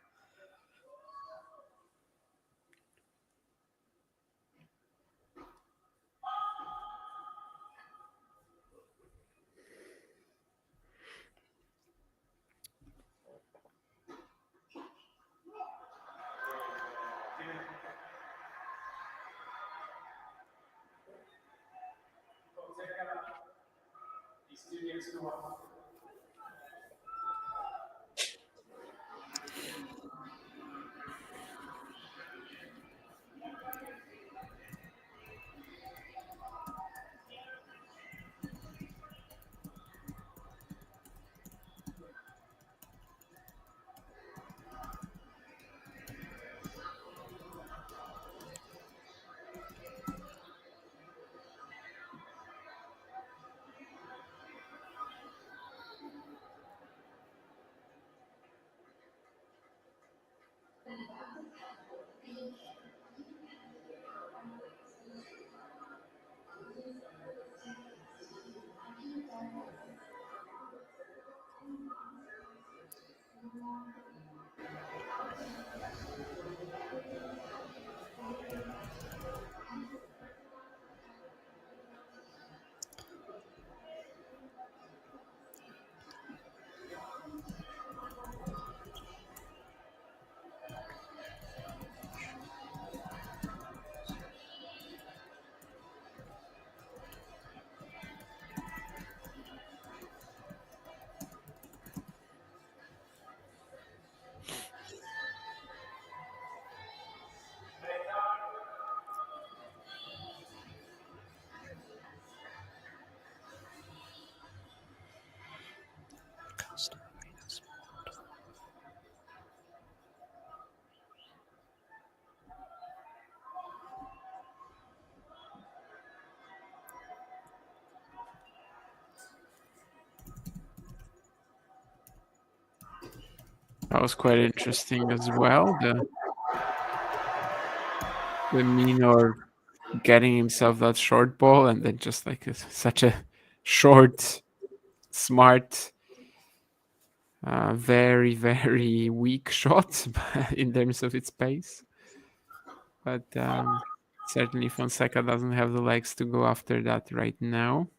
that was quite interesting as well. The Minaur getting himself that short ball and then just like such a short, smart, very, very weak shot in terms of its pace. But certainly Fonseca doesn't have the legs to go after that right now.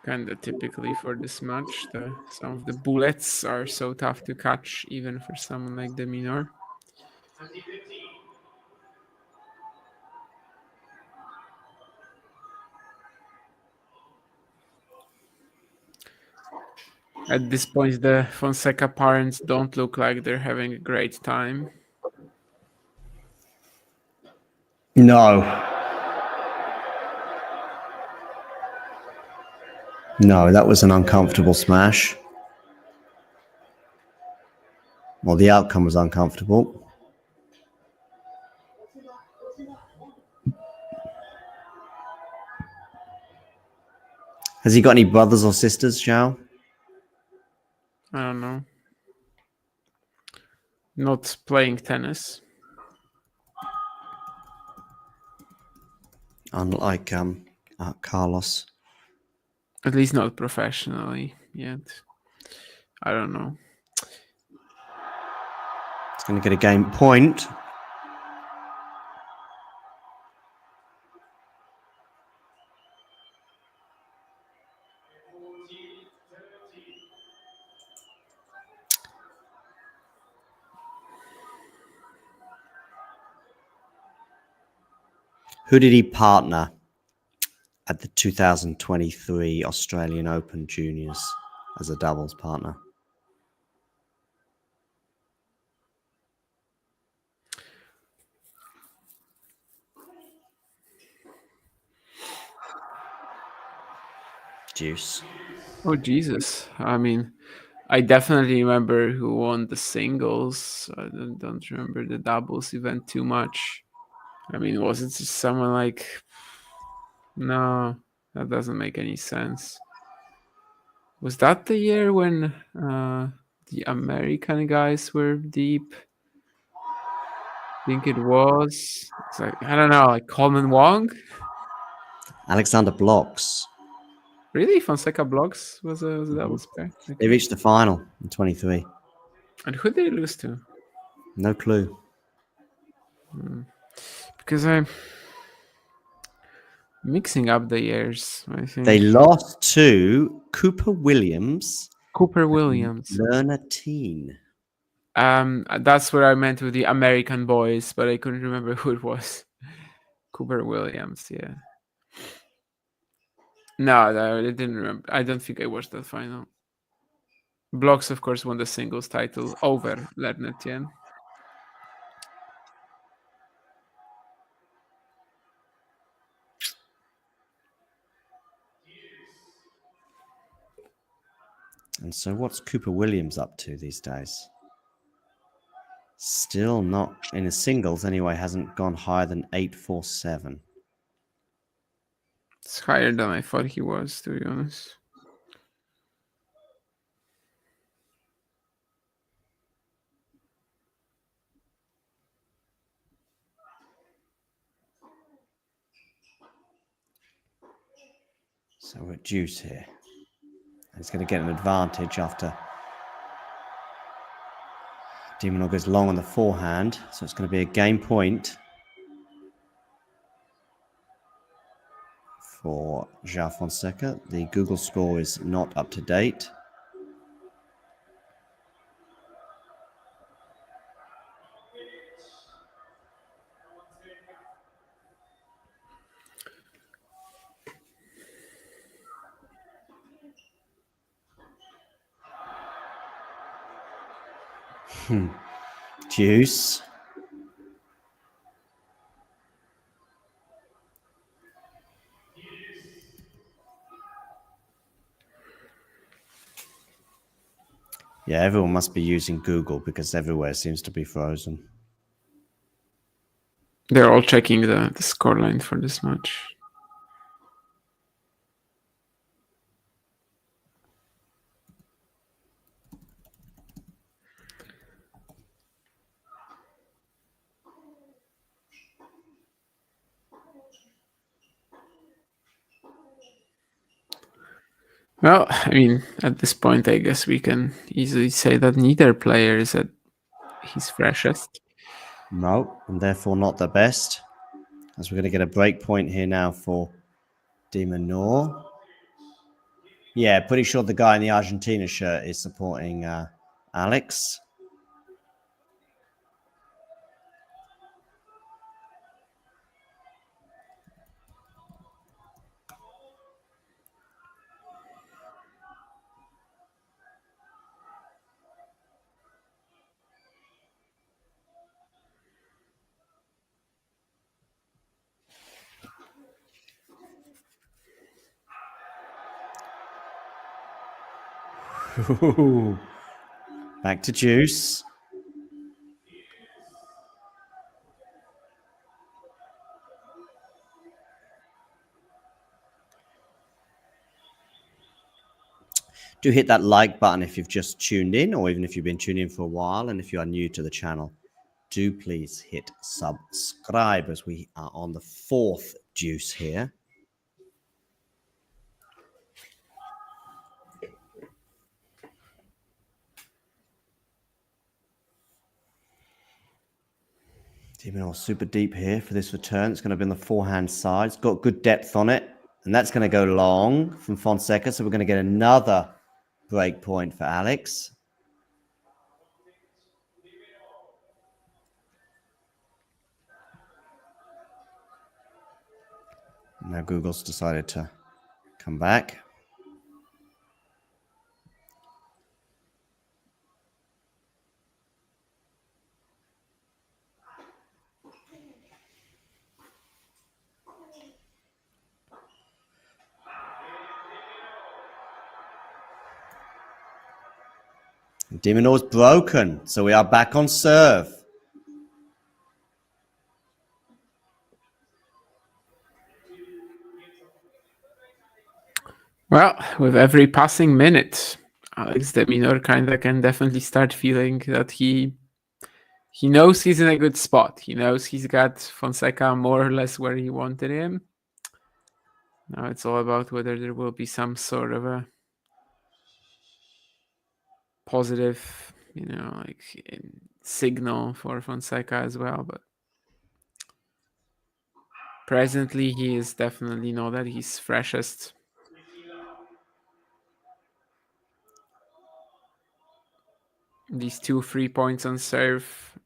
kind of typically for this match. Some of the bullets are so tough to catch, even for someone like the Minaur. At this point, the Fonseca parents don't look like they're having a great time. No. No, that was an uncomfortable smash. Well, the outcome was uncomfortable. Has he got any brothers or sisters, Joao? I don't know. Not playing tennis. Unlike Carlos. At least not professionally yet. I don't know. It's going to get a game point. Who did he partner at the 2023 Australian Open Juniors as a doubles partner? Juice. Oh, Jesus. I mean, I definitely remember who won the singles. I don't remember the doubles event too much. I mean, was it just someone like... No, that doesn't make any sense. Was that the year when the American guys were deep? I think it was. It's like, I don't know, like Coleman Wong? Alexander Blocks. Really? Fonseca Blocks was a doubles pair? Okay. They reached the final in 23. And who did they lose to? No clue. Because I'm mixing up the years, I think. They lost to Cooper Williams. Lerner Teen. That's what I meant with the American boys, but I couldn't remember who it was. Cooper Williams, yeah. No, I didn't remember. I don't think I watched that final. Blocks, of course, won the singles title over Lerner Teen. And so what's Cooper Williams up to these days? Still not in his singles anyway, hasn't gone higher than 847. It's higher than I thought he was, to be honest. So we're at Juice here. He's going to get an advantage after de Minaur goes long on the forehand. So it's going to be a game point for Joao Fonseca. The Google score is not up to date. Juice. Yeah, everyone must be using Google because everywhere seems to be frozen. They're all checking the scoreline for this match. Well, I mean, at this point, I guess we can easily say that neither player is at his freshest. No, and therefore not the best. As we're going to get a break point here now for de Minaur. Yeah, pretty sure the guy in the Argentina shirt is supporting Alex. Back to Juice. Do hit that like button if you've just tuned in, or even if you've been tuning in for a while. And if you are new to the channel, do please hit subscribe, as we are on the 4th Juice here. Minaur super deep here for this return. It's going to be on the forehand side. It's got good depth on it. And that's going to go long from Fonseca. So we're going to get another break point for Alex. Now Google's decided to come back. de Minaur's broken, so we are back on serve. Well, with every passing minute, Alex de Minaur kind of can definitely start feeling that he knows he's in a good spot. He knows he's got Fonseca more or less where he wanted him. Now it's all about whether there will be some sort of a positive, signal for Fonseca as well. But presently, he is definitely not at his freshest. These 2 free points on serve,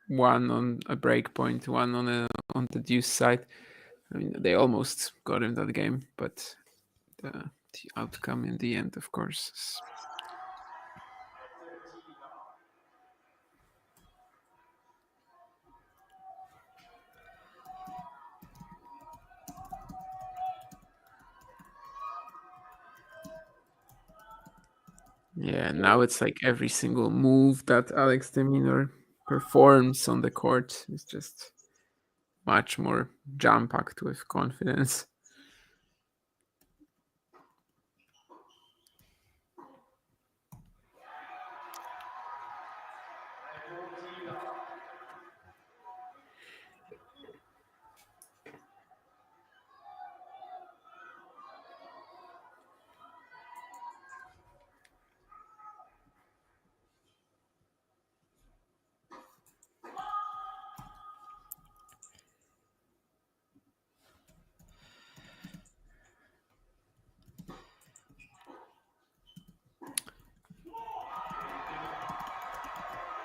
one on a break point, one on the deuce side. I mean, they almost got him that game, but the outcome in the end, of course, is yeah, now it's like every single move that Alex de Minaur performs on the court is just much more jam-packed with confidence.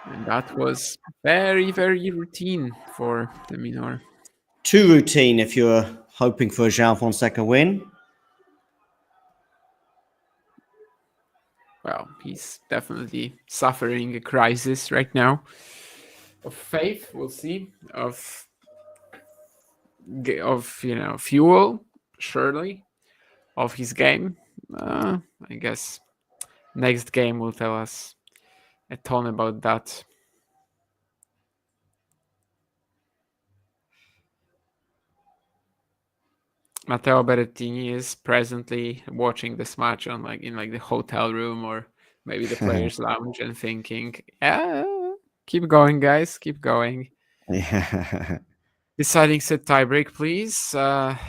And that was very, very routine for de Minaur. Too routine if you're hoping for a Joao Fonseca win. Well, he's definitely suffering a crisis right now of faith. We'll see of fuel, surely, of his game. I guess next game will tell us a ton about that. Matteo Berrettini is presently watching this match on in the hotel room or maybe the players' lounge and thinking, "Yeah, keep going, guys, keep going." Yeah. Deciding set tiebreak, please.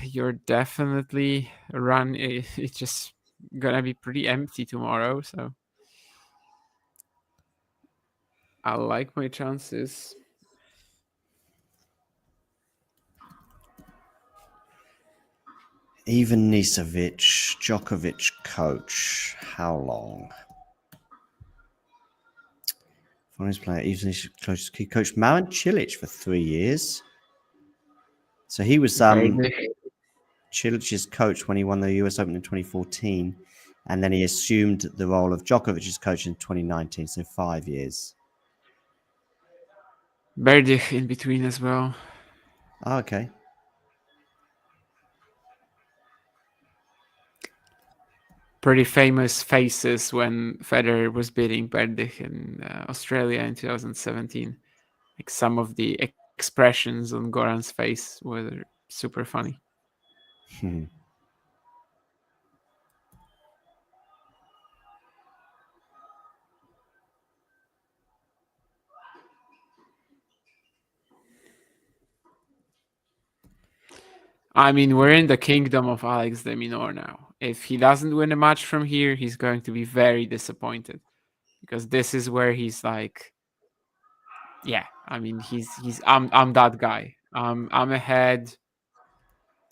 You're definitely it's just gonna be pretty empty tomorrow, so I like my chances. Ivan Nisevic, Djokovic coach. How long? Foreign player. Ivan Nisevic, he coached Marin Cilic for 3 years. So he was Cilic's coach when he won the US Open in 2014. And then he assumed the role of Djokovic's coach in 2019. So 5 years. Berdych in between as well. Oh, okay. Pretty famous faces when Federer was beating Berdych in Australia in 2017. Like some of the expressions on Goran's face were super funny. I mean, we're in the kingdom of Alex de Minaur now. If he doesn't win a match from here, he's going to be very disappointed, because this is where he's like, yeah, I mean, I'm that guy. I'm ahead.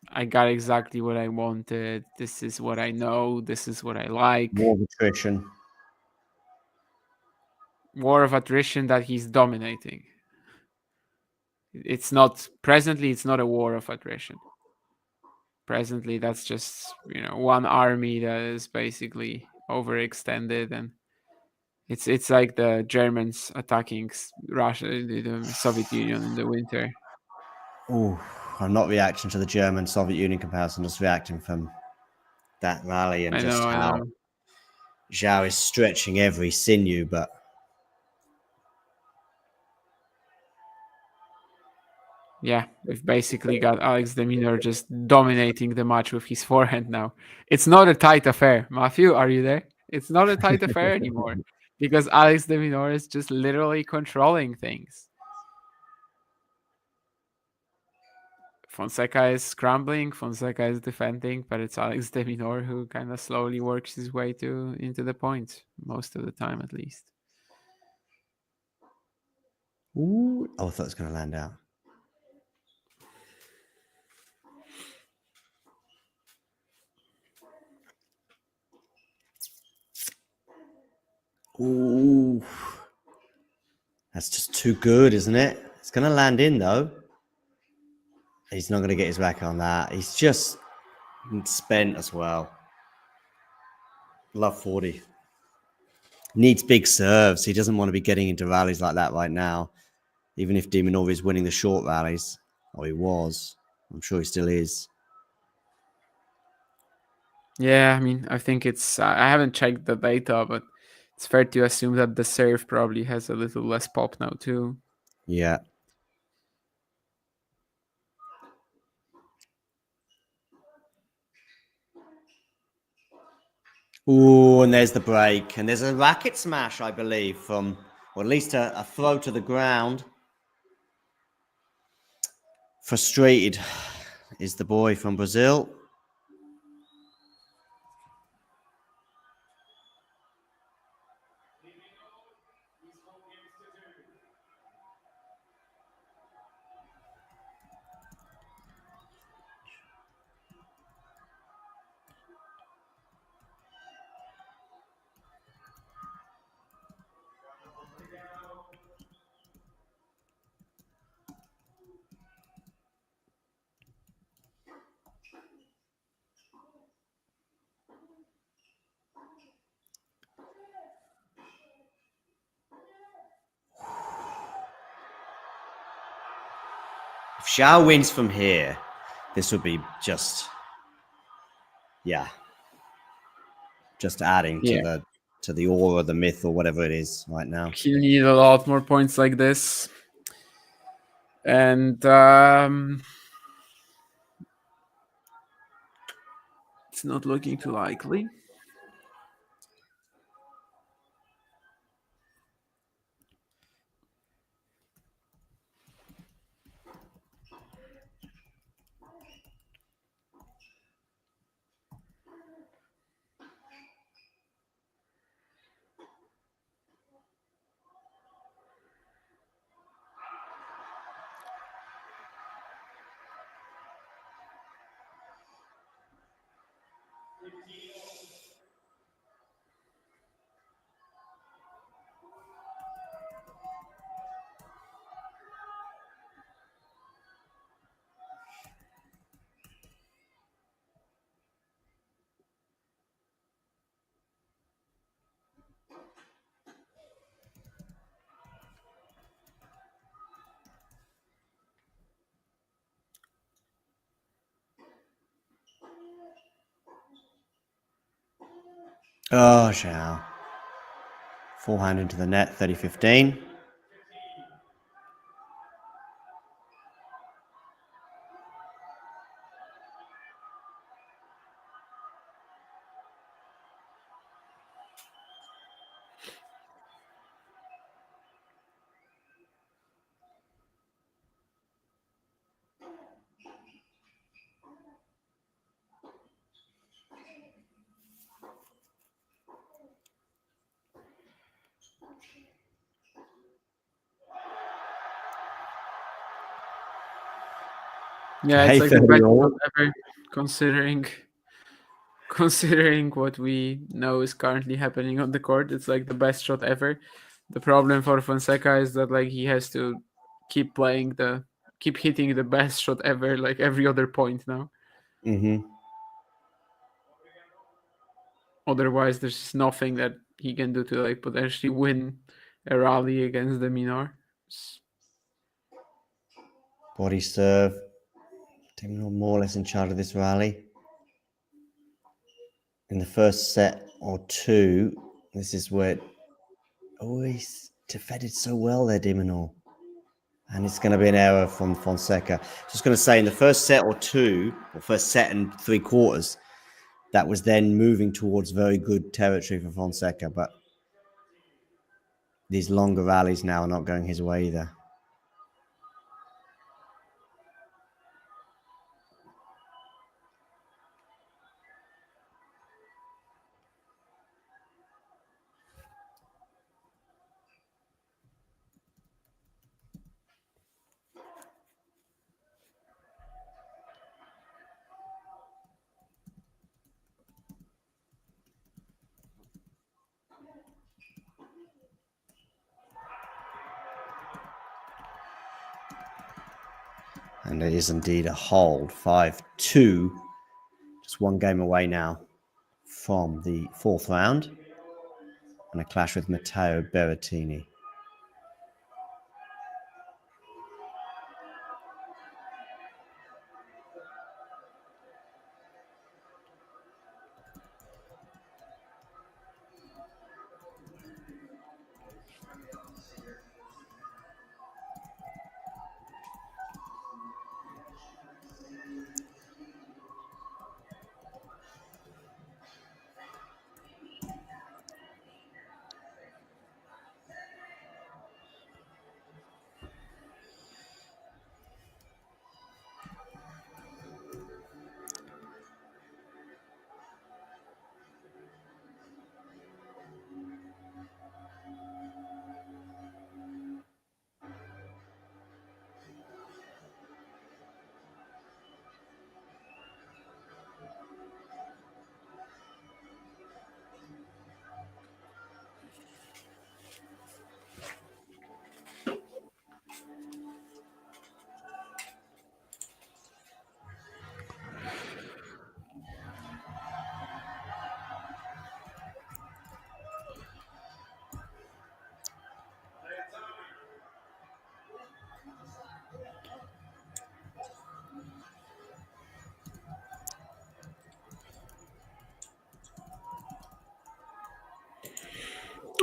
I got exactly what I wanted. This is what I know. This is what I like. War of attrition. War of attrition that he's dominating. It's not a war of attrition. Presently, that's just, one army that is basically overextended, and it's like the Germans attacking Russia, the Soviet Union in the winter. Oh, I'm not reacting to the German-Soviet Union comparison, just reacting from that rally and how Joao is stretching every sinew, but yeah, we've basically got Alex de Minaur just dominating the match with his forehand now. It's not a tight affair. Matthew, are you there? It's not a tight affair anymore, because Alex de Minaur is just literally controlling things. Fonseca is scrambling, Fonseca is defending, but it's Alex de Minaur who kind of slowly works his way into the point, most of the time at least. Ooh, I thought it was going to land out. Ooh, that's just too good, isn't it? It's going to land in, though. He's not going to get his racket on that. He's just spent as well. Love 40. Needs big serves. He doesn't want to be getting into rallies like that right now. Even if de Minaur is winning the short rallies. Or he was. I'm sure he still is. Yeah, I mean, I think I haven't checked the data, but it's fair to assume that the serve probably has a little less pop now too. Yeah. Ooh, and there's the break. And there's a racket smash, I believe, or at least a throw to the ground. Frustrated is the boy from Brazil. If Joao wins from here, this would be just adding to the aura, the myth, or whatever it is right now. He'll need a lot more points like this, and it's not looking too likely. Oh, Joao. Forehand into the net, 30-15. Yeah, it's like the best shot ever, considering what we know is currently happening on the court. It's like the best shot ever. The problem for Fonseca is that like he has to keep hitting the best shot ever, like every other point now. Mm-hmm. Otherwise, there's nothing that he can do to like potentially win a rally against the Minaur. Body serve. Minaur more or less in charge of this rally. In the first set or two, this is where he's defended so well there, Minaur. And it's going to be an error from Fonseca. Just going to say, in the first set or two, or first set and 3/4, that was then moving towards very good territory for Fonseca. But these longer rallies now are not going his way either. And it is indeed a hold, 5-2. Just one game away now from the fourth round. And a clash with Matteo Berrettini.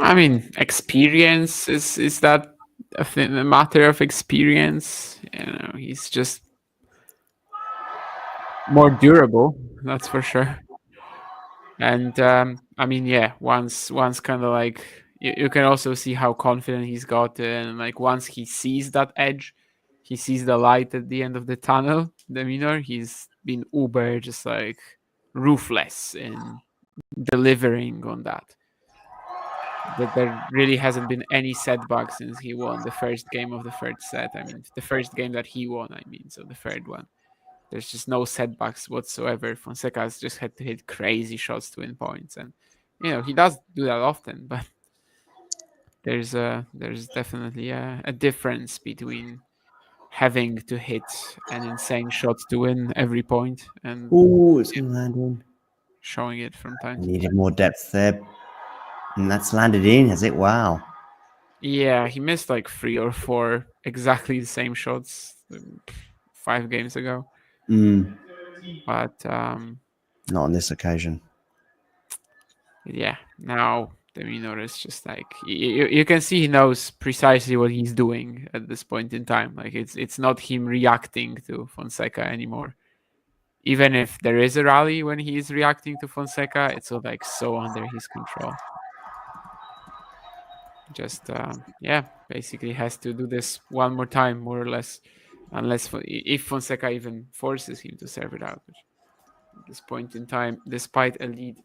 I mean, experience is that a matter of experience? You know, he's just more durable, that's for sure. And I mean, yeah, once kind of like you can also see how confident he's got, and like once he sees that edge, he sees the light at the end of the tunnel. The Minaur, he's been uber just like ruthless in delivering on that. That there really hasn't been any setback since he won the first game of the third set. I mean, the first game that he won, I mean, so the third one. there's just no setbacks whatsoever. Fonseca has just had to hit crazy shots to win points, and he does do that often, but there's definitely a difference between having to hit an insane shot to win every point and Ooh, it's going to land in. showing it from time to Needed time. more depth there. And that's landed in, has it? Wow. Yeah, he missed like 3 or 4 exactly the same shots 5 games ago. But not on this occasion. Yeah, now the Minaur is just like you can see he knows precisely what he's doing at this point in time. Like it's not him reacting to Fonseca anymore. Even if there is a rally when he is reacting to Fonseca, it's all like so under his control. Just basically has to do this one more time, more or less, unless if Fonseca even forces him to serve it out. Which at this point in time, despite a lead,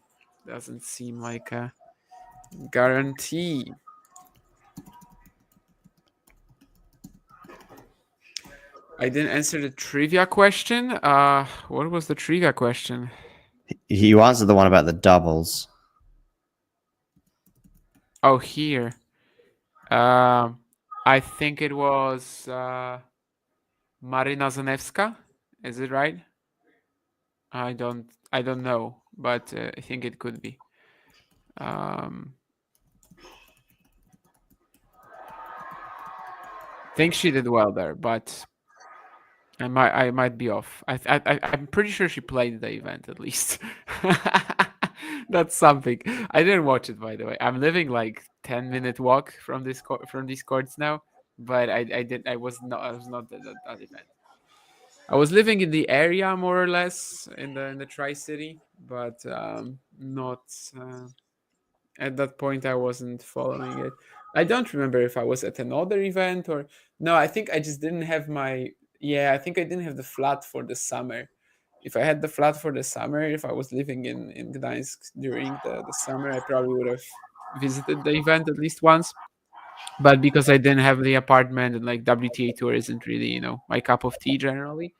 doesn't seem like a guarantee. I didn't answer the trivia question. What was the trivia question? You answered the one about the doubles. Oh, here. I think it was Marina Zanevska. Is it right? I don't know, but I think it could be. I think she did well there, but I might be off. I'm pretty sure she played the event at least. That's something. I didn't watch it, by the way. I'm living like 10-minute walk from these courts now, but I was not at that event. I was living in the area more or less in the Tri-City, but not at that point. I wasn't following it. I don't remember if I was at another event or no. I think I just didn't have I think I didn't have the flat for the summer. If I had the flat for the summer, if I was living in Gdańsk during the summer, I probably would have visited the event at least once. But because I didn't have the apartment and like WTA Tour isn't really, my cup of tea generally,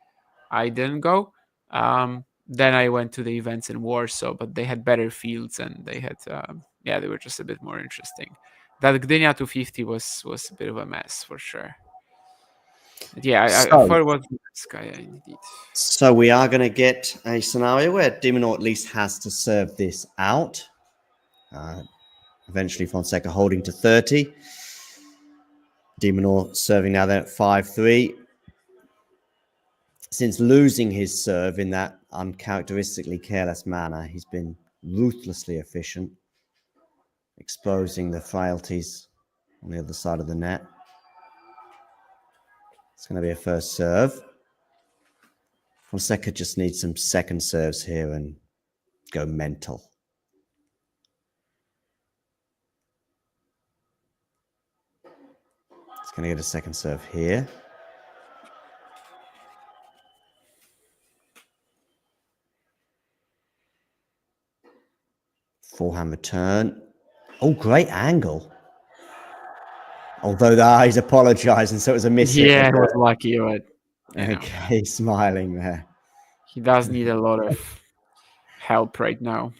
I didn't go. Then I went to the events in Warsaw, but they had better fields and they had, they were just a bit more interesting. That Gdynia 250 was a bit of a mess for sure. Yeah, I thought it was this guy indeed. So we are going to get a scenario where de Minaur at least has to serve this out. Eventually Fonseca holding to 30. De Minaur serving now there at 5-3. Since losing his serve in that uncharacteristically careless manner, he's been ruthlessly efficient, exposing the frailties on the other side of the net. It's going to be a first serve. Fonseca just needs some second serves here and go mental. It's going to get a second serve here. Forehand return. Oh, great angle. Although he's apologising, so it was a miss. Yeah, it was lucky, but okay, smiling there. He does need a lot of help right now.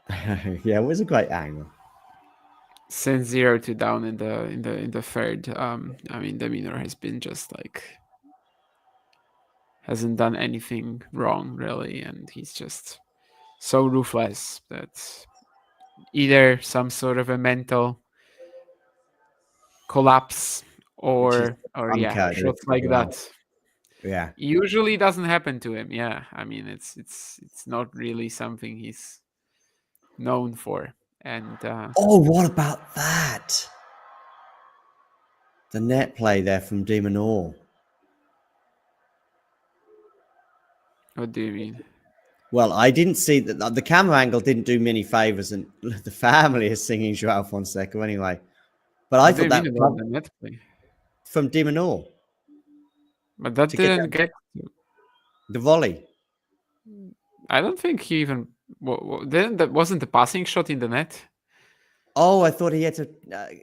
Yeah, it was a great angle. Since 0-2 down in the third, I mean, de Minaur has been just like hasn't done anything wrong really, and he's just so ruthless that either some sort of a mental collapse or shots like that. Yeah, usually doesn't happen to him. Yeah, I mean it's not really something he's known for. And what about that? The net play there from de Minaur. What do you mean? Well, I didn't see that the camera angle didn't do many favors, and the family is singing Joao Fonseca anyway. But I thought that the net play from de Minaur. But that didn't get the volley. I don't think he even wasn't the passing shot in the net. Oh, I thought he had to.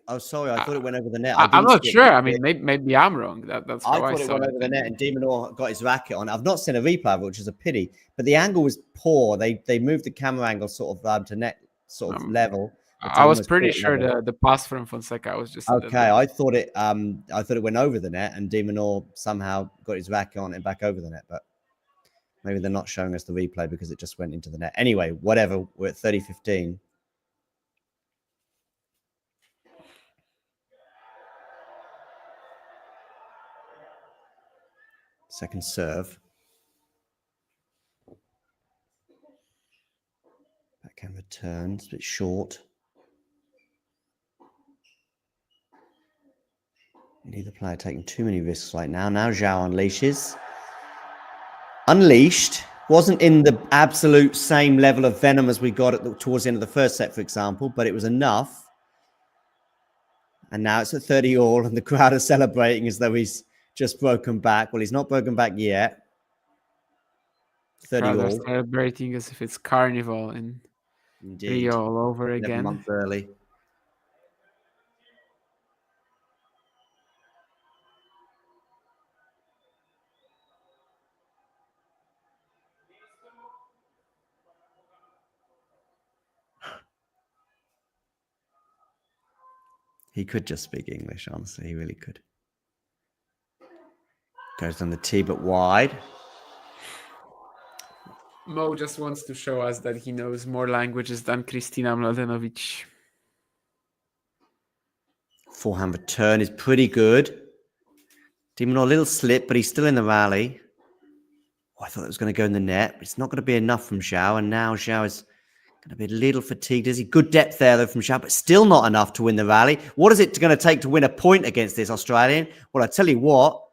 Oh, sorry. I thought it went over the net. I'm not sure. I mean, maybe I'm wrong. That's I how I thought it saw went it. over the net and de Minaur got his racket on. I've not seen a replay of it, which is a pity. But the angle was poor. They moved the camera angle sort of to net sort of level. I was pretty court sure level. the pass from Fonseca was just Okay. I thought it went over the net and de Minaur somehow got his racket on and back over the net. But maybe they're not showing us the replay because it just went into the net. Anyway, whatever. We're at 30-15. Second serve. Backhand returns, a bit short. Neither player taking too many risks right now. Now Joao unleashes. Unleashed. Wasn't in the absolute same level of venom as we got towards the end of the first set, for example, but it was enough. And now it's at 30 all, and the crowd are celebrating as though he's just broken back. Well, he's not broken back yet. 30 all. all. Celebrating as if it's carnival in Rio all over again. 11 months early. He could just speak English, honestly. He really could. Goes on the tee, but wide. Mo just wants to show us that he knows more languages than Kristina Mladenovic. Forehand return is pretty good. de Minaur a little slip, but he's still in the rally. Oh, I thought it was going to go in the net, but it's not going to be enough from Joao. And now Joao is going to be a little fatigued. Is he good depth there, though, from Joao, but still not enough to win the rally. What is it going to take to win a point against this Australian? Well, I tell you what,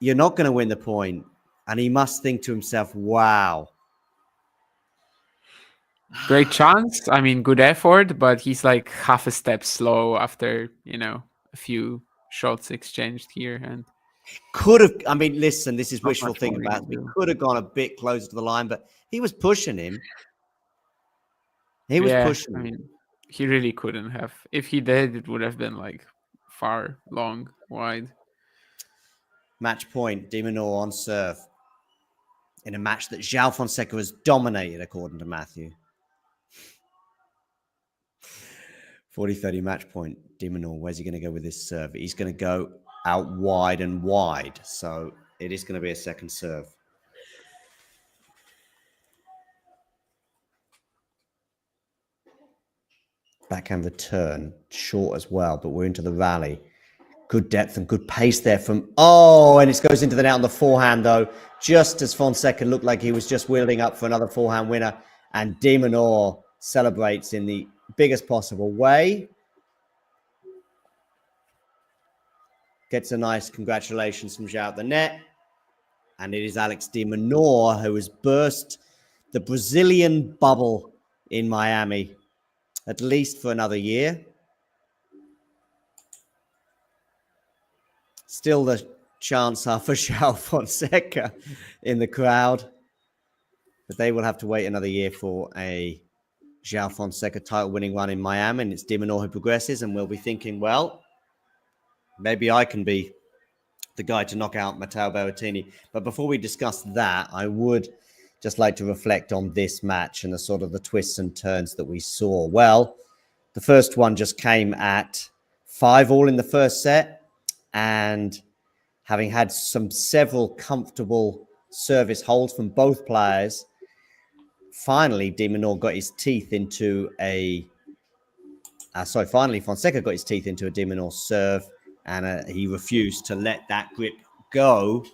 you're not going to win the point. And he must think to himself, wow. Great chance. I mean, good effort, but he's like half a step slow after, a few shots exchanged here. And could have, I mean, listen, this is wishful thinking about it. He could have gone a bit closer to the line, but he was pushing him. He was pushing him. I mean, he really couldn't have. If he did, it would have been like far, long, wide. Match point, de Minaur on serve. In a match that Joao Fonseca has dominated, according to Matthew. 40-30 match point. de Minaur, where's he going to go with this serve? He's going to go out wide and wide. So it is going to be a second serve. Backhand return, short as well, but we're into the rally. Good depth and good pace there from... Oh, and it goes into the net on the forehand, though. Just as Fonseca looked like he was just wheeling up for another forehand winner. And de Minaur celebrates in the biggest possible way. Gets a nice congratulations from Joao at the net. And it is Alex de Minaur who has burst the Brazilian bubble in Miami, at least for another year. Still the chance for Joao Fonseca in the crowd. But they will have to wait another year for a Joao Fonseca title-winning run in Miami. And it's de Minaur who progresses, and we'll be thinking, well, maybe I can be the guy to knock out Matteo Berrettini. But before we discuss that, I would just like to reflect on this match and the sort of the twists and turns that we saw. Well, the first one just came at 5-all in the first set. And having had several comfortable service holds from both players, finally de Minaur got his teeth into finally Fonseca got his teeth into a de Minaur serve, and he refused to let that grip go,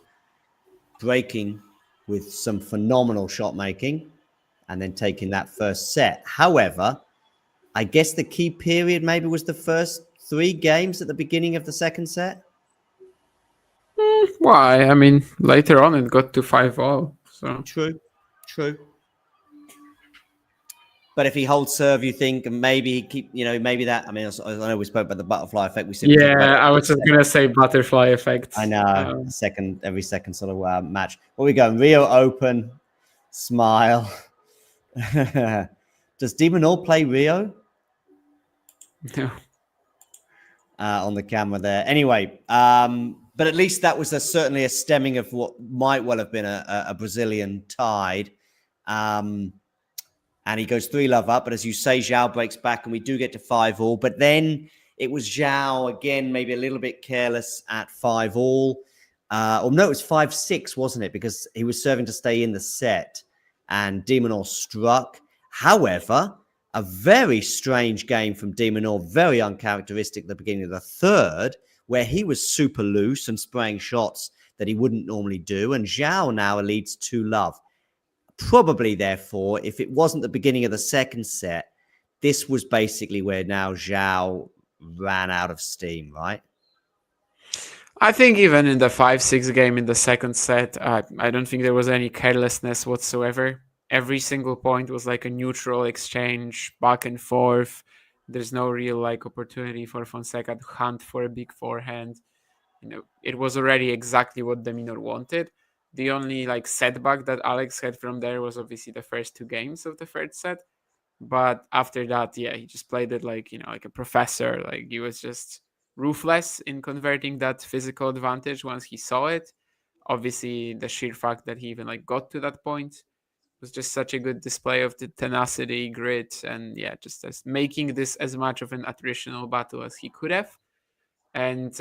breaking with some phenomenal shot making and then taking that first set. However, I guess the key period maybe was the first 3 games at the beginning of the second set. Why? I mean, later on it got to 5-all. So true. But if he holds serve, you think maybe keep, maybe that. I mean, I know we spoke about the butterfly effect. I was just gonna say butterfly effect. I know. Every second sort of match. Well, we go Rio Open. Smile. Does de Minaur play Rio? No. On the camera there. Anyway, but at least that was certainly a stemming of what might well have been a Brazilian tide. And he goes 3-love up. But as you say, Joao breaks back and we do get to 5-all. But then it was Joao again, maybe a little bit careless at 5-all. Or no, it was 5-6, wasn't it? Because he was serving to stay in the set and de Minaur struck. However, a very strange game from de Minaur, very uncharacteristic at the beginning of the third, where he was super loose and spraying shots that he wouldn't normally do. And Joao now leads 2-love. Probably, therefore, if it wasn't the beginning of the second set, this was basically where now Joao ran out of steam, right? I think even in the 5-6 game in the second set, I don't think there was any carelessness whatsoever. Every single point was like a neutral exchange, back and forth. There's no real like opportunity for Fonseca to hunt for a big forehand. It was already exactly what de Minaur wanted. The only like setback that Alex had from there was obviously the first 2 games of the third set. But after that, yeah, he just played it like, like a professor. Like he was just ruthless in converting that physical advantage once he saw it. Obviously, the sheer fact that he even like got to that point was just such a good display of the tenacity, grit, and yeah, just as making this as much of an attritional battle as he could have. And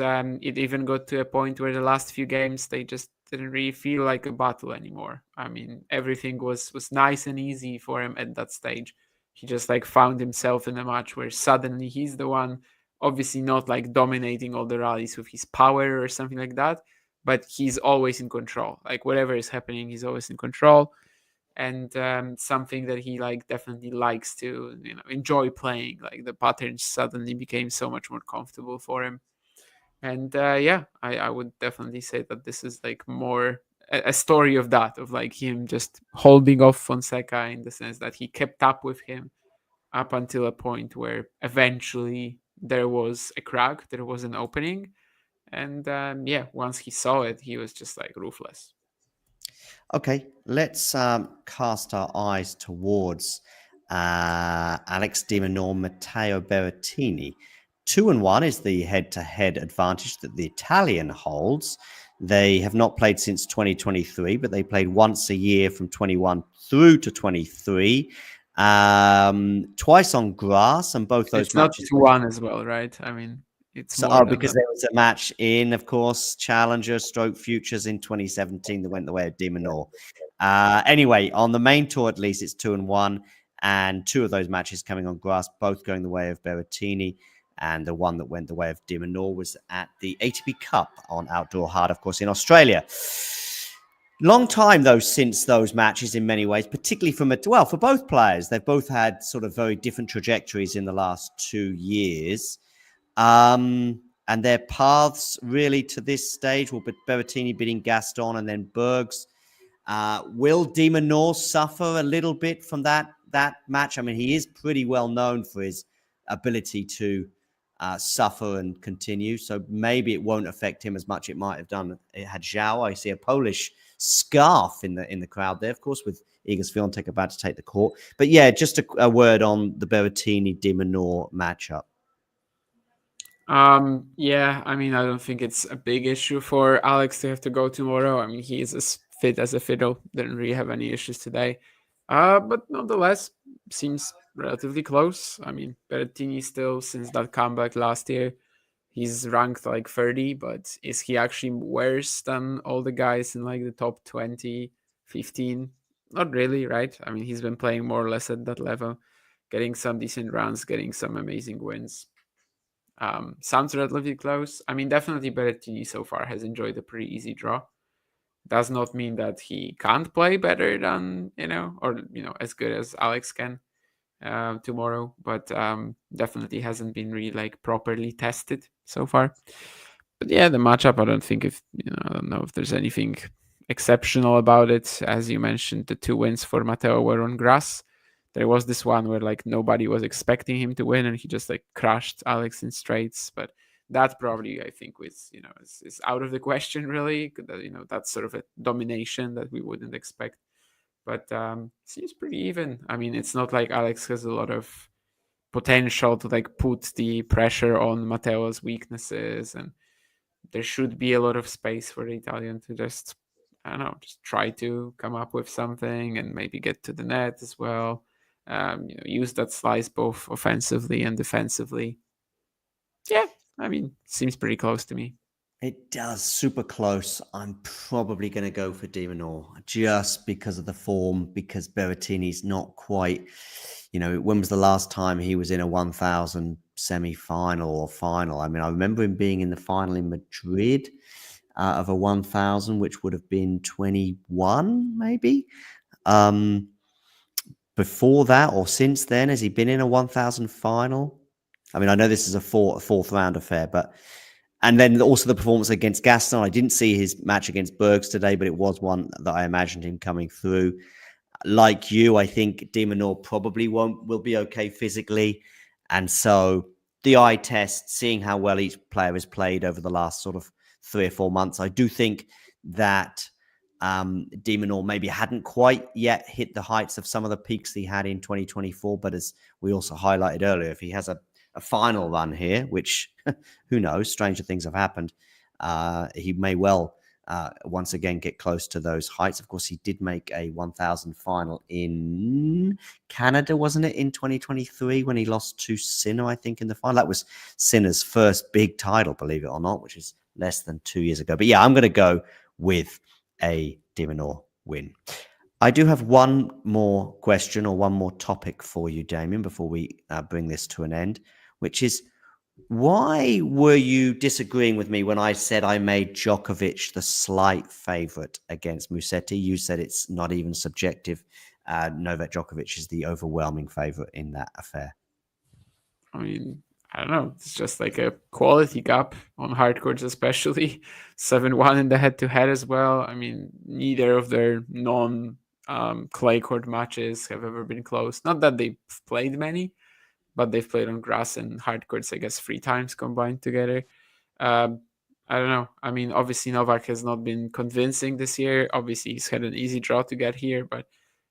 it even got to a point where the last few games they just didn't really feel like a battle anymore. I mean, everything was nice and easy for him at that stage. He just like found himself in a match where suddenly he's the one, obviously not like dominating all the rallies with his power or something like that, but he's always in control. Like whatever is happening, he's always in control. And something that he like definitely likes to enjoy playing. Like the patterns suddenly became so much more comfortable for him. And yeah, I would definitely say that this is like more a story of that, of like him just holding off Fonseca in the sense that he kept up with him up until a point where eventually there was a crack, there was an opening. And yeah, once he saw it, he was just like ruthless. Okay, let's cast our eyes towards Alex de Minaur, Matteo Berrettini. 2-1 is the head-to-head advantage that the Italian holds. They have not played since 2023, but they played once a year from 21 through to 23. Twice on grass, and both those it's matches. It's not 2-1 as well, right? I mean, it's so, more because there was a match in, of course, Challenger Stroke Futures in 2017 that went the way of de Minaur. Anyway, on the main tour, at least, it's 2-1, and 2 of those matches coming on grass, both going the way of Berrettini. And the one that went the way of de Minaur was at the ATP Cup on outdoor hard, of course, in Australia. Long time, though, since those matches in many ways, particularly for both players. They've both had sort of very different trajectories in the last 2 years. And their paths really to this stage will be Berrettini beating Gaston and then Bergs. Will de Minaur suffer a little bit from that match? I mean, he is pretty well known for his ability to suffer and continue. So maybe it won't affect him as much. It might have done. It had Joao. I see a Polish scarf in the crowd there, of course, with Iga Swiatek about to take the court. But yeah, just a word on the Berrettini de Minaur matchup. Yeah, I mean, I don't think it's a big issue for Alex to have to go tomorrow. I mean, he is as fit as a fiddle. Didn't really have any issues today. But nonetheless, seems relatively close. I mean, Berrettini still, since that comeback last year, he's ranked like 30, but is he actually worse than all the guys in like the top 20, 15? Not really, right? I mean, he's been playing more or less at that level, getting some decent runs, getting some amazing wins. Sounds relatively close. I mean, definitely Berrettini so far has enjoyed a pretty easy draw. Does not mean that he can't play better than, or, as good as Alex can tomorrow, but definitely hasn't been really like properly tested so far. But yeah, the matchup, I don't think I don't know if there's anything exceptional about it. As you mentioned, the 2 wins for Matteo were on grass. There was this one where like nobody was expecting him to win and he just like crushed Alex in straights, but that probably I think was is out of the question really. That's sort of a domination that we wouldn't expect. But seems pretty even. I mean, it's not like Alex has a lot of potential to like put the pressure on Matteo's weaknesses, and there should be a lot of space for the Italian to just, I don't know, just try to come up with something and maybe get to the net as well. Use that slice both offensively and defensively. Yeah, I mean, seems pretty close to me. It does, super close. I'm probably going to go for de Minaur just because of the form, because Berrettini's not quite, when was the last time he was in a 1000 semi-final or final? I mean, I remember him being in the final in Madrid of a 1000, which would have been 21, maybe. Before that or since then, has he been in a 1000 final? I mean, I know this is a fourth round affair, and then also the performance against Gaston. I didn't see his match against Bergs today, but it was one that I imagined him coming through. Like you, I think de Minaur probably will be okay physically. And so the eye test, seeing how well each player has played over the last sort of 3 or 4 months, I do think that de Minaur maybe hadn't quite yet hit the heights of some of the peaks he had in 2024. But as we also highlighted earlier, if he has a final run here, which who knows, stranger things have happened, he may well once again get close to those heights. Of course, he did make a 1000 final in Canada, wasn't it, in 2023 when he lost to Sinner, I think, in the final. That was Sinner's first big title, believe it or not, which is less than 2 years ago. But yeah, I'm going to go with a de Minaur win. I do have one more question or one more topic for you, Damien, before we bring this to an end, which is, why were you disagreeing with me when I said I made Djokovic the slight favorite against Musetti? You said it's not even subjective. Novak Djokovic is the overwhelming favorite in that affair. I mean, I don't know. It's just like a quality gap on hard courts, especially 7-1 in the head-to-head as well. I mean, neither of their clay court matches have ever been close. Not that they've played many, but they've played on grass and hard courts, I guess, 3 times combined together. I don't know. I mean, obviously Novak has not been convincing this year. Obviously he's had an easy draw to get here, but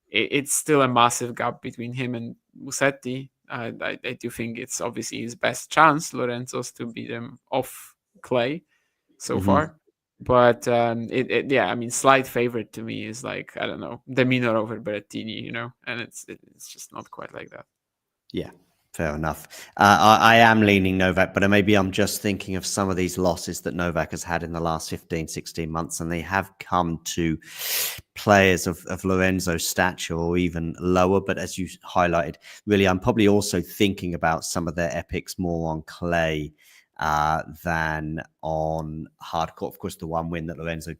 it's still a massive gap between him and Musetti. I do think it's obviously his best chance, Lorenzo's, to beat him off clay so far. But yeah, I mean, slight favorite to me is like, I don't know, de Minaur over Berrettini, and it's just not quite like that. Yeah, fair enough. I am leaning Novak, but maybe I'm just thinking of some of these losses that Novak has had in the last 15, 16 months, and they have come to players of Lorenzo's stature or even lower. But as you highlighted, really, I'm probably also thinking about some of their epics more on clay than on hard court. Of course, the one win that Lorenzo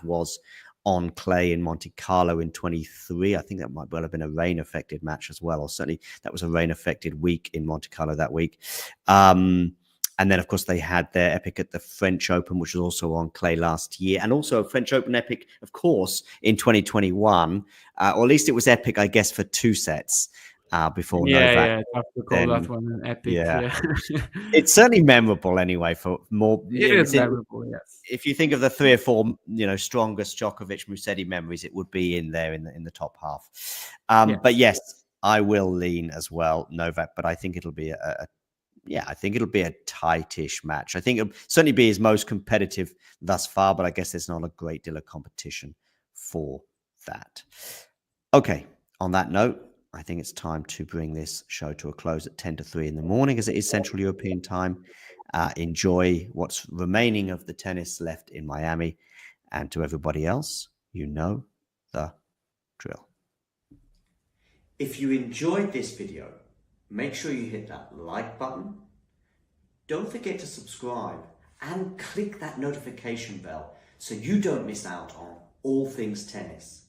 was on clay in Monte Carlo in 23. I think that might well have been a rain-affected match as well, or certainly that was a rain-affected week in Monte Carlo that week. And then, of course, they had their epic at the French Open, which was also on clay last year, and also a French Open epic, of course, in 2021. Or at least it was epic, I guess, for 2 sets before Novak. Yeah, tough to call that one an epic. Yeah. It's certainly memorable anyway. For more, it is memorable. Yes. If you think of the 3 or 4, strongest Djokovic Musetti memories, it would be in there in the top half. But yes, I will lean as well Novak, but I think it'll be I think it'll be a tightish match. I think it'll certainly be his most competitive thus far, but I guess there's not a great deal of competition for that. Okay, on that note, I think it's time to bring this show to a close at 10 to 3 in the morning, as it is Central European time. Enjoy what's remaining of the tennis left in Miami. And to everybody else, you know the drill. If you enjoyed this video, make sure you hit that like button. Don't forget to subscribe and click that notification bell so you don't miss out on all things tennis.